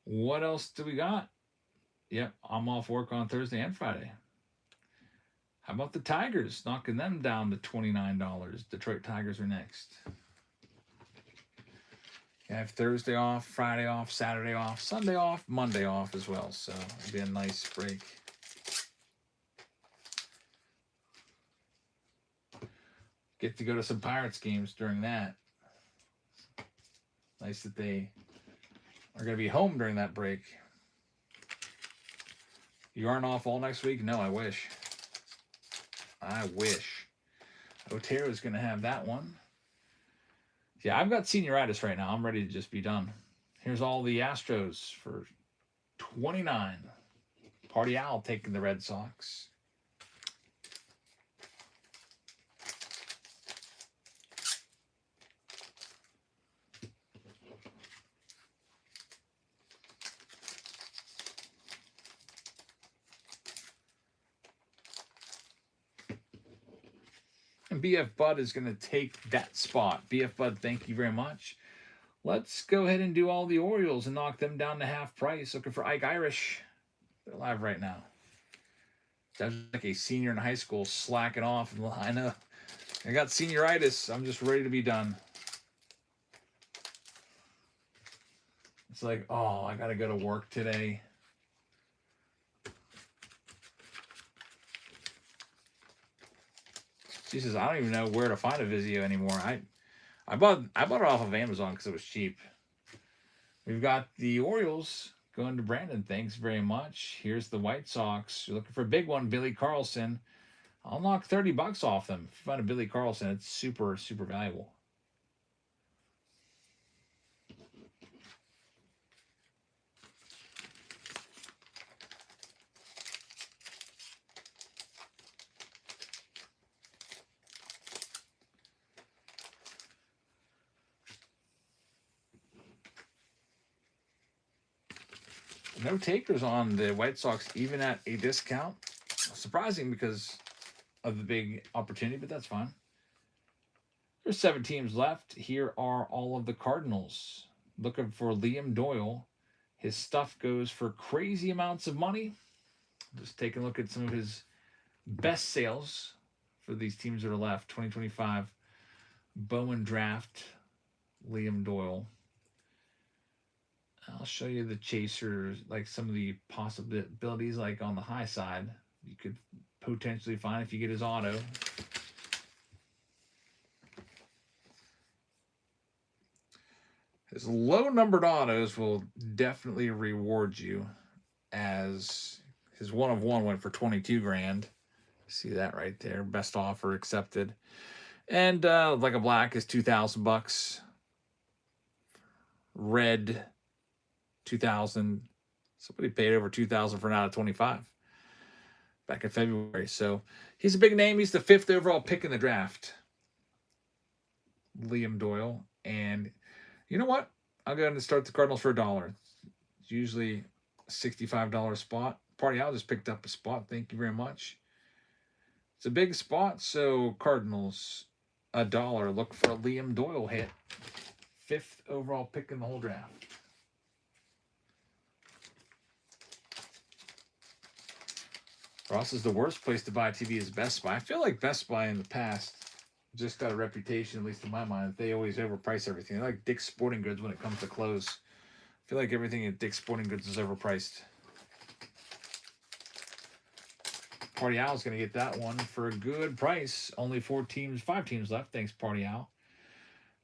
What else do we got? Yep, I'm off work on Thursday and Friday. How about the Tigers? Knocking them down to $29. Detroit Tigers are next. You have Thursday off, Friday off, Saturday off, Sunday off, Monday off as well. So it'll be a nice break. Get to go to some Pirates games during that. Nice that they are going to be home during that break. You aren't off all next week? No, I wish. I wish. Otero's going to have that one. Yeah, I've got senioritis right now. I'm ready to just be done. Here's all the Astros for $29. Party Owl taking the Red Sox. And BF Bud is going to take that spot. BF Bud, thank you very much. Let's go ahead and do all the Orioles and knock them down to half price. Looking for Ike Irish. They're live right now. That's like a senior in high school slacking off. I know. I got senioritis. I'm just ready to be done. It's like, oh, I got to go to work today. She says, I don't even know where to find a Vizio anymore. I bought it off of Amazon because it was cheap. We've got the Orioles going to Brandon. Thanks very much. Here's the White Sox. You're looking for a big one, Billy Carlson. I'll knock $30 off them. If you find a Billy Carlson, it's super, super valuable. No takers on the White Sox, even at a discount. Surprising because of the big opportunity, but that's fine. There's 7 teams left. Here are all of the Cardinals. Looking for Liam Doyle. His stuff goes for crazy amounts of money. Just taking a look at some of his best sales for these teams that are left. 2025 Bowman Draft, Liam Doyle. I'll show you the chasers, like some of the possibilities, like on the high side, you could potentially find if you get his auto. His low-numbered autos will definitely reward you, as his 1 of 1 went for $22,000. See that right there? Best offer accepted. And like a black is $2,000. Red, $2,000. Somebody paid over $2,000 for an out of 25 back in February. So he's a big name. He's the 5th overall pick in the draft, Liam Doyle. And you know what? I'll go ahead and start the Cardinals for $1. It's usually a $65 spot. Party Owl just picked up a spot. Thank you very much. It's a big spot. So Cardinals, $1. Look for a Liam Doyle hit. 5th overall pick in the whole draft. Ross is the worst place to buy TV is Best Buy. I feel like Best Buy in the past just got a reputation, at least in my mind, that they always overprice everything. They're like Dick's Sporting Goods when it comes to clothes. I feel like everything at Dick's Sporting Goods is overpriced. Party Owl's going to get that one for a good price. Only 5 teams left. Thanks, Party Owl.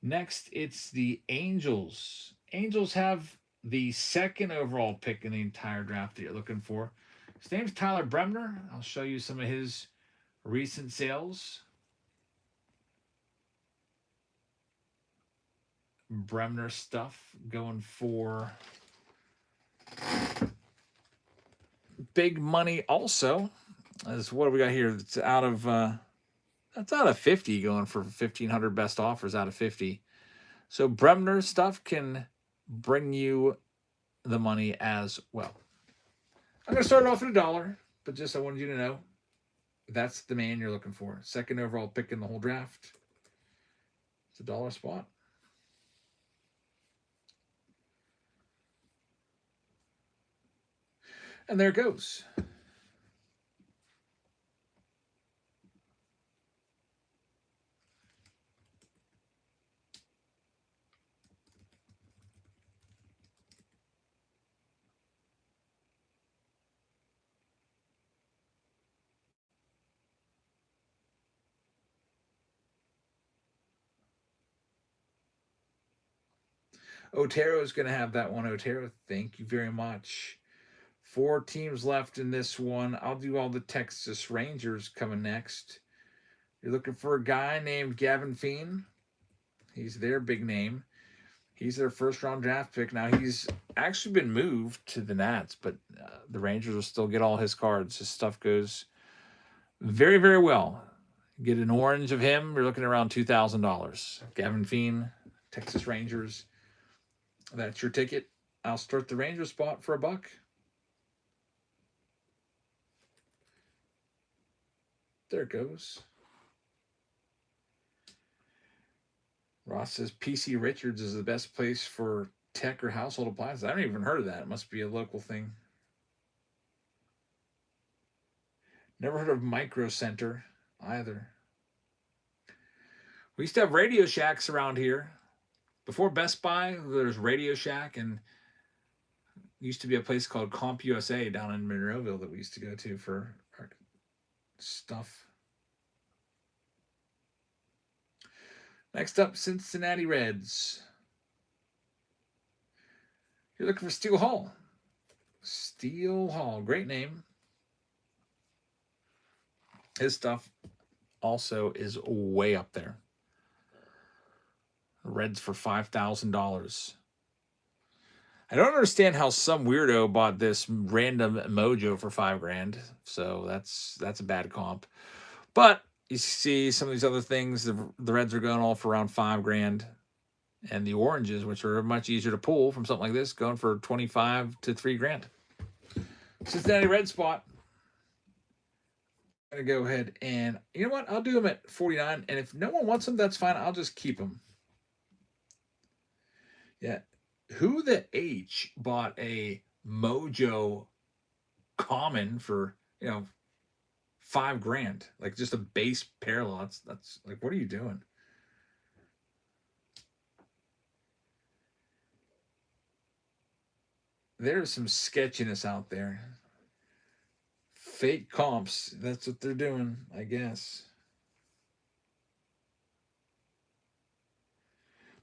Next, it's the Angels. Angels have the 2nd overall pick in the entire draft that you're looking for. His name's Tyler Bremner. I'll show you some of his recent sales. Bremner stuff going for big money also. What do we got here? That's out of 50, going for 1,500 best offers out of 50. So Bremner stuff can bring you the money as well. I'm going to start off at $1, but just I wanted you to know that's the man you're looking for. 2nd overall pick in the whole draft. It's $1 spot. And there it goes. Otero is going to have that one. Otero, thank you very much. 4 teams left in this one. I'll do all the Texas Rangers coming next. You're looking for a guy named Gavin Feen. He's their big name. He's their first-round draft pick. Now, he's actually been moved to the Nats, but the Rangers will still get all his cards. His stuff goes very, very well. Get an orange of him, you're looking around $2,000. Gavin Feen, Texas Rangers. That's your ticket. I'll start the Ranger spot for $1. There it goes. Ross says PC Richards is the best place for tech or household appliances. I haven't even heard of that. It must be a local thing. Never heard of Micro Center either. We used to have Radio Shacks around here. Before Best Buy, there's Radio Shack, and used to be a place called CompUSA down in Monroeville that we used to go to for our stuff. Next up, Cincinnati Reds. You're looking for Steel Hall. Steel Hall, great name. His stuff also is way up there. Reds for $5,000. I don't understand how some weirdo bought this random Mojo for $5,000. So that's a bad comp. But you see some of these other things, the Reds are going all for around $5,000. And the oranges, which are much easier to pull from something like this, going for $25,000 to $3,000. Cincinnati Red spot. I'm going to go ahead and, you know what? I'll do them at $49. And if no one wants them, that's fine. I'll just keep them. Yeah. Who the H bought a Mojo common for, $5,000? Like just a base parallel. That's like, what are you doing? There's some sketchiness out there. Fake comps. That's what they're doing, I guess.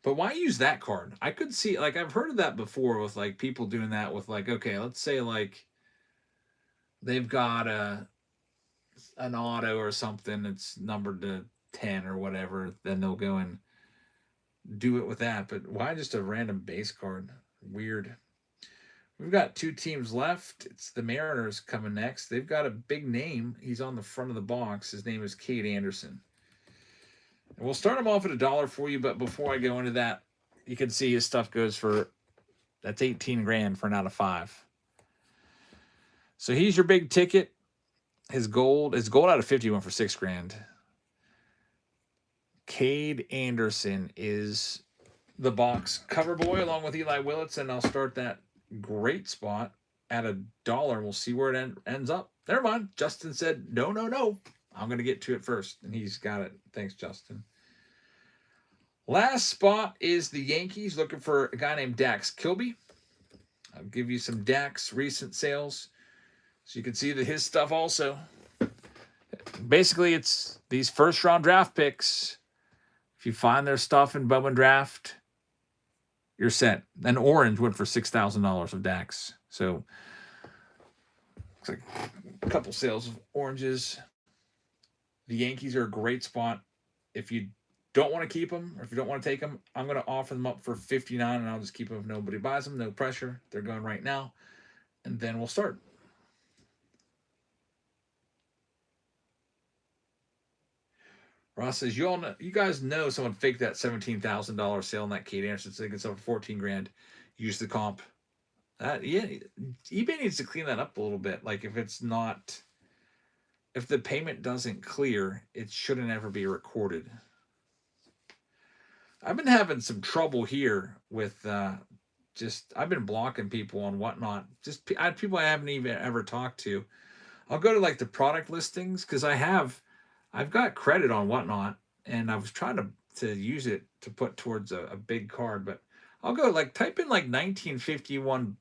But why use that card? I could see, like, I've heard of that before with, like, people doing that with, like, okay, let's say, like, they've got an auto or something that's numbered to 10 or whatever, then they'll go and do it with that. But why just a random base card? Weird. We've got 2 teams left. It's the Mariners coming next. They've got a big name. He's on the front of the box. His name is Cade Anderson. And we'll start him off at $1 for you, but before I go into that, you can see his stuff goes for, that's $18,000 for an out of 5. So he's your big ticket. His gold out of 50 went for $6,000. Cade Anderson is the box cover boy along with Eli Willits, and I'll start that great spot at $1. We'll see where it ends up. Never mind. Justin said, no. I'm going to get to it first, and he's got it. Thanks, Justin. Last spot is the Yankees looking for a guy named Dax Kilby. I'll give you some Dax recent sales so you can see that his stuff also. Basically, it's these first-round draft picks. If you find their stuff in Bowman Draft, you're set. An orange went for $6,000 of Dax. So, looks like a couple sales of oranges. The Yankees are a great spot. If you don't want to keep them, or if you don't want to take them, I'm going to offer them up for $59, and I'll just keep them if nobody buys them. No pressure. They're going right now. And then we'll start. Ross says, you guys know someone faked that $17,000 sale on that Cade Anderson so they can sell for $14,000. Use the comp. Yeah, eBay needs to clean that up a little bit. Like if the payment doesn't clear, it shouldn't ever be recorded. I've been having some trouble here with I've been blocking people on Whatnot. Just people I haven't even ever talked to. I'll go to like the product listings because I've got credit on Whatnot, and I was trying to use it to put towards a big card, but I'll go type in 1951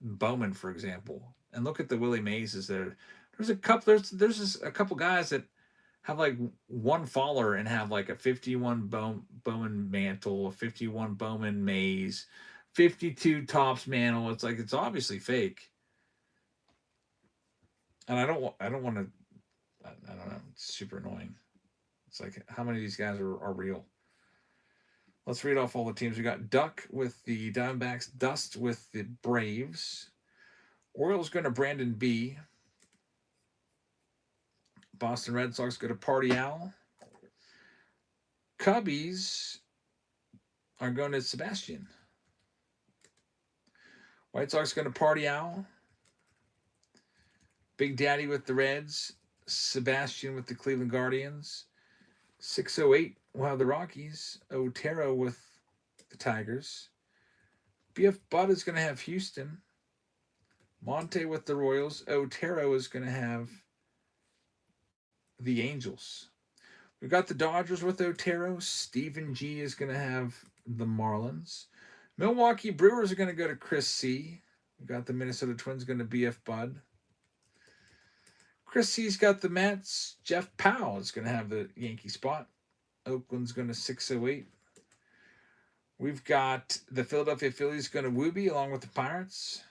Bowman, for example, and look at the Willie Mays there. There's a couple guys that have one follower and have a 51 Bowman Mantle, a 51 Bowman Mays, 52 Topps mantle. It's like it's obviously fake. And I don't want to. I don't know. It's super annoying. It's like how many of these guys are real? Let's read off all the teams. We got Duck with the Diamondbacks, Dust with the Braves, Orioles going to Brandon B. Boston Red Sox go to Party Owl. Cubbies are going to Sebastian. White Sox going to Party Owl. Big Daddy with the Reds. Sebastian with the Cleveland Guardians. 608 will have the Rockies. Otero with the Tigers. BF Bud is going to have Houston. Monte with the Royals. Otero is going to have the Angels. We've got the Dodgers with Otero. Stephen G is going to have the Marlins. Milwaukee Brewers are going to go to Chris C. We've got the Minnesota Twins going to BF Bud. Chris C's got the Mets. Jeff Powell is going to have the Yankee spot. Oakland's going to 608. We've got the Philadelphia Phillies going to Wooby along with the Pirates.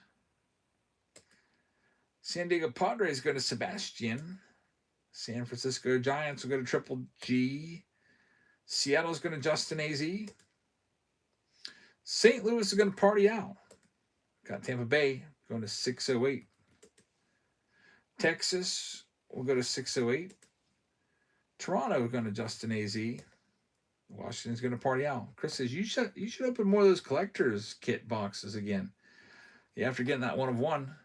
San Diego Padres going to Sebastian. San Francisco Giants will go to Triple G. Seattle's going to Justin AZ. St. Louis is going to Party Out. Got Tampa Bay going to 608. Texas will go to 608. Toronto going to Justin AZ. Washington's going to Party Out. Chris says you should open more of those collector's kit boxes again. Yeah, after getting that 1 of 1.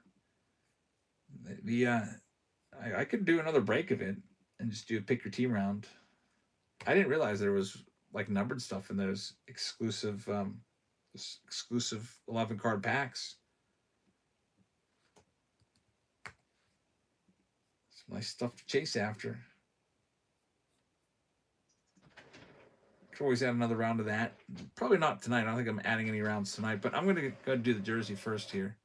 I could do another break of it and just do a pick your team round. I didn't realize there was like numbered stuff in those exclusive 11 card packs. Some nice stuff to chase after. Could always add another round of that. Probably not tonight. I don't think I'm adding any rounds tonight, but I'm going to go do the jersey first here.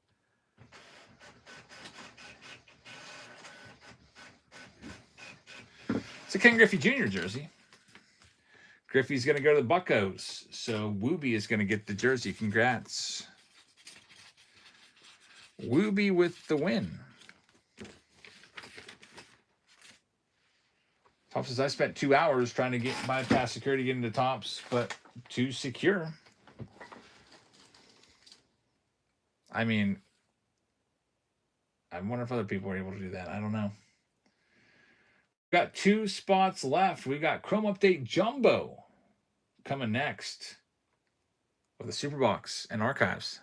It's a Ken Griffey Jr. jersey. Griffey's going to go to the Buccos, so Wooby is going to get the jersey. Congrats. Wooby with the win. Top says, I spent 2 hours trying to bypass security, get into Tops, but too secure. I mean, I wonder if other people are able to do that. I don't know. We've got 2 spots left. We got Chrome Update Jumbo coming next with a Superbox and Archives.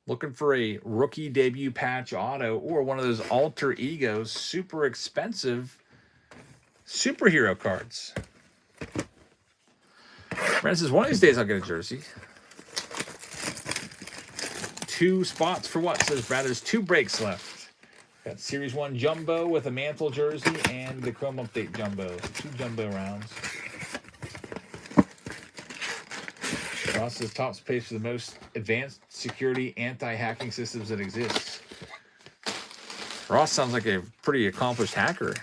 Looking for a rookie debut patch auto or one of those alter egos, super expensive superhero cards. Brent says, one of these days I'll get a jersey. 2 spots for what? Says Brad, there's 2 breaks left. Got Series 1 Jumbo with a Mantle jersey and the Chrome Update Jumbo. 2 Jumbo rounds. Ross says Tops pays for the most advanced security anti-hacking systems that exist. Ross sounds like a pretty accomplished hacker.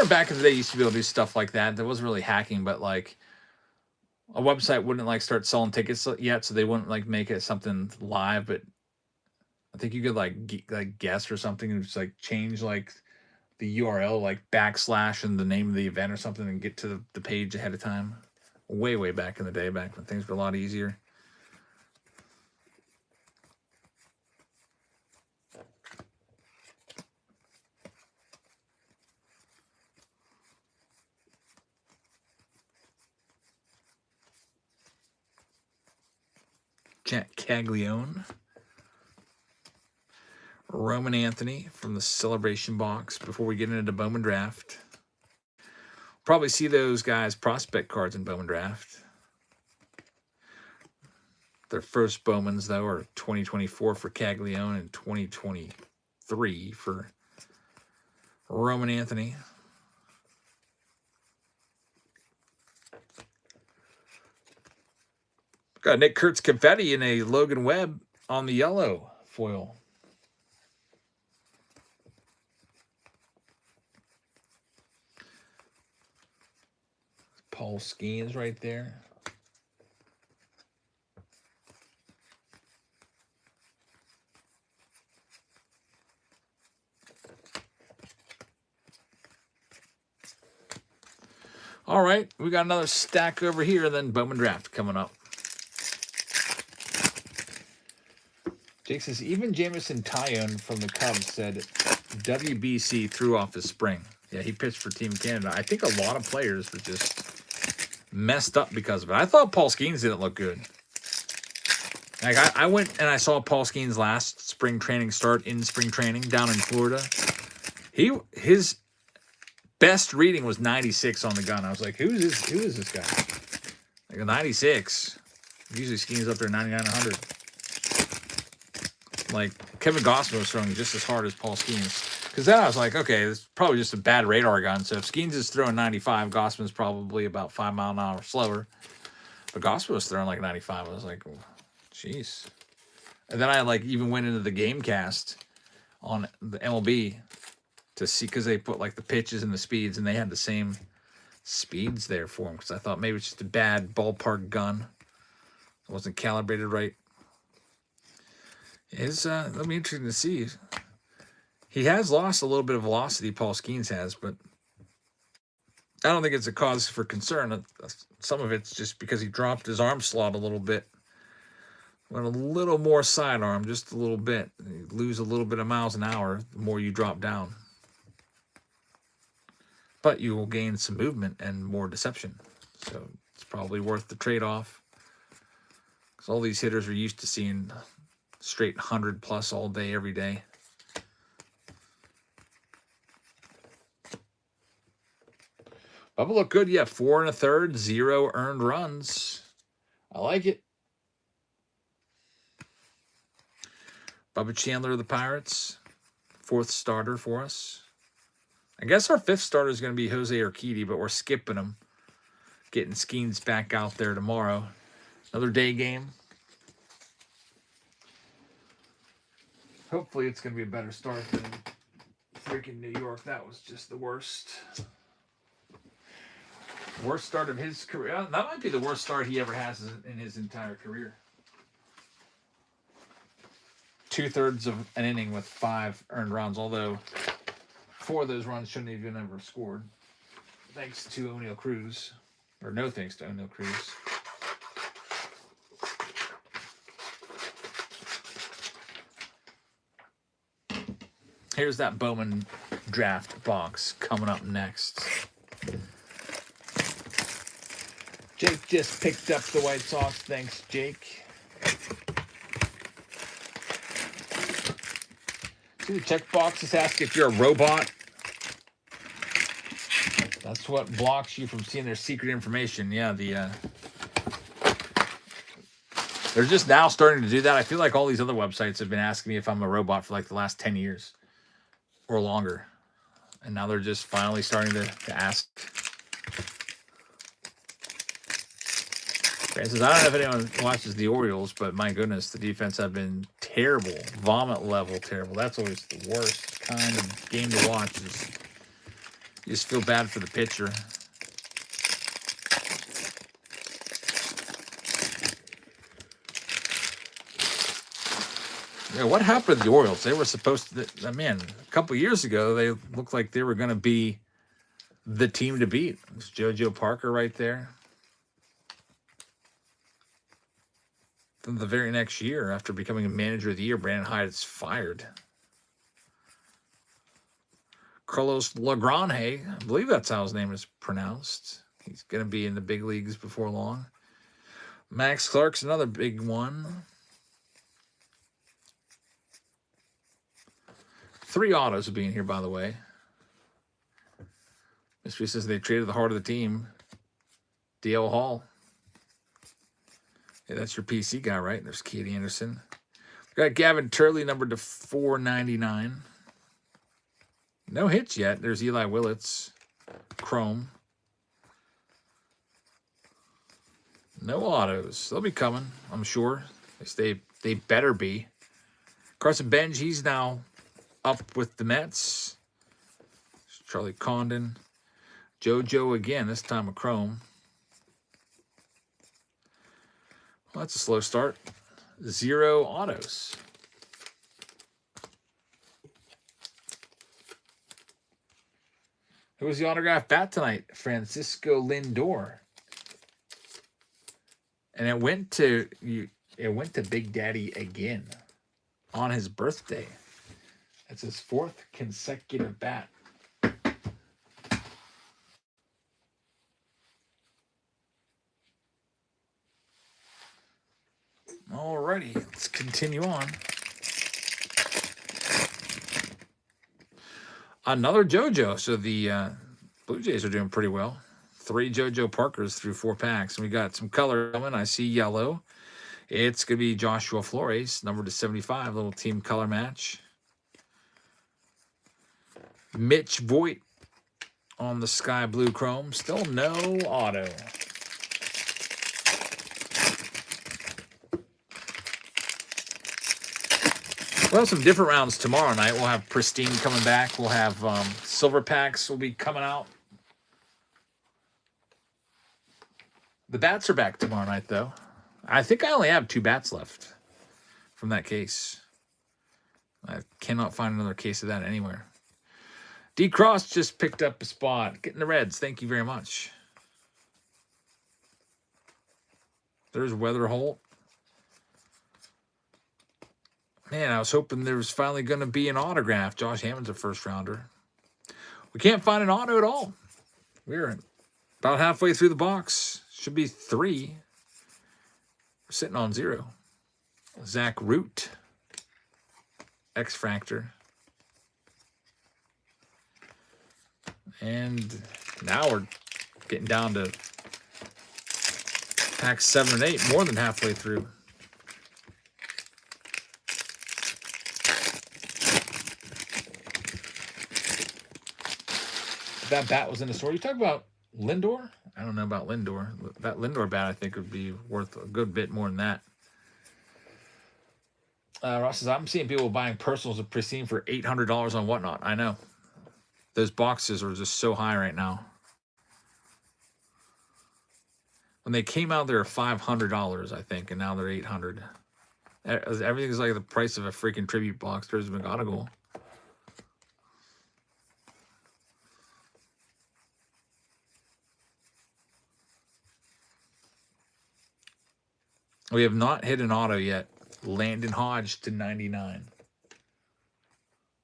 Back in the day, you used to be able to do stuff like that. That wasn't really hacking, but like a website wouldn't like start selling tickets yet, so they wouldn't like make it something live. But I think you could like guess or something and just like change like the URL, like / and the name of the event or something, and get to the page ahead of time. Way back in the day, back when things were a lot easier. Jack Caglione. Roman Anthony from the Celebration box before we get into Bowman Draft. Probably see those guys' prospect cards in Bowman Draft. Their first Bowmans, though, are 2024 for Caglione and 2023 for Roman Anthony. Got Nick Kurtz confetti and a Logan Webb on the yellow foil. Paul Skeens right there. All right, we got another stack over here, then Bowman Draft coming up. Jake says, even Jamison Tyone from the Cubs said WBC threw off his spring. Yeah, he pitched for Team Canada. I think a lot of players were just messed up because of it. I thought Paul Skeens didn't look good. Like I went and I saw Paul Skeens' last spring training start in spring training down in Florida. His best reading was 96 on the gun. I was like, who is this guy? Like a 96. Usually Skeens up there 99, 100. Like Kevin Gausman was throwing just as hard as Paul Skeens. Because then I was like, okay, it's probably just a bad radar gun. So if Skeens is throwing 95, Gausman's probably about 5 mile an hour slower. But Gausman was throwing like 95. I was like, jeez. And then I like even went into the game cast on the MLB to see, because they put like the pitches and the speeds, and they had the same speeds there for him. Because I thought maybe it's just a bad ballpark gun. It wasn't calibrated right. That'll be interesting to see. He has lost a little bit of velocity, Paul Skeens has, but I don't think it's a cause for concern. Some of it's just because he dropped his arm slot a little bit. Went a little more sidearm, just a little bit. You lose a little bit of miles an hour the more you drop down. But you will gain some movement and more deception. So it's probably worth the trade-off. Because all these hitters are used to seeing straight 100+ all day, every day. Bubba look good. Yeah, 4 1/3, 0 earned runs. I like it. Bubba Chandler of the Pirates, 4th starter for us. I guess our 5th starter is going to be Jose Urquidy, but we're skipping him. Getting Skeens back out there tomorrow. Another day game. Hopefully it's going to be a better start than freaking New York. That was just the worst. Worst start of his career. That might be the worst start he ever has in his entire career. 2/3 of an inning with 5 earned runs, although 4 of those runs shouldn't have even ever scored. Thanks to O'Neal Cruz. Or no thanks to O'Neal Cruz. Here's that Bowman Draft box coming up next. Jake just picked up the White Sox. Thanks, Jake. See the checkboxes ask if you're a robot. That's what blocks you from seeing their secret information. Yeah, they're just now starting to do that. I feel like all these other websites have been asking me if I'm a robot for like the last 10 years or longer. And now they're just finally starting to ask. Francis, I don't know if anyone watches the Orioles, but my goodness, the defense have been terrible. Vomit level terrible. That's always the worst kind of game to watch. You just feel bad for the pitcher. Yeah, what happened to the Orioles? They were supposed to, man, a couple years ago, they looked like they were going to be the team to beat. It's JoJo Parker right there. Then the very next year, after becoming a manager of the year, Brandon Hyde is fired. Carlos Lagrange, I believe that's how his name is pronounced. He's going to be in the big leagues before long. Max Clark's another big one. 3 autos will be in here, by the way. Mystery says they traded the heart of the team. DL Hall. Yeah, that's your PC guy, right? There's Keith Anderson. We got Gavin Turley, numbered to 499. No hits yet. There's Eli Willits. Chrome. No autos. They'll be coming, I'm sure. They better be. Carson Benj, he's now up with the Mets. Charlie Condon. JoJo again, this time a Chrome. Well, that's a slow start. 0 autos. Who was the autograph bat tonight? Francisco Lindor. And it went to Big Daddy again on his birthday. That's his 4th consecutive bat. Alrighty, let's continue on. Another JoJo. So the Blue Jays are doing pretty well. 3 JoJo Parkers through 4 packs. And we got some color coming. I see yellow. It's going to be Joshua Flores, numbered to 75. Little team color match. Mitch Voigt on the sky blue chrome. Still no auto. We'll have some different rounds tomorrow night. We'll have Pristine coming back. We'll have Silver Packs will be coming out. The bats are back tomorrow night, though. I think I only have 2 bats left from that case. I cannot find another case of that anywhere. D. Cross just picked up a spot. Getting the Reds. Thank you very much. There's Weather Holt. Man, I was hoping there was finally going to be an autograph. Josh Hammond's a first rounder. We can't find an auto at all. We're about halfway through the box. Should be 3. We're sitting on 0. Zach Root. X-Fractor. And now we're getting down to packs 7 and 8. More than halfway through. That bat was in the store. You talk about Lindor? I don't know about Lindor. That Lindor bat, I think, would be worth a good bit more than that. Ross says, I'm seeing people buying personals of Pristine for $800 on Whatnot. I know. Those boxes are just so high right now. When they came out, they were $500, I think, and now they're $800. Everything's like the price of a freaking tribute box. There's McGonagall. We have not hit an auto yet. Landon Hodge to 99.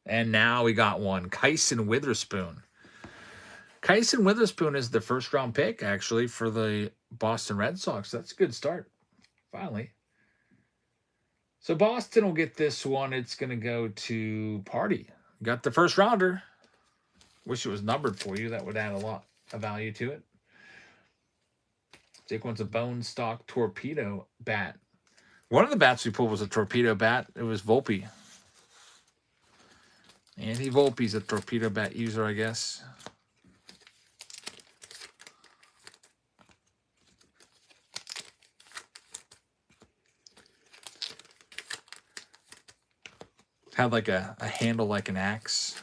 And now we got one. Kyson Witherspoon. Kyson Witherspoon is the first round pick, actually, for the Boston Red Sox. That's a good start. Finally. So Boston will get this one. It's going to go to Party. Got the first rounder. Wish it was numbered for you. That would add a lot of value to it. Jake wants a bone stock torpedo bat. One of the bats we pulled was a torpedo bat. It was Volpe. Andy Volpe's a torpedo bat user, I guess. Had like a handle like an axe.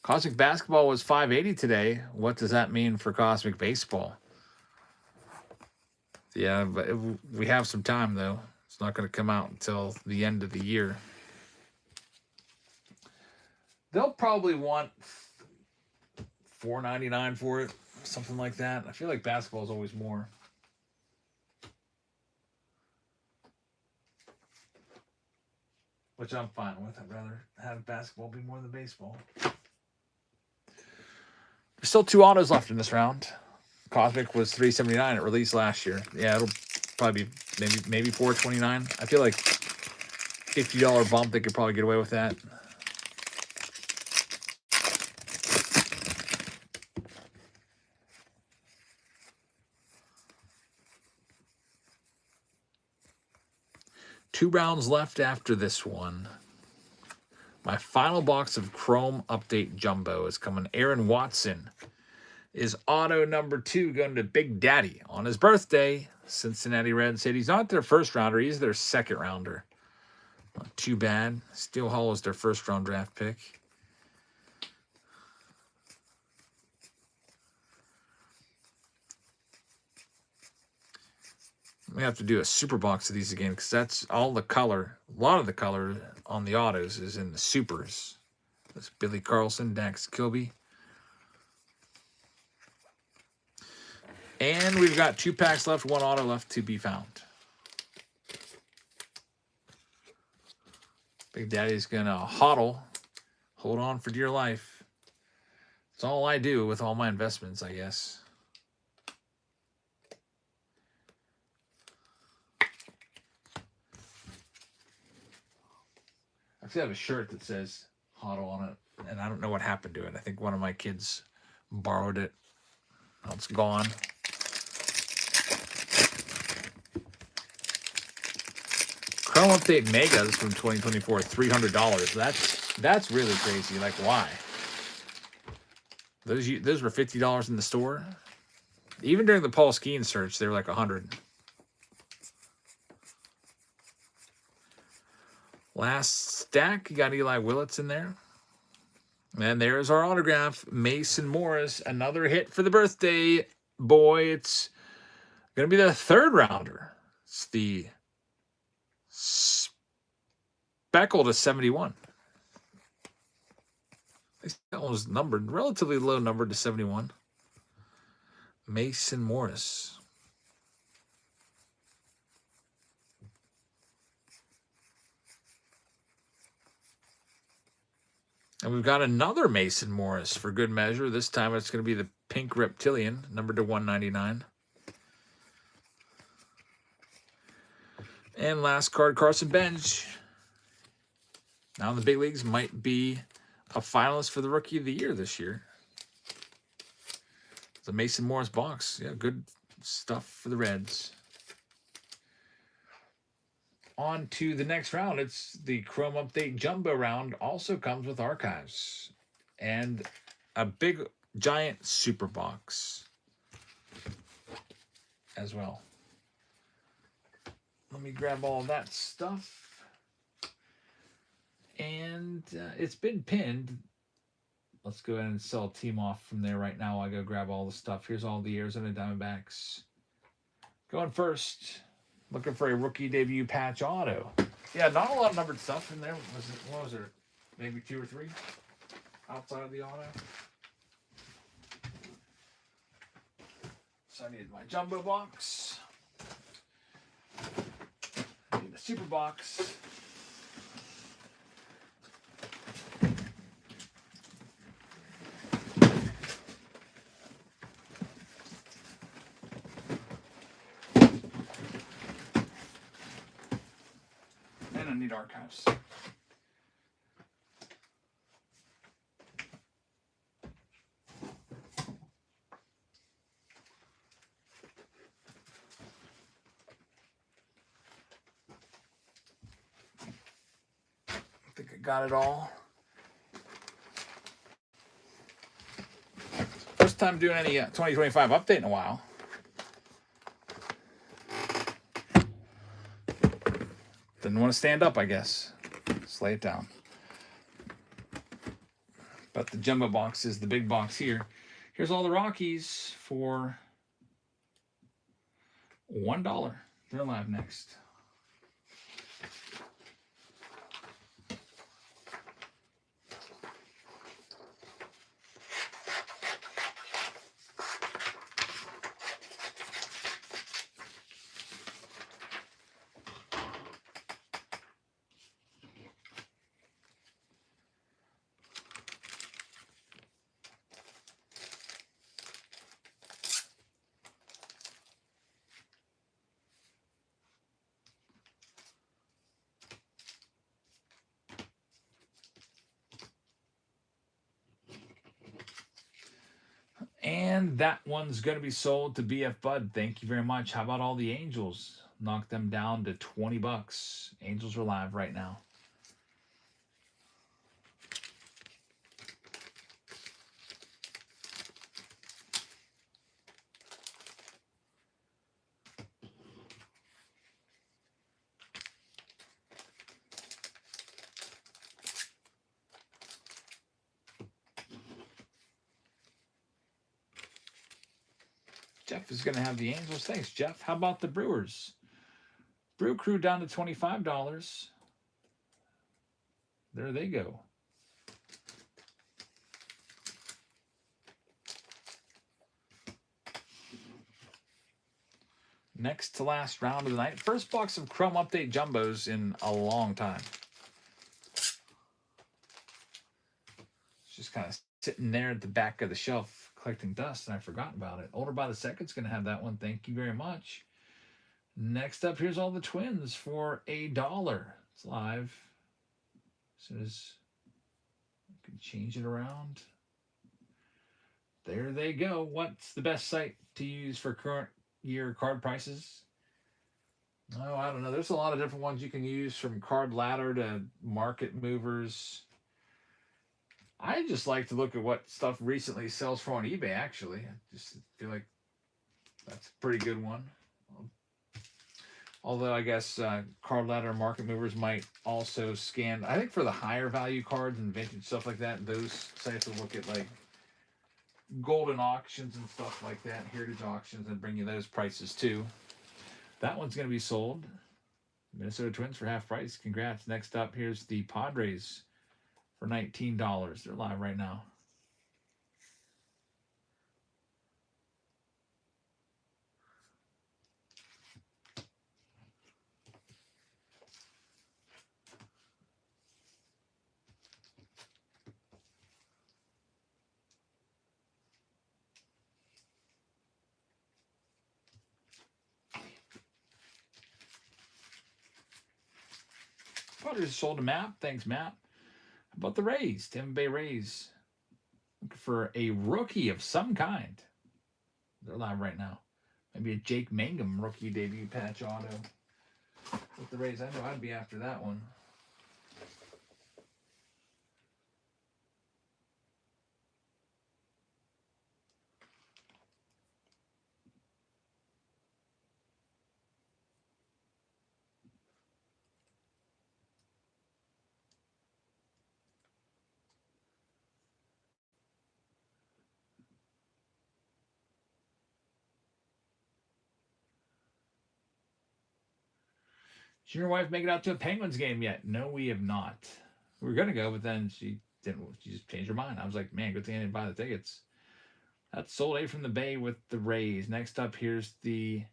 Cosmic Basketball was $5.80 today. What does that mean for Cosmic Baseball? Yeah, but we have some time, though. It's not going to come out until the end of the year. They'll probably want $4.99 for it, something like that. I feel like basketball is always more. Which I'm fine with. I'd rather have basketball be more than baseball. There's still 2 autos left in this round. Cosmic was $3.79. It released last year. Yeah, it'll probably be maybe $4.29. I feel like $50 bump, they could probably get away with that. 2 rounds left after this one. My final box of Chrome Update Jumbo is coming. Aaron Watson is auto number 2 going to Big Daddy on his birthday. Cincinnati Reds said he's not their first rounder. He's their second rounder. Not too bad. Steel Hall is their first round draft pick. We have to do a super box of these again because that's all the color. A lot of the color on the autos is in the supers. That's Billy Carlson, Dax Kilby. And we've got 2 packs left, 1 auto left to be found. Big Daddy's going to hodl. Hold on for dear life. That's all I do with all my investments, I guess. I actually have a shirt that says hodl on it, and I don't know what happened to it. I think one of my kids borrowed it. Now it's gone. Chrome Update Megas from 2024, $300. That's really crazy. Like, why? Those were $50 in the store. Even during the Paul Skeen search, they were like $100. Last stack, you got Eli Willits in there. And there's our autograph, Mason Morris. Another hit for the birthday boy. It's going to be the 3rd rounder. It's the Speckle to 71. That one was numbered, relatively low numbered to 71. Mason Morris. And we've got another Mason Morris for good measure. This time it's going to be the Pink Reptilian, numbered to 199. And last card, Carson Bench. Now in the big leagues, might be a finalist for the Rookie of the Year this year. The Mason Morris box. Yeah, good stuff for the Reds. On to the next round. It's the Chrome Update Jumbo round. Also comes with archives. And a big, giant super box as well. Let me grab all of that stuff. And it's been pinned. Let's go ahead and sell a team off from there right now. I go grab all the stuff. Here's all the Arizona Diamondbacks. Going first. Looking for a rookie debut patch auto. Yeah, not a lot of numbered stuff in there. What was there? Maybe 2 or 3 outside of the auto. So I needed my jumbo box. I need the super box. And I need archives. I think I got it all. First time doing any 2025 update in a while. Didn't want to stand up, I guess. Just lay it down. But the jumbo box is the big box here. Here's all the Rockies for $1. They're live next. And that one's going to be sold to BF Bud. Thank you very much. How about all the Angels? Knock them down to 20 bucks. Angels are live right now. Jeff is going to have the Angels. Thanks, Jeff. How about the Brewers? Brew Crew down to $25. There they go. Next to last round of the night. First box of Chrome Update Jumbos in a long time. It's just kind of sitting there at the back of the shelf collecting dust, and I forgot about it. Older by the Second's going to have that one. Thank you very much. Next up, here's all the Twins for $1. It's live. As soon as I can change it around. There they go. What's the best site to use for current year card prices? Oh, I don't know. There's a lot of different ones you can use, from Card Ladder to Market Movers. I just like to look at what stuff recently sells for on eBay, actually. I just feel like that's a pretty good one. Although I guess Card Ladder and Market Movers might also scan. I think for the higher value cards and vintage stuff like that, those sites will look at like golden auctions and stuff like that, heritage auctions, and bring you those prices too. That one's going to be sold. Minnesota Twins for half price. Congrats. Next up, here's the Padres for $19. They're live right now. Padres sold a map. Thanks, Matt. How about the Rays? Tampa Bay Rays. Looking for a rookie of some kind. They're live right now. Maybe a Jake Mangum rookie debut patch auto with the Rays. I know I'd be after that one. Did your wife make it out to a Penguins game yet? No, we have not. We were going to go, but then she didn't. She just changed her mind. I was like, man, good thing I didn't buy the tickets. That's sold A from the Bay with the Rays. Next up, here's the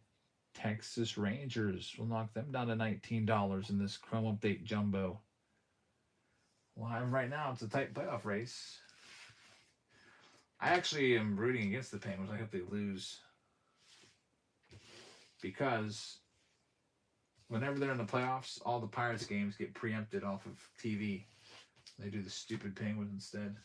Texas Rangers. We'll knock them down to $19 in this Chrome Update Jumbo. Live right now. It's a tight playoff race. I actually am rooting against the Penguins. I hope they lose. Because whenever they're in the playoffs, all the Pirates games get preempted off of TV. They do the stupid Penguins instead.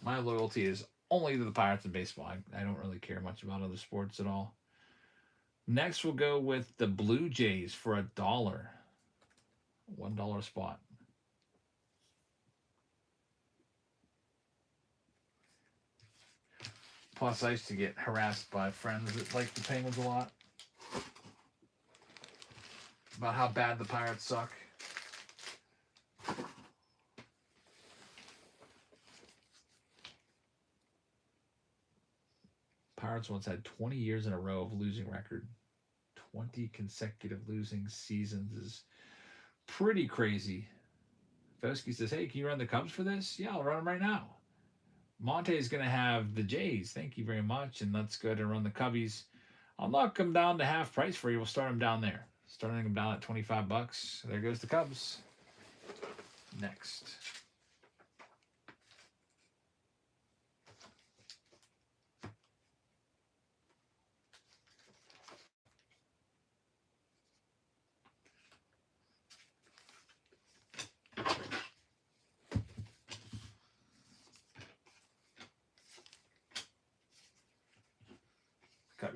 My loyalty is only to the Pirates and baseball. I don't really care much about other sports at all. Next, we'll go with the Blue Jays for $1. $1 spot. Plus, I used to get harassed by friends that like the Penguins a lot about how bad the Pirates suck. Pirates once had 20 years in a row of losing record. 20 consecutive losing seasons is pretty crazy. Fosky says, hey, can you run the Cubs for this? Yeah, I'll run them right now. Monte is going to have the Jays. Thank you very much. And let's go ahead and run the Cubbies. I'll knock them down to half price for you. We'll start them down there. Starting them down at 25 bucks. There goes the Cubs. Next.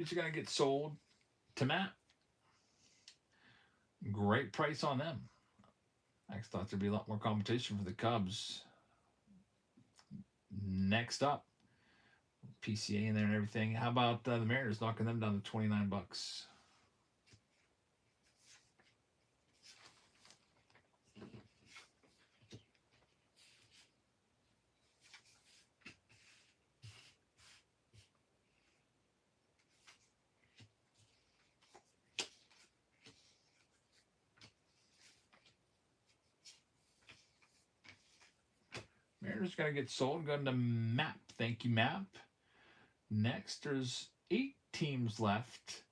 Cubbies are going to get sold to Matt. Great price on them. I thought there'd be a lot more competition for the Cubs. Next up, PCA in there and everything. How about the Mariners knocking them down to $29? Mariners going to get sold. Going to Map. Thank you, Map. Next, there's 8 teams left.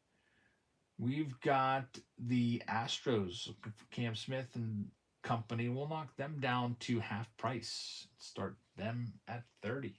We've got the Astros. Cam Smith and company. We'll knock them down to half price. Start them at 30.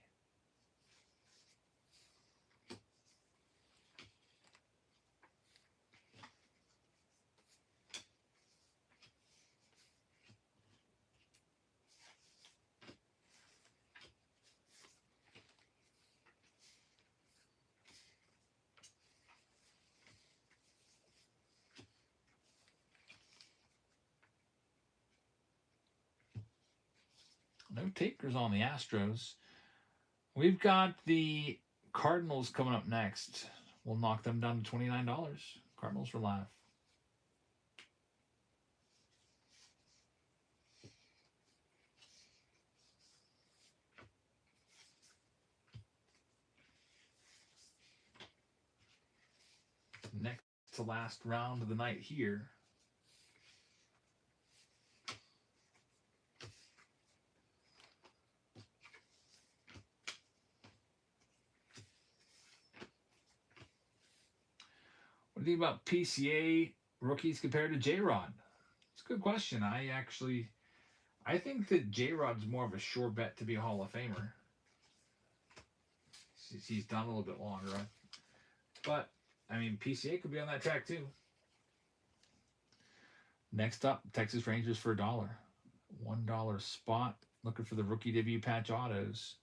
No takers on the Astros. We've got the Cardinals coming up next. We'll knock them down to $29. Cardinals for live. Next to last round of the night here. What do you think about PCA rookies compared to J-Rod? It's a good question. I think that J-Rod's more of a sure bet to be a Hall of Famer. He's done a little bit longer. But, I mean, PCA could be on that track too. Next up, Texas Rangers for $1. $1 spot. Looking for the rookie debut patch autos.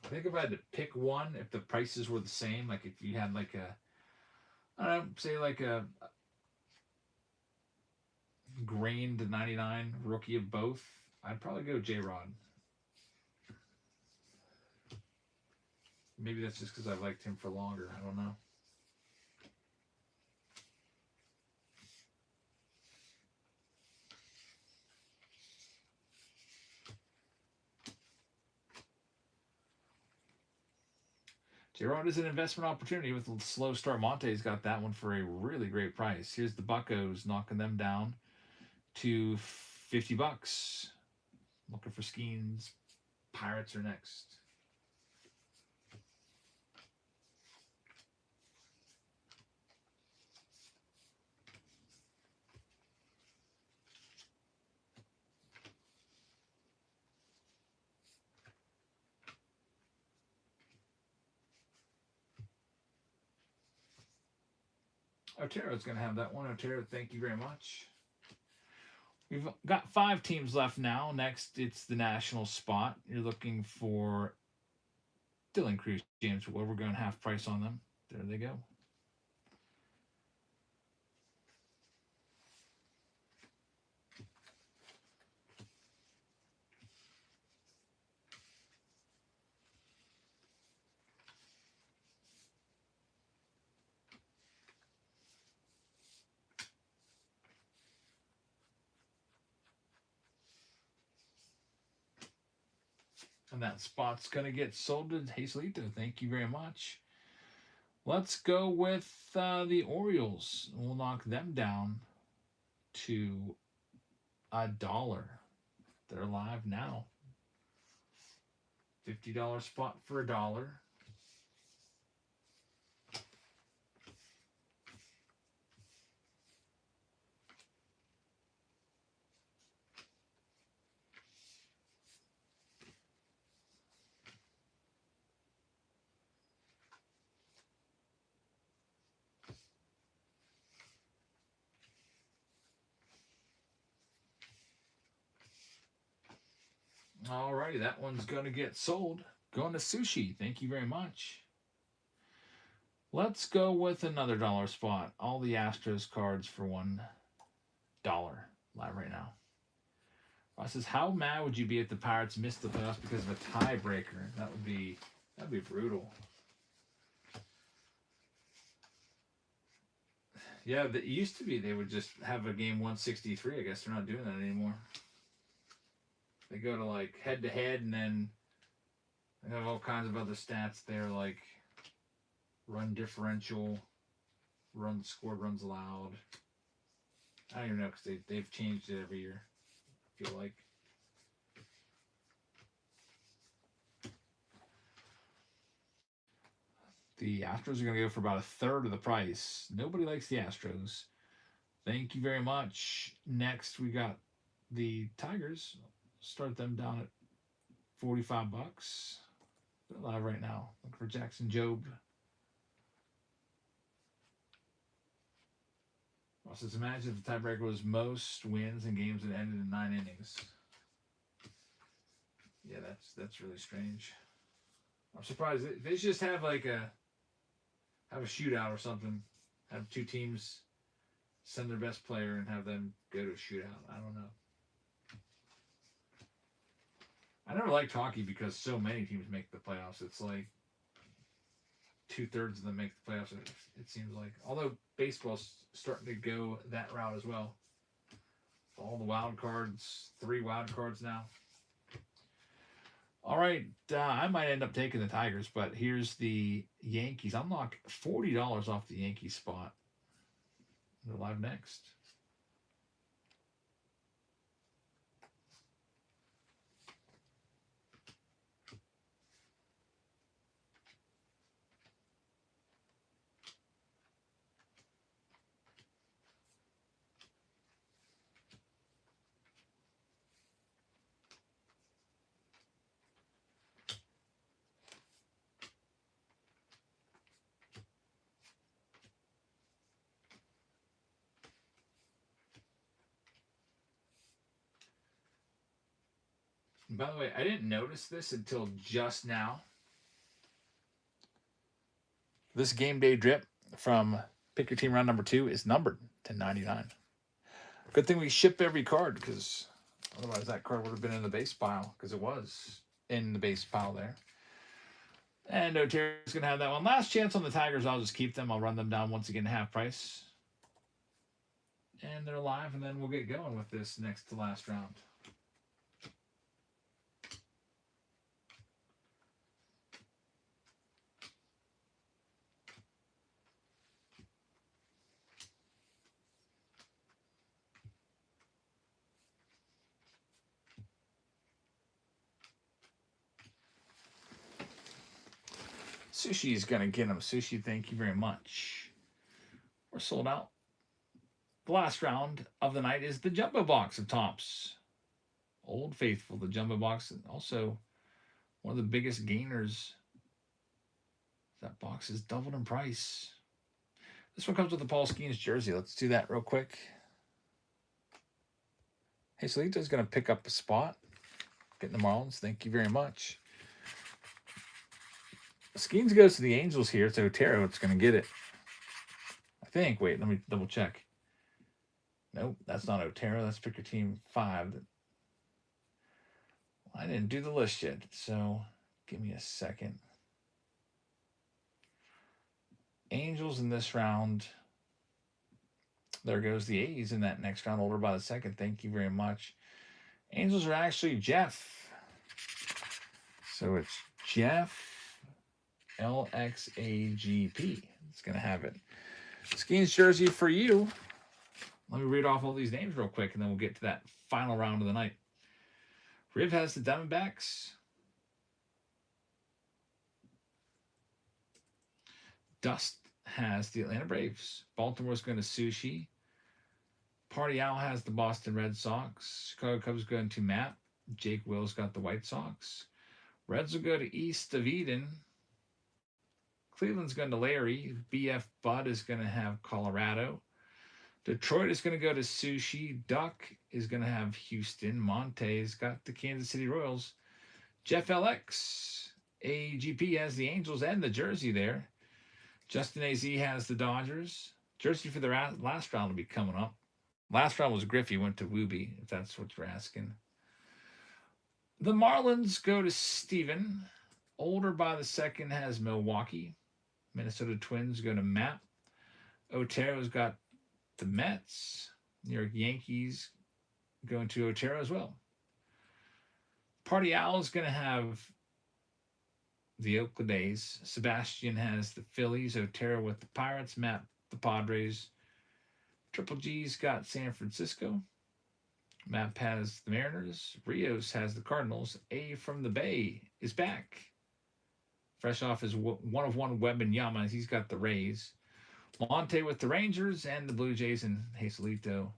I think if I had to pick one, if the prices were the same, like if you had like a, I don't know, say like a grain to 99 rookie of both, I'd probably go J-Rod. Maybe that's just because I've liked him for longer. I don't know. J-Rod is an investment opportunity with a slow start. Monte's got that one for a really great price. Here's the Buccos knocking them down to $50. Looking for Skeens. Pirates are next. Otero's going to have that one. Otero, thank you very much. We've got 5 teams left now. Next, it's the national spot. You're looking for Dylan Cruz, James Wood. We're going half price on them. There they go. And that spot's going to get sold to Hazelito. Thank you very much. Let's go with the Orioles. We'll knock them down to $1. They're live now. $50 spot for $1. Alrighty, that one's going to get sold. Going to Sushi. Thank you very much. Let's go with another dollar spot. All the Astros cards for $1 live right now. Ross says, how mad would you be if the Pirates missed the playoffs because of a tiebreaker? That'd be brutal. Yeah, it used to be they would just have a game 163. I guess they're not doing that anymore. They go to like head to head, and then they have all kinds of other stats there, like run differential, runs scored, runs allowed. I don't even know because they've changed it every year. I feel like. The Astros are going to go for about a third of the price. Nobody likes the Astros. Thank you very much. Next, we got the Tigers. Start them down at $45. They're live right now. Look for Jackson Jobe. Also, imagine if the tiebreaker was most wins in games that ended in 9 innings. Yeah, that's really strange. I'm surprised they just have like a shootout or something. Have two teams send their best player and have them go to a shootout. I don't know. I never liked hockey because so many teams make the playoffs. It's like 2/3 of them make the playoffs. It seems like. Although baseball's starting to go that route as well. All the wild cards, 3 wild cards now. All right, I might end up taking the Tigers, but here's the Yankees. I'll knock $40 off the Yankees spot. They're live next. And by the way, I didn't notice this until just now. This game day drip from Pick Your Team round number 2 is numbered to 99. Good thing we ship every card because otherwise that card would have been in the base pile because it was in the base pile there. And Oterio's going to have that one. Last chance on the Tigers. I'll just keep them. I'll run them down once again half price. And they're live, and then we'll get going with this next to last round. Sushi is going to get him. Sushi, thank you very much. We're sold out. The last round of the night is the Jumbo Box of Topps. Old Faithful, the Jumbo Box. And also, one of the biggest gainers. That box is doubled in price. This one comes with the Paul Skeens jersey. Let's do that real quick. Hey, Salito's going to pick up a spot. Getting the Marlins. Thank you very much. Skeens goes to the Angels here. It's Otero. It's going to get it. I think. Wait, let me double check. Nope, that's not Otero. That's Pick Your Team 5. I didn't do the list yet, so give me a second. Angels in this round. There goes the A's in that next round. Over by the second. Thank you very much. Angels are actually Jeff. So it's Jeff LXAGP. It's going to have it. Skeens jersey for you. Let me read off all these names real quick, and then we'll get to that final round of the night. Riv has the Diamondbacks. Dust has the Atlanta Braves. Baltimore's going to Sushi. Party Owl has the Boston Red Sox. Chicago Cubs going to Matt. Jake Will's got the White Sox. Reds will go to East of Eden. Cleveland's going to Larry. BF Bud is going to have Colorado. Detroit is going to go to Sushi. Duck is going to have Houston. Monte's got the Kansas City Royals. Jeff LX AGP has the Angels and the jersey there. Justin AZ has the Dodgers. Jersey for the last round will be coming up. Last round was Griffey, went to Wooby, if that's what you're asking. The Marlins go to Steven. Older by the second has Milwaukee. Minnesota Twins go to Matt. Otero's got the Mets. New York Yankees going to Otero as well. Party Owl is going to have the Oakland A's. Sebastian has the Phillies. Otero with the Pirates. Matt, the Padres. Triple G's got San Francisco. Matt has the Mariners. Rios has the Cardinals. A from the Bay is back. Fresh off his 1-of-1 Wembanyama, he's got the Rays. Monte with the Rangers and the Blue Jays, and Hazelito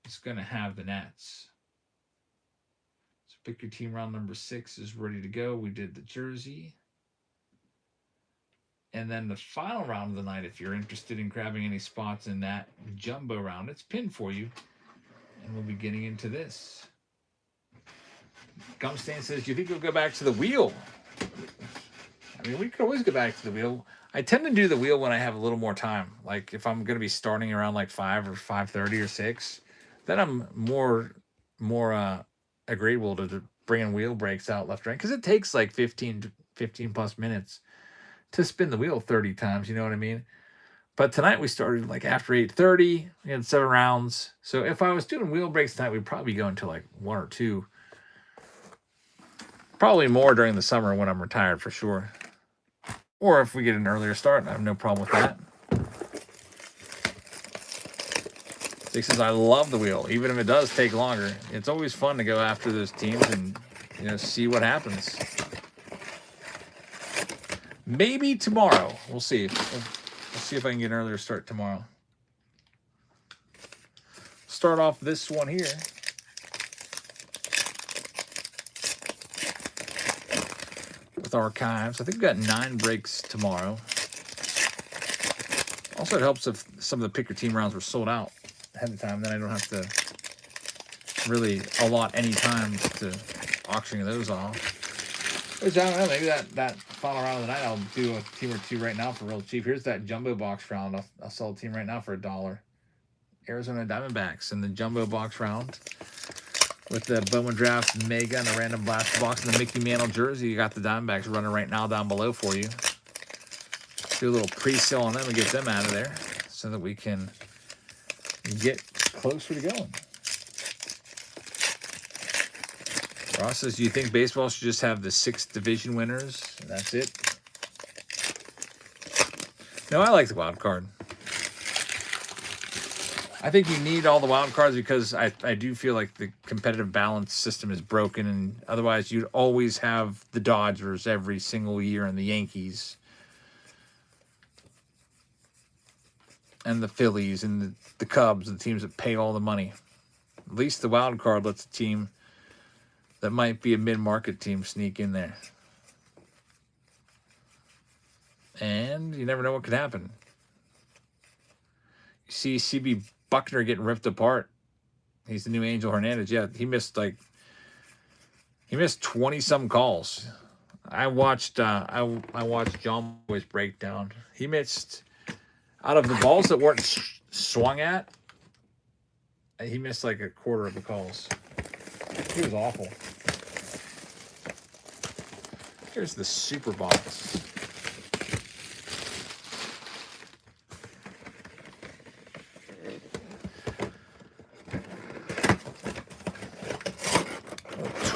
is going to have the Nats. So pick your team. Round number 6 is ready to go. We did the jersey. And then the final round of the night, if you're interested in grabbing any spots in that jumbo round, it's pinned for you. And we'll be getting into this. Gumstain says, do you think you'll go back to the wheel? I mean, we could always go back to the wheel. I tend to do the wheel when I have a little more time. Like if I'm going to be starting around like 5 or 5:30 or 6, then I'm more agreeable to bringing wheel breaks out left right. Because it takes like 15 plus minutes to spin the wheel 30 times. You know what I mean? But tonight we started like after 8:30. We had 7 rounds. So if I was doing wheel breaks tonight, we'd probably go until like 1 or 2. Probably more during the summer when I'm retired for sure. Or if we get an earlier start, I have no problem with that. Dick says, I love the wheel, even if it does take longer. It's always fun to go after those teams and see what happens. Maybe tomorrow. We'll see. We'll see if I can get an earlier start tomorrow. Start off this one here. With archives. I think we've got 9 breaks tomorrow. Also, it helps if some of the pick your team rounds were sold out ahead of time. Then I don't have to really allot any time to auctioning those off. Which I don't know. Maybe that final round of the night, I'll do a team or 2 right now for real cheap. Here's that jumbo box round. I'll sell a team right now for $1. Arizona Diamondbacks in the jumbo box round. With the Bowman Draft Mega and the Random Blast box and the Mickey Mantle jersey, you got the Diamondbacks running right now down below for you. Do a little pre-sale on them and get them out of there so that we can get closer to going. Ross says, do you think baseball should just have the 6 division winners? That's it? No, I like the wild card. I think you need all the wild cards because I do feel like the competitive balance system is broken, and otherwise you'd always have the Dodgers every single year and the Yankees and the Phillies and the Cubs, the teams that pay all the money. At least the wild card lets a team that might be a mid-market team sneak in there. And you never know what could happen. You see CB Buckner getting ripped apart. He's the new Angel Hernandez. Yeah, he missed 20-some calls. I watched John Boy's breakdown. He missed, out of the balls that weren't swung at, he missed like a quarter of the calls. He was awful. Here's the super box.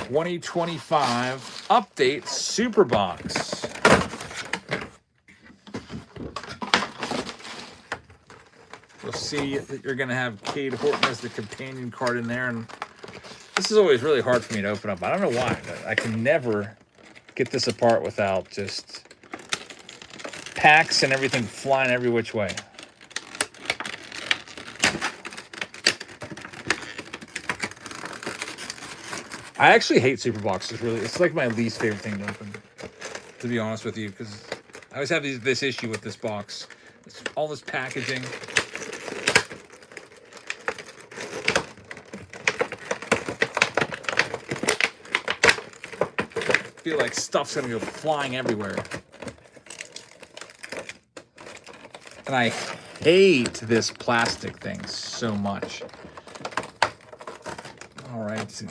$20.25 update super box. You'll see that you're going to have Cade Horton as the companion card in there, and this is always really hard for me to open up. I don't know why, but I can never get this apart without just packs and everything flying every which way. I actually hate super boxes, really. It's like my least favorite thing to open, to be honest with you, because I always have this issue with this box. It's all this packaging. feel like stuff's going to go flying everywhere. And I hate this plastic thing so much. All right.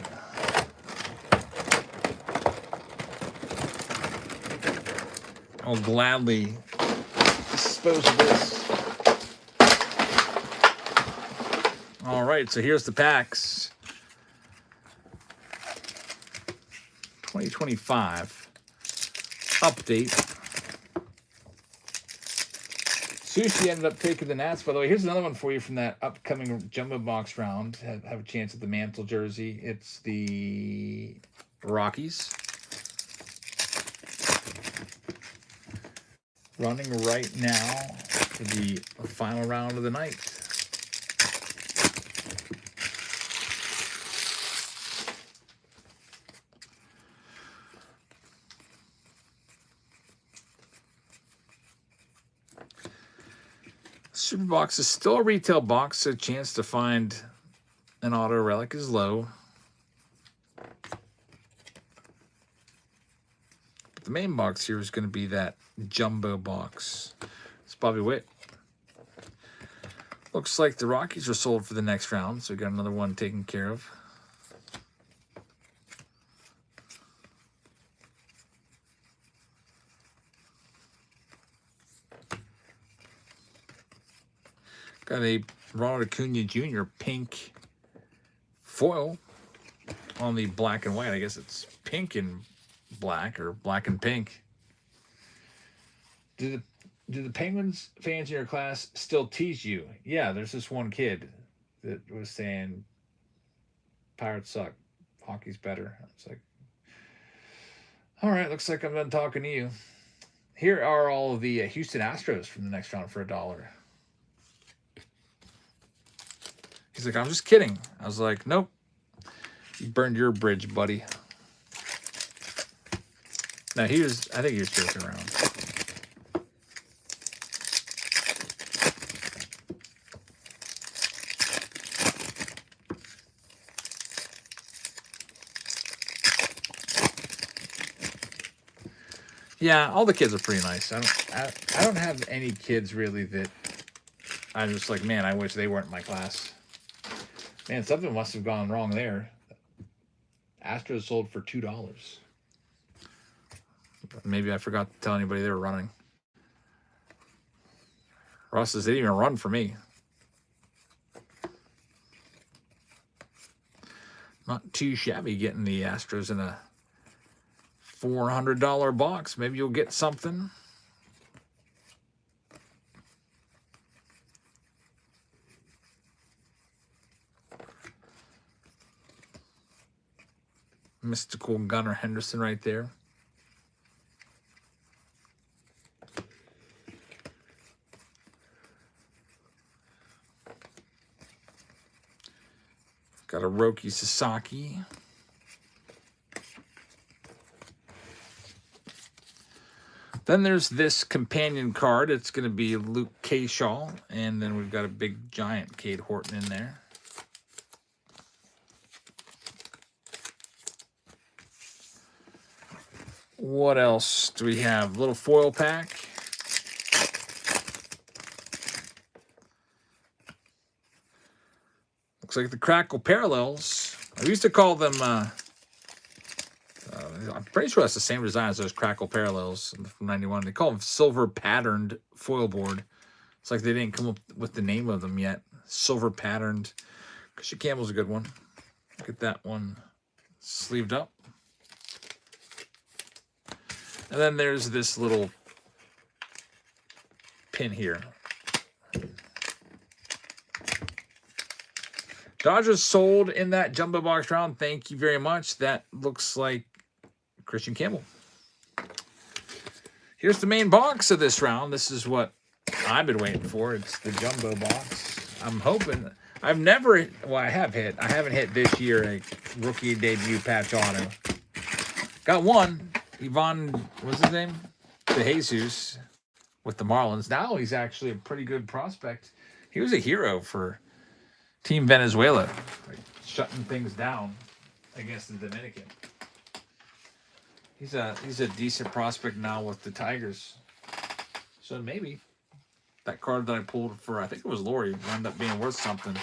I'll gladly dispose of this. All right, so here's the packs. 2025 update. Sushi ended up taking the Nats, by the way. Here's another one for you from that upcoming Jumbo Box round. Have a chance at the Mantle jersey. It's the Rockies. Running right now for the final round of the night. Superbox is still a retail box, so chance to find an auto relic is low. But the main box here is going to be that jumbo box. It's Bobby Witt. Looks like the Rockies are sold for the next round, so we got another one taken care of. Got a Ronald Acuna Jr. pink foil on the black and white. I guess it's pink and black or black and pink. Do the Penguins fans in your class still tease you? Yeah, there's this one kid that was saying Pirates suck, hockey's better. It's like, all right, looks like I'm done talking to you. Here are all of the Houston Astros from the next round for $1. He's like, I'm just kidding. I was like, nope. You burned your bridge, buddy. Now I think he was joking around. Yeah, all the kids are pretty nice. I don't have any kids really that I'm just like, man, I wish they weren't in my class. Man, something must have gone wrong there. Astros sold for $2. Maybe I forgot to tell anybody they were running. Ross says they didn't even run for me. Not too shabby getting the Astros in a $400 box. Maybe you'll get something. Mystical Gunnar Henderson right there. Got a Roki Sasaki. Then there's this companion card. It's going to be Luke Kershaw. And then we've got a big giant Cade Horton in there. What else do we have? Little foil pack. Looks like the Crackle Parallels. I used to call them, I'm pretty sure that's the same design as those Crackle Parallels from 91. They call them silver patterned foil board. It's like they didn't come up with the name of them yet. Silver patterned. Christian Campbell's a good one. Look at that one sleeved up. And then there's this little pin here. Dodgers sold in that jumbo box round. Thank you very much. That looks like Christian Campbell. Here's the main box of this round. This is what I've been waiting for. It's the jumbo box. I'm hoping. I haven't hit this year a rookie debut patch auto. Got one. Ivan, what's his name? De Jesus with the Marlins. Now he's actually a pretty good prospect. He was a hero for Team Venezuela, like shutting things down against the Dominican. He's a decent prospect now with the Tigers. So maybe that card that I pulled for, I think it was Lori, will end up being worth something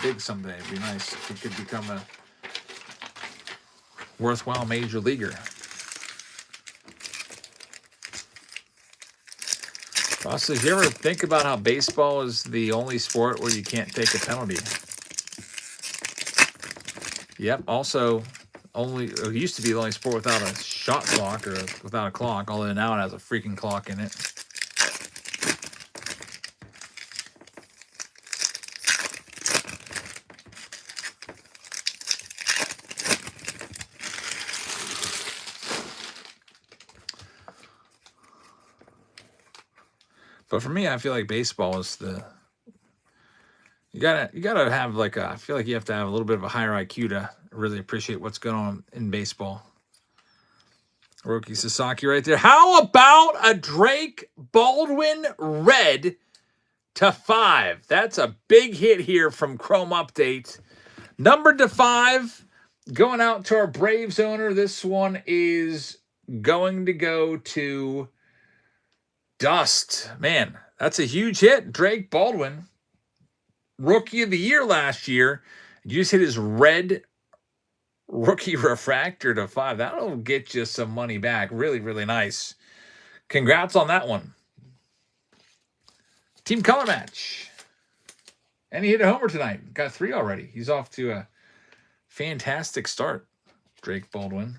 big someday. It'd be nice if he could become a worthwhile major leaguer. Also, if you ever think about how baseball is the only sport where you can't take a penalty. Yep. Also, it used to be the only sport without a shot clock or without a clock, although now it has a freaking clock in it. But for me, I feel like baseball is you gotta have I feel like you have to have a little bit of a higher IQ to really appreciate what's going on in baseball. Roki Sasaki right there. How about a Drake Baldwin red /5? That's a big hit here from Chrome Update. Numbered to 5, going out to our Braves owner. This one is going to go to Dust. Man, that's a huge hit. Drake Baldwin, Rookie of the Year last year. You just hit his red rookie refractor to 5. That'll get you some money back. Really, really nice. Congrats on that one. Team color match. And he hit a homer tonight. Got 3 already. He's off to a fantastic start, Drake Baldwin.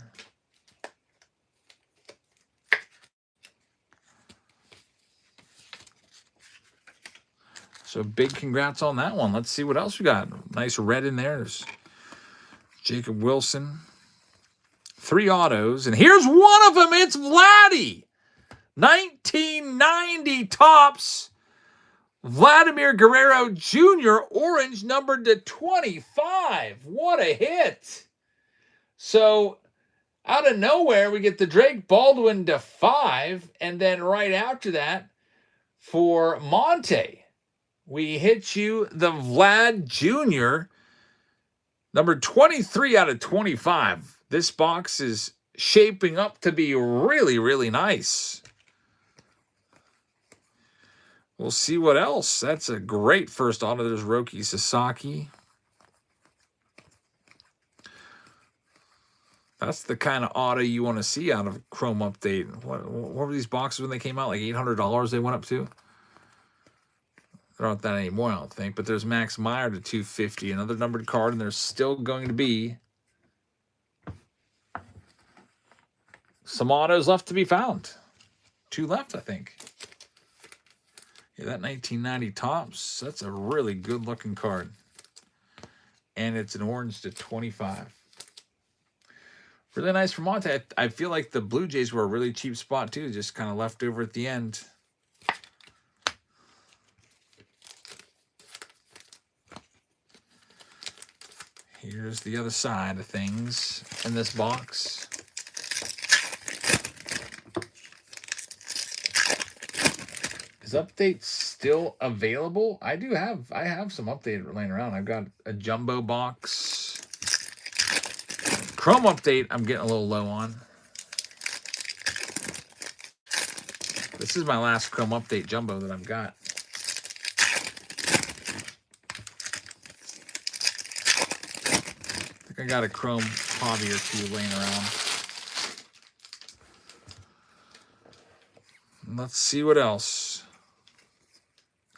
So big congrats on that one. Let's see what else we got. Nice red in there. There's Jacob Wilson. 3 autos. And here's one of them. It's Vladdy. 1990 Topps. Vladimir Guerrero Jr. Orange, numbered to 25. What a hit. So out of nowhere, we get the Drake Baldwin to 5. And then right after that, for Monte, we hit you the Vlad Jr. number 23 out of 25. This box is shaping up to be really, really nice. We'll see what else. That's a great first auto. There's Roki Sasaki. That's the kind of auto you want to see out of Chrome Update. What were these boxes when they came out? Like $800 they went up to? They're not that anymore, I don't think. But there's Max Meyer to 250, another numbered card, and there's still going to be some autos left to be found. 2 left, I think. Yeah, that 1990 Topps, that's a really good-looking card. And it's an orange to 25. Really nice for Monte. I feel like the Blue Jays were a really cheap spot, too. Just kind of left over at the end. Here's the other side of things in this box. Is update still available? I have some update laying around. I've got a jumbo box. Chrome Update I'm getting a little low on. This is my last Chrome Update jumbo that I've got. I think I got a Chrome hobby or 2 laying around. Let's see what else.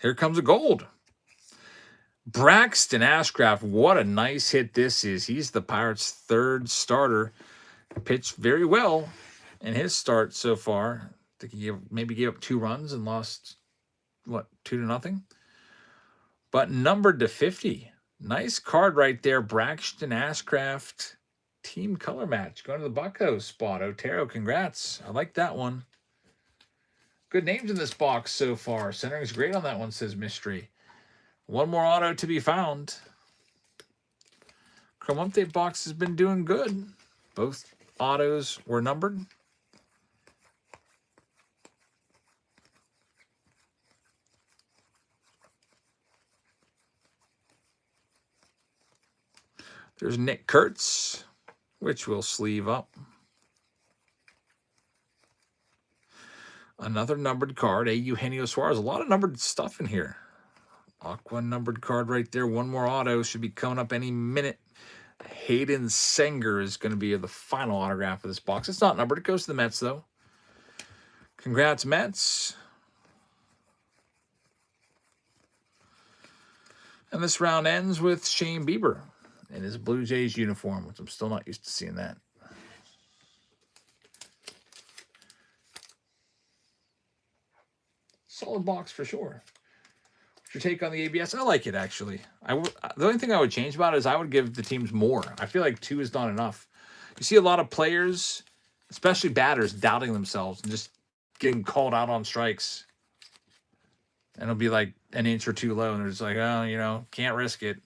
Here comes a gold. Braxton Ashcraft, what a nice hit this is. He's the Pirates' 3rd starter. Pitched very well in his start so far. I think he maybe gave up 2 runs and lost, 2-0? But numbered to 50. Nice card right there. Braxton Ashcraft, team color match. Going to the Bucko spot. Otero, congrats. I like that one. Good names in this box so far. Centering's great on that one, says Mystery. 1 more auto to be found. Chrome Update box has been doing good. Both autos were numbered. There's Nick Kurtz. which we'll sleeve up. Another numbered card, a Eugenio Suarez. A lot of numbered stuff in here. Aqua numbered card right there. One more auto should be coming up any minute. Hayden Senger is going to be the final autograph of this box. It's not numbered. It goes to the Mets, though. Congrats, Mets. And this round ends with Shane Bieber in his Blue Jays uniform, which I'm still not used to seeing that. Solid box for sure. What's your take on the ABS? I like it, actually. The only thing I would change about it is I would give the teams more. I feel like 2 is not enough. You see a lot of players, especially batters, doubting themselves and just getting called out on strikes. And it'll be like an inch or 2 low, and they're just like, oh, you know, can't risk it.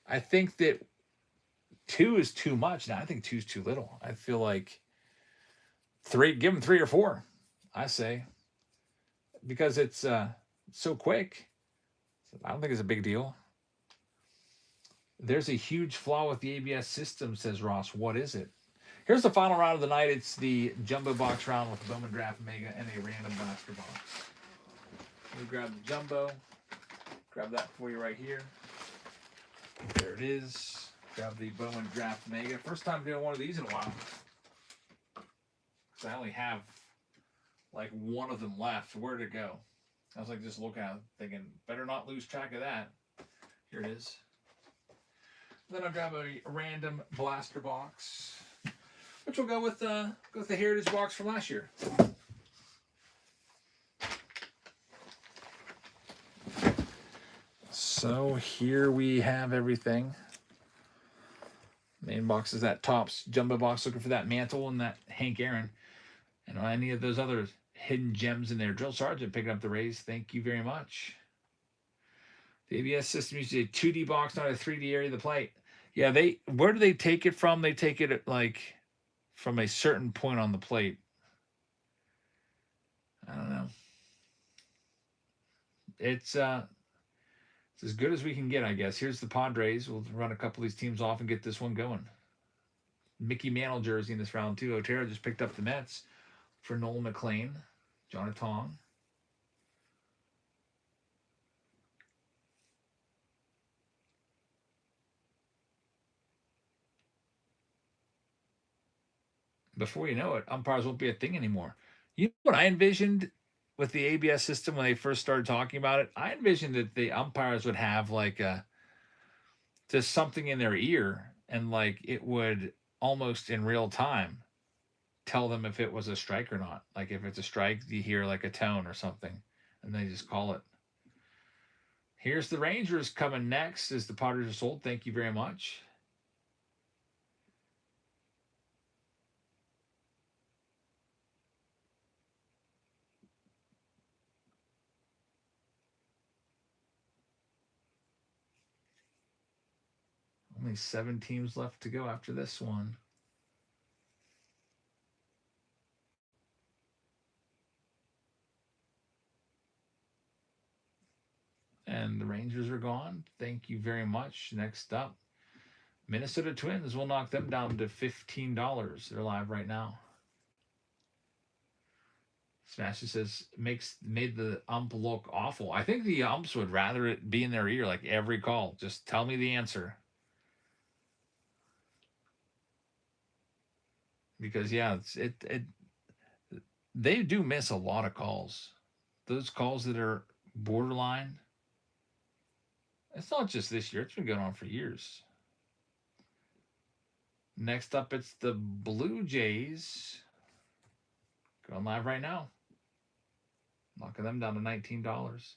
I think that 2 is too much. Now, I think 2 is too little. I feel like 3, give them 3 or 4, I say. Because it's so quick. I don't think it's a big deal. There's a huge flaw with the ABS system, says Ross. What is it? Here's the final round of the night. It's the jumbo box round with the Bowman Draft Mega and a random blaster box. Let me grab the jumbo. Grab that for you right here. There it is. Grab the Bowman Draft Mega. First time doing one of these in a while. Because I only have like one of them left. Where'd it go? I was like just looking at it, thinking, better not lose track of that. Here it is. Then I'll grab a random blaster box, which will go with the Heritage box from last year. So here we have everything. Main box is that Topps jumbo box, looking for that Mantle and that Hank Aaron. And any of those other hidden gems in there. Drill Sergeant picking up the raise. Thank you very much. The ABS system uses a 2D box, not a 3D area of the plate. Yeah, where do they take it from? They take it at, like, from a certain point on the plate. I don't know. It's as good as we can get, I guess. Here's the Padres. We'll run a couple of these teams off and get this one going. Mickey Mantle jersey in this round, too. Otero just picked up the Mets for Noel McLean. Jonathan Tong. Before you know it, umpires won't be a thing anymore. You know what I envisioned with the ABS system when they first started talking about it? I envisioned that the umpires would have like just something in their ear, and like it would almost in real time tell them if it was a strike or not. Like if it's a strike, you hear like a tone or something, and they just call it. Here's the Rangers coming next as the Padres are sold. Thank you very much. Only 7 teams left to go after this one. And the Rangers are gone. Thank you very much. Next up, Minnesota Twins. We'll knock them down to $15. They're live right now. Smasher says, made the ump look awful. I think the umps would rather it be in their ear like every call. Just tell me the answer. Because, yeah, they do miss a lot of calls. Those calls that are borderline. It's not just this year. It's been going on for years. Next up, it's the Blue Jays. Going live right now. Knocking them down to $19.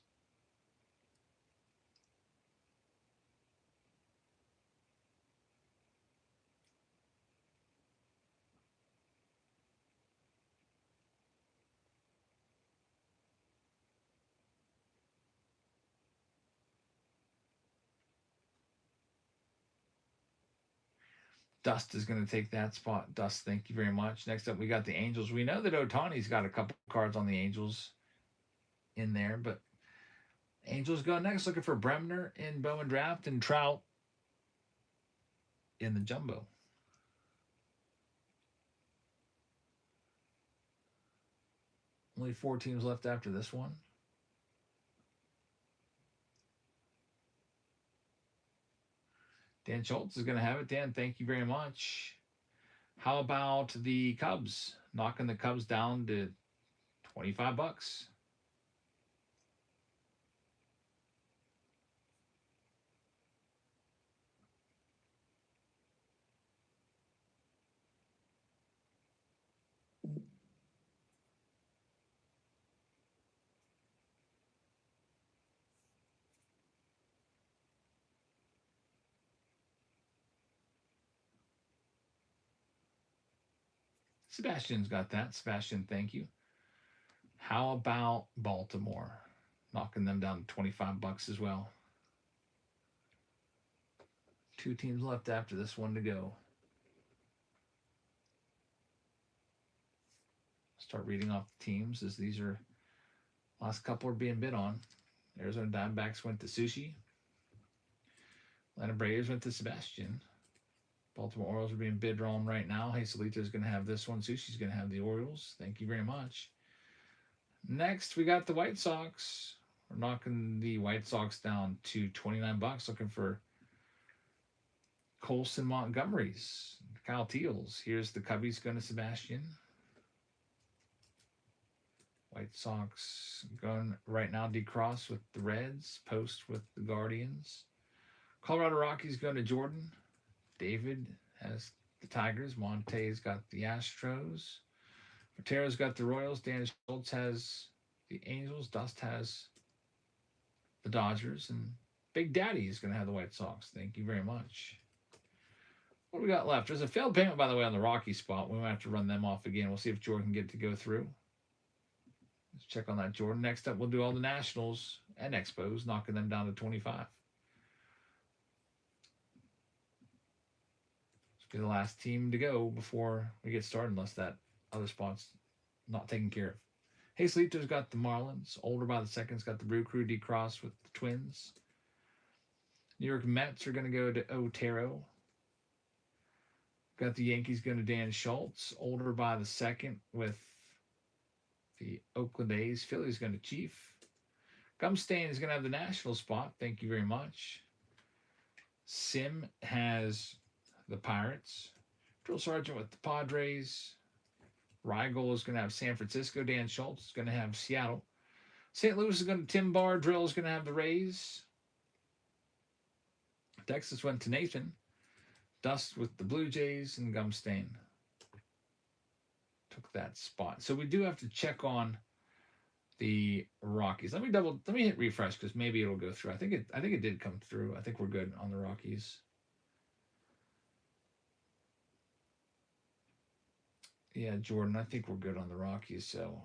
Dust is going to take that spot. Dust, thank you very much. Next up, we got the Angels. We know that Ohtani's got a couple cards on the Angels in there, but Angels go next, looking for Bremner in Bowman Draft and Trout in the jumbo. Only 4 teams left after this one. Dan Schultz is going to have it. Dan, thank you very much. How about the Cubs? Knocking the Cubs down to $25. Sebastian's got that. Sebastian, thank you. How about Baltimore? Knocking them down to $25 as well. 2 teams left after this one to go. Start reading off the teams as these are last couple are being bid on. Arizona Diamondbacks went to Sushi. Atlanta Braves went to Sebastian. Baltimore Orioles are being bid on right now. Hazelito is going to have this one. Sushi's going to have the Orioles. Thank you very much. Next, we got the White Sox. We're knocking the White Sox down to $29. Looking for Colson Montgomery's. Kyle Teals. Here's the Cubbies going to Sebastian. White Sox going right now decross with the Reds. Post with the Guardians. Colorado Rockies going to Jordan. David has the Tigers. Monte's got the Astros. Matero's got the Royals. Dan Schultz has the Angels. Dust has the Dodgers. And Big Daddy is going to have the White Sox. Thank you very much. What do we got left? There's a failed payment, by the way, on the Rocky spot. We might have to run them off again. We'll see if Jordan can get it to go through. Let's check on that, Jordan. Next up, we'll do all the Nationals and Expos, knocking them down to 25. Be the last team to go before we get started, unless that other spot's not taken care of. Hazelito's got the Marlins. Older by the Second's got the Brew Crew decross with the Twins. New York Mets are going to go to Otero. Got the Yankees going to Dan Schultz. Older by the Second with the Oakland A's. Philly's going to Chief. Gumstain is going to have the National spot. Thank you very much. Sim has the Pirates. Drill Sergeant with the Padres. Rigel is going to have San Francisco. Dan Schultz is going to have Seattle. St. Louis is going to Tim Barr. Drill is going to have the Rays. Texas went to Nathan. Dust with the Blue Jays, and Gumstain took that spot. So we do have to check on the Rockies. Let me hit refresh because maybe it'll go through. I think it did come through. I think we're good on the Rockies. Yeah, Jordan, I think we're good on the Rockies, so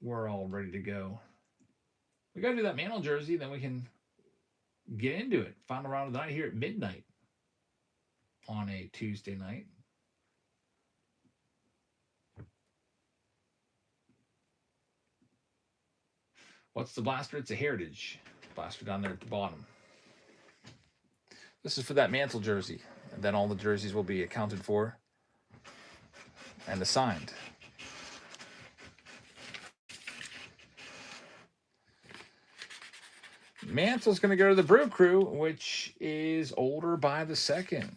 we're all ready to go. We got to do that Mantle jersey, then we can get into it. Final round of the night here at midnight on a Tuesday night. What's the blaster? It's a Heritage blaster down there at the bottom. This is for that Mantle jersey, and then all the jerseys will be accounted for and assigned. Mantle's going to go to the Brew Crew, which is Older by the Second.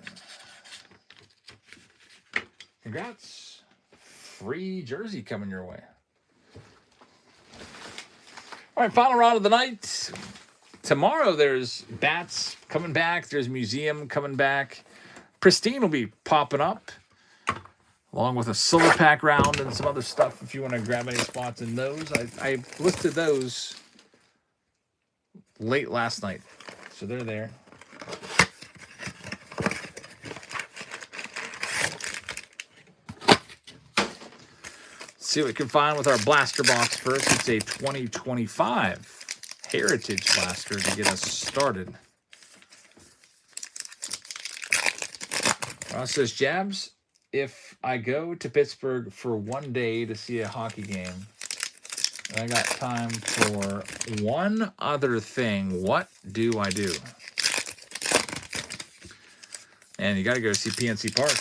Congrats. Free jersey coming your way. All right, final round of the night. Tomorrow there's Bats coming back. There's Museum coming back. Pristine will be popping up, along with a silver pack round and some other stuff if you want to grab any spots in those. I listed those late last night, so they're there. See what we can find with our blaster box first. It's a 2025 Heritage blaster to get us started. Says Jabs, if I go to Pittsburgh for one day to see a hockey game, and I got time for one other thing, what do I do? And you got to go see PNC Park.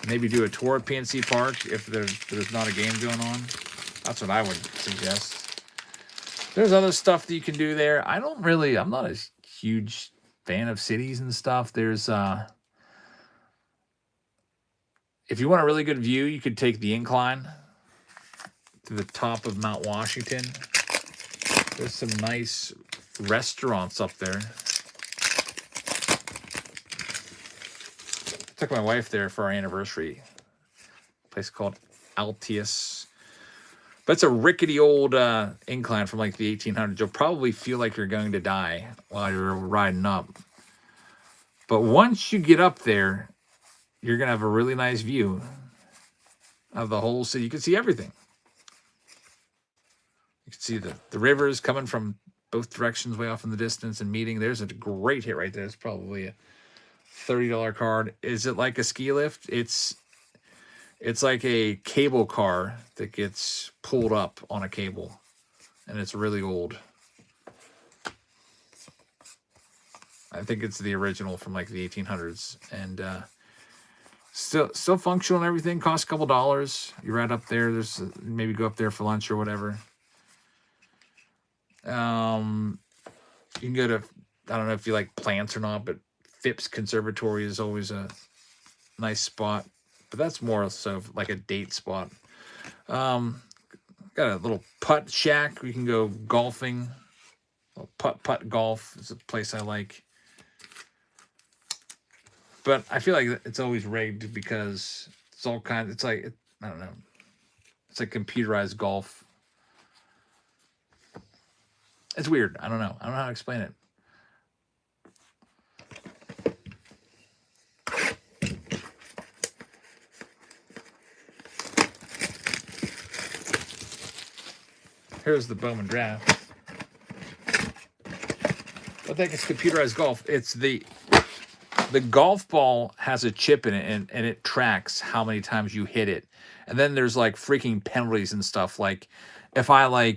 Maybe do a tour of PNC Park if there's not a game going on. That's what I would suggest. There's other stuff that you can do there. I'm not a huge fan of cities and stuff. There's if you want a really good view, you could take the incline to the top of Mount Washington. There's some nice restaurants up there. I took my wife there for our anniversary. A place called Altius. But it's a rickety old incline from like the 1800s. You'll probably feel like you're going to die while you're riding up. But once you get up there, you're going to have a really nice view of the whole city. You can see everything. You can see the rivers coming from both directions way off in the distance and meeting. There's a great hit right there. It's probably a $30 card. Is it like a ski lift? It's like a cable car that gets pulled up on a cable, and it's really old. I think it's the original from like the 1800s, and still functional and everything. Costs a couple dollars. You're right up there. There's maybe go up there for lunch or whatever. You can go to, I don't know if you like plants or not, but Phipps Conservatory is always a nice spot. But that's more so like a date spot. Got a little putt shack. We can go golfing. Putt golf is a place I like. But I feel like it's always rigged because it's all kinds. It's like, I don't know. It's like computerized golf. It's weird. I don't know. I don't know how to explain it. Here's the Bowman Draft. I think it's computerized golf. It's the golf ball has a chip in it, and it tracks how many times you hit it. And then there's like freaking penalties and stuff. Like if I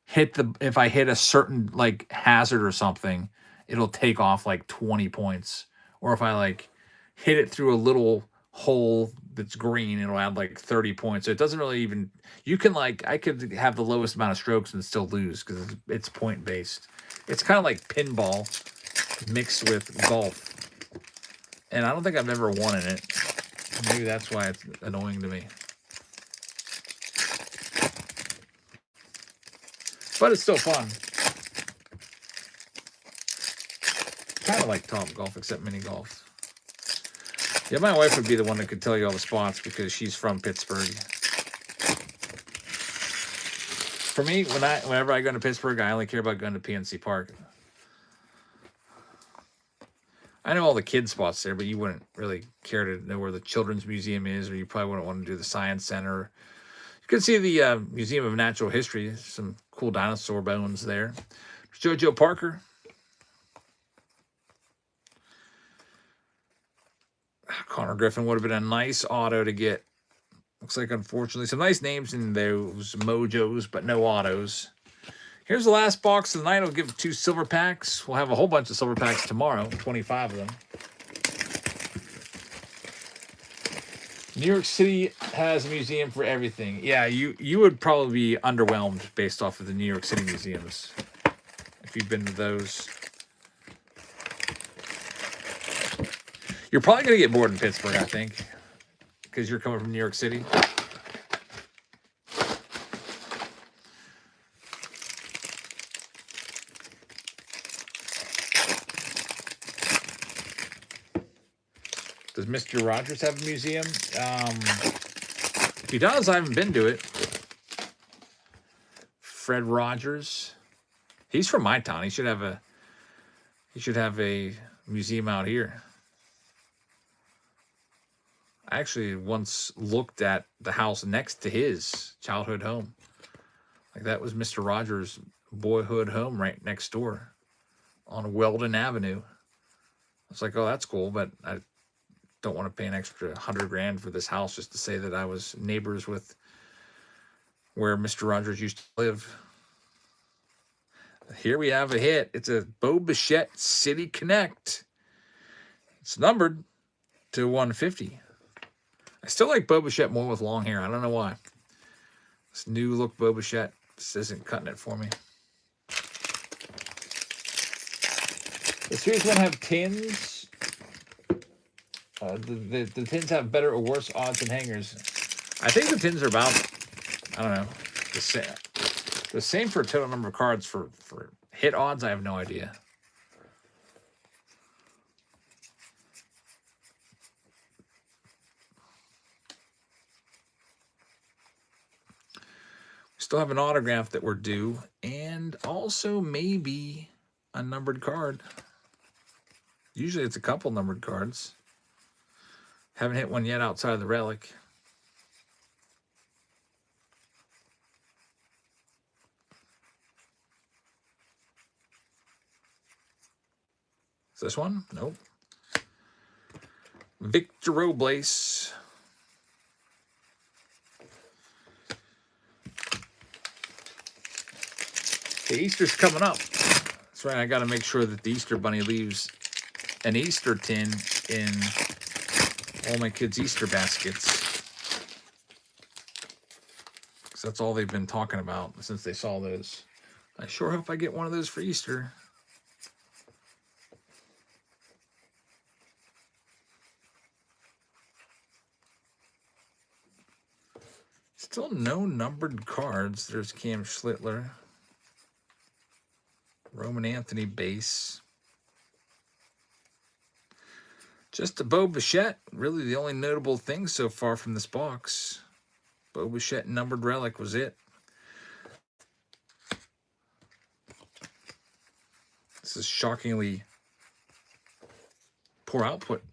hit a certain like hazard or something, it'll take off like 20 points. Or if I hit it through a little hole that's green, it'll add like 30 points. So it doesn't really even, you can I could have the lowest amount of strokes and still lose because it's point based. It's kind of like pinball mixed with golf. And I don't think I've ever won in it. Maybe that's why it's annoying to me. But it's still fun. Kind of like top golf, except mini golf. Yeah, my wife would be the one that could tell you all the spots because she's from Pittsburgh. For me, whenever I go to Pittsburgh, I only care about going to PNC Park. I know all the kid spots there, but you wouldn't really care to know where the Children's Museum is, or you probably wouldn't want to do the Science Center. You can see the Museum of Natural History. There's some cool dinosaur bones there. There's JoJo Parker. Connor Griffin would have been a nice auto to get. Looks like, unfortunately, some nice names in those mojos, but no autos. Here's the last box of the night. I'll give 2 silver packs. We'll have a whole bunch of silver packs tomorrow, 25 of them. New York City has a museum for everything. Yeah, you would probably be underwhelmed based off of the New York City museums if you've been to those. You're probably going to get bored in Pittsburgh, I think, because you're coming from New York City. Does Mr. Rogers have a museum? If he does, I haven't been to it. Fred Rogers. He's from my town. He should have a museum out here. I actually once looked at the house next to his childhood home. Like that was Mr. Rogers' boyhood home right next door on Weldon Avenue. I was like, oh, that's cool, but I don't want to pay an extra $100,000 for this house just to say that I was neighbors with where Mr. Rogers used to live. Here we have a hit. It's a Bo Bichette City Connect. It's numbered to 150. I still like Bo Bichette more with long hair. I don't know why. This new look Bo Bichette just isn't cutting it for me. The series won't have tins. The tins have better or worse odds than hangers. I think the tins are about, I don't know, the same for total number of cards. For hit odds, I have no idea. Still have an autograph that we're due, and also maybe a numbered card. Usually it's a couple numbered cards. Haven't hit one yet outside of the relic. Is this one? Nope. Victor Robles. The Easter's coming up. That's right. I got to make sure that the Easter Bunny leaves an Easter tin in all my kids' Easter baskets. Because that's all they've been talking about since they saw those. I sure hope I get one of those for Easter. Still no numbered cards. There's Cam Schlittler. Roman Anthony base. Just a Bo Bichette. Really the only notable thing so far from this box. Bo Bichette numbered relic was it. This is shockingly poor output.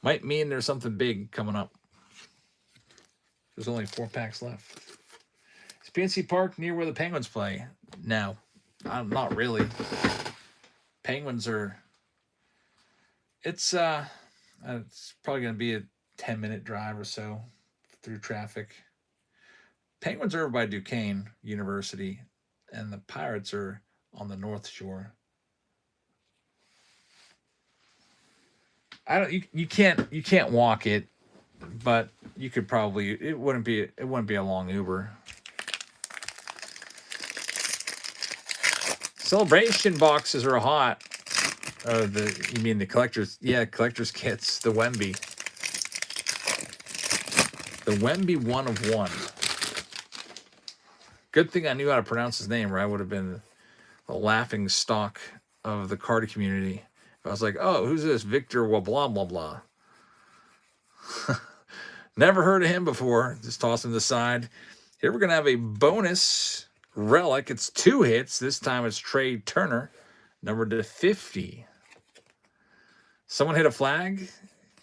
Might mean there's something big coming up. There's only 4 packs left. Is PNC Park near where the Penguins play? No. Not really. Penguins are... It's probably going to be a 10-minute drive or so through traffic. Penguins are over by Duquesne University, and the Pirates are on the North Shore. You can't walk it, but you could probably... It wouldn't be a long Uber. Celebration boxes are hot. You mean the collectors? Yeah, collectors kits. The Wemby. The Wemby 1 of 1. Good thing I knew how to pronounce his name, or I would have been the laughing stock of the card community. I was like, oh, who's this? Victor blah, blah, blah. Never heard of him before. Just toss him to the side. Here we're going to have a bonus relic. It's 2 hits. This time it's Trey Turner, numbered to 50. Someone hit a flag?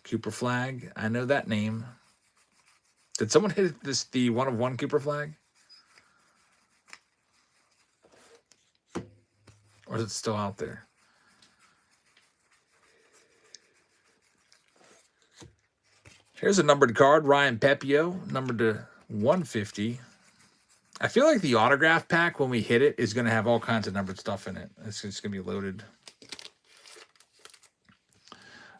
Cooper flag. I know that name. Did someone hit the 1 of 1 Cooper flag? Or is it still out there? Here's a numbered card. Ryan Pepio, numbered to 150. I feel like the autograph pack, when we hit it, is going to have all kinds of numbered stuff in it. It's just going to be loaded.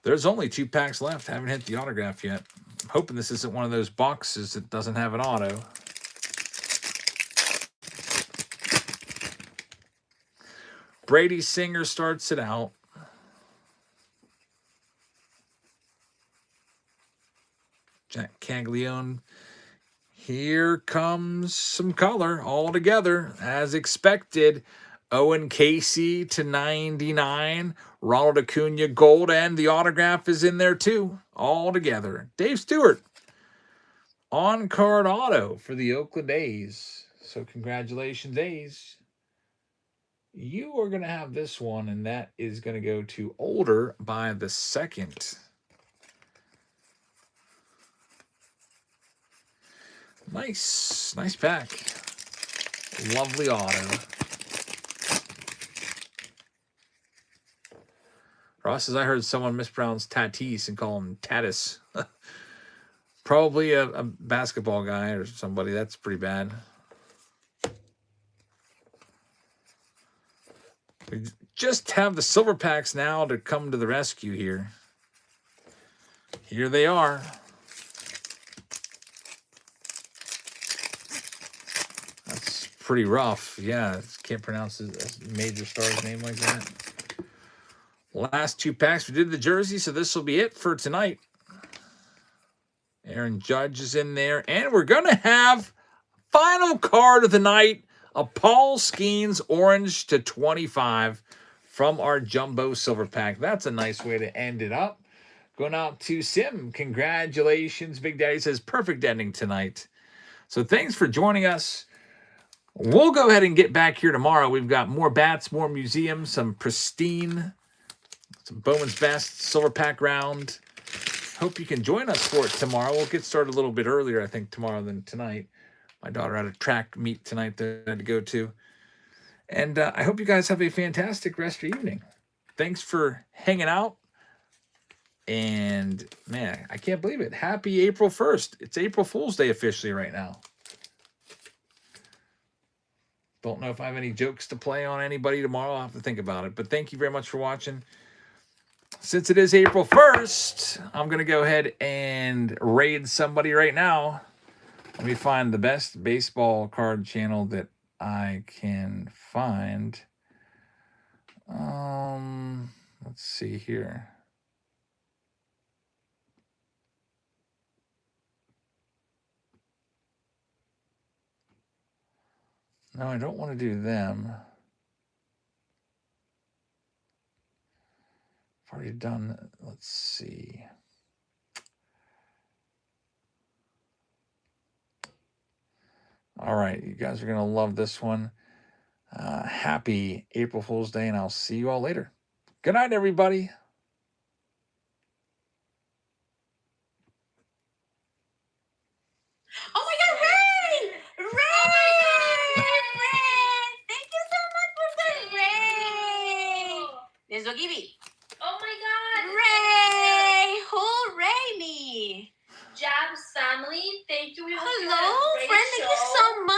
There's only 2 packs left. Haven't hit the autograph yet. I'm hoping this isn't one of those boxes that doesn't have an auto. Brady Singer starts it out. Jack Caglione. Here comes some color all together, as expected. Owen Casey to 99. Ronald Acuna gold, and the autograph is in there too, all together. Dave Stewart, on-card auto for the Oakland A's. So congratulations, A's. You are going to have this one, and that is going to go to Older by the 2nd. Nice pack. Lovely auto. Ross says, I heard someone mispronounce Tatis and call him Tatis. Probably a basketball guy or somebody. That's pretty bad. We just have the silver packs now to come to the rescue here. Here they are. pretty rough. Yeah, can't pronounce a major star's name like that. Last 2 packs, we did the jersey, so this will be it for tonight. Aaron Judge is in there, and we're going to have final card of the night, a Paul Skeens orange /25 from our jumbo silver pack. That's a nice way to end it up. Going out to Sim. Congratulations. Big Daddy says perfect ending tonight. So thanks for joining us. We'll go ahead and get back here tomorrow. We've got more bats, more museums, some pristine, some Bowman's Best silver pack round. Hope you can join us for it tomorrow. We'll get started a little bit earlier, I think, tomorrow than tonight. My daughter had a track meet tonight that I had to go to. And I hope you guys have a fantastic rest of your evening. Thanks for hanging out. And, man, I can't believe it. Happy April 1st. It's April Fool's Day officially right now. Don't know if I have any jokes to play on anybody tomorrow. I'll have to think about it. But thank you very much for watching. Since it is April 1st, I'm going to go ahead and raid somebody right now. Let me find the best baseball card channel that I can find. Let's see here. No, I don't want to do them. I've already done, let's see. All right, you guys are going to love this one. Happy April Fool's Day, and I'll see you all later. Good night, everybody. Oh my God, Ray! Ray! Ray! Thank you so much for the Ray! There's Ogibi. Oh my God! Ray! Hooray me! Jab's family, thank you. We hope you had a Hello, great friend. Thank you show. so much.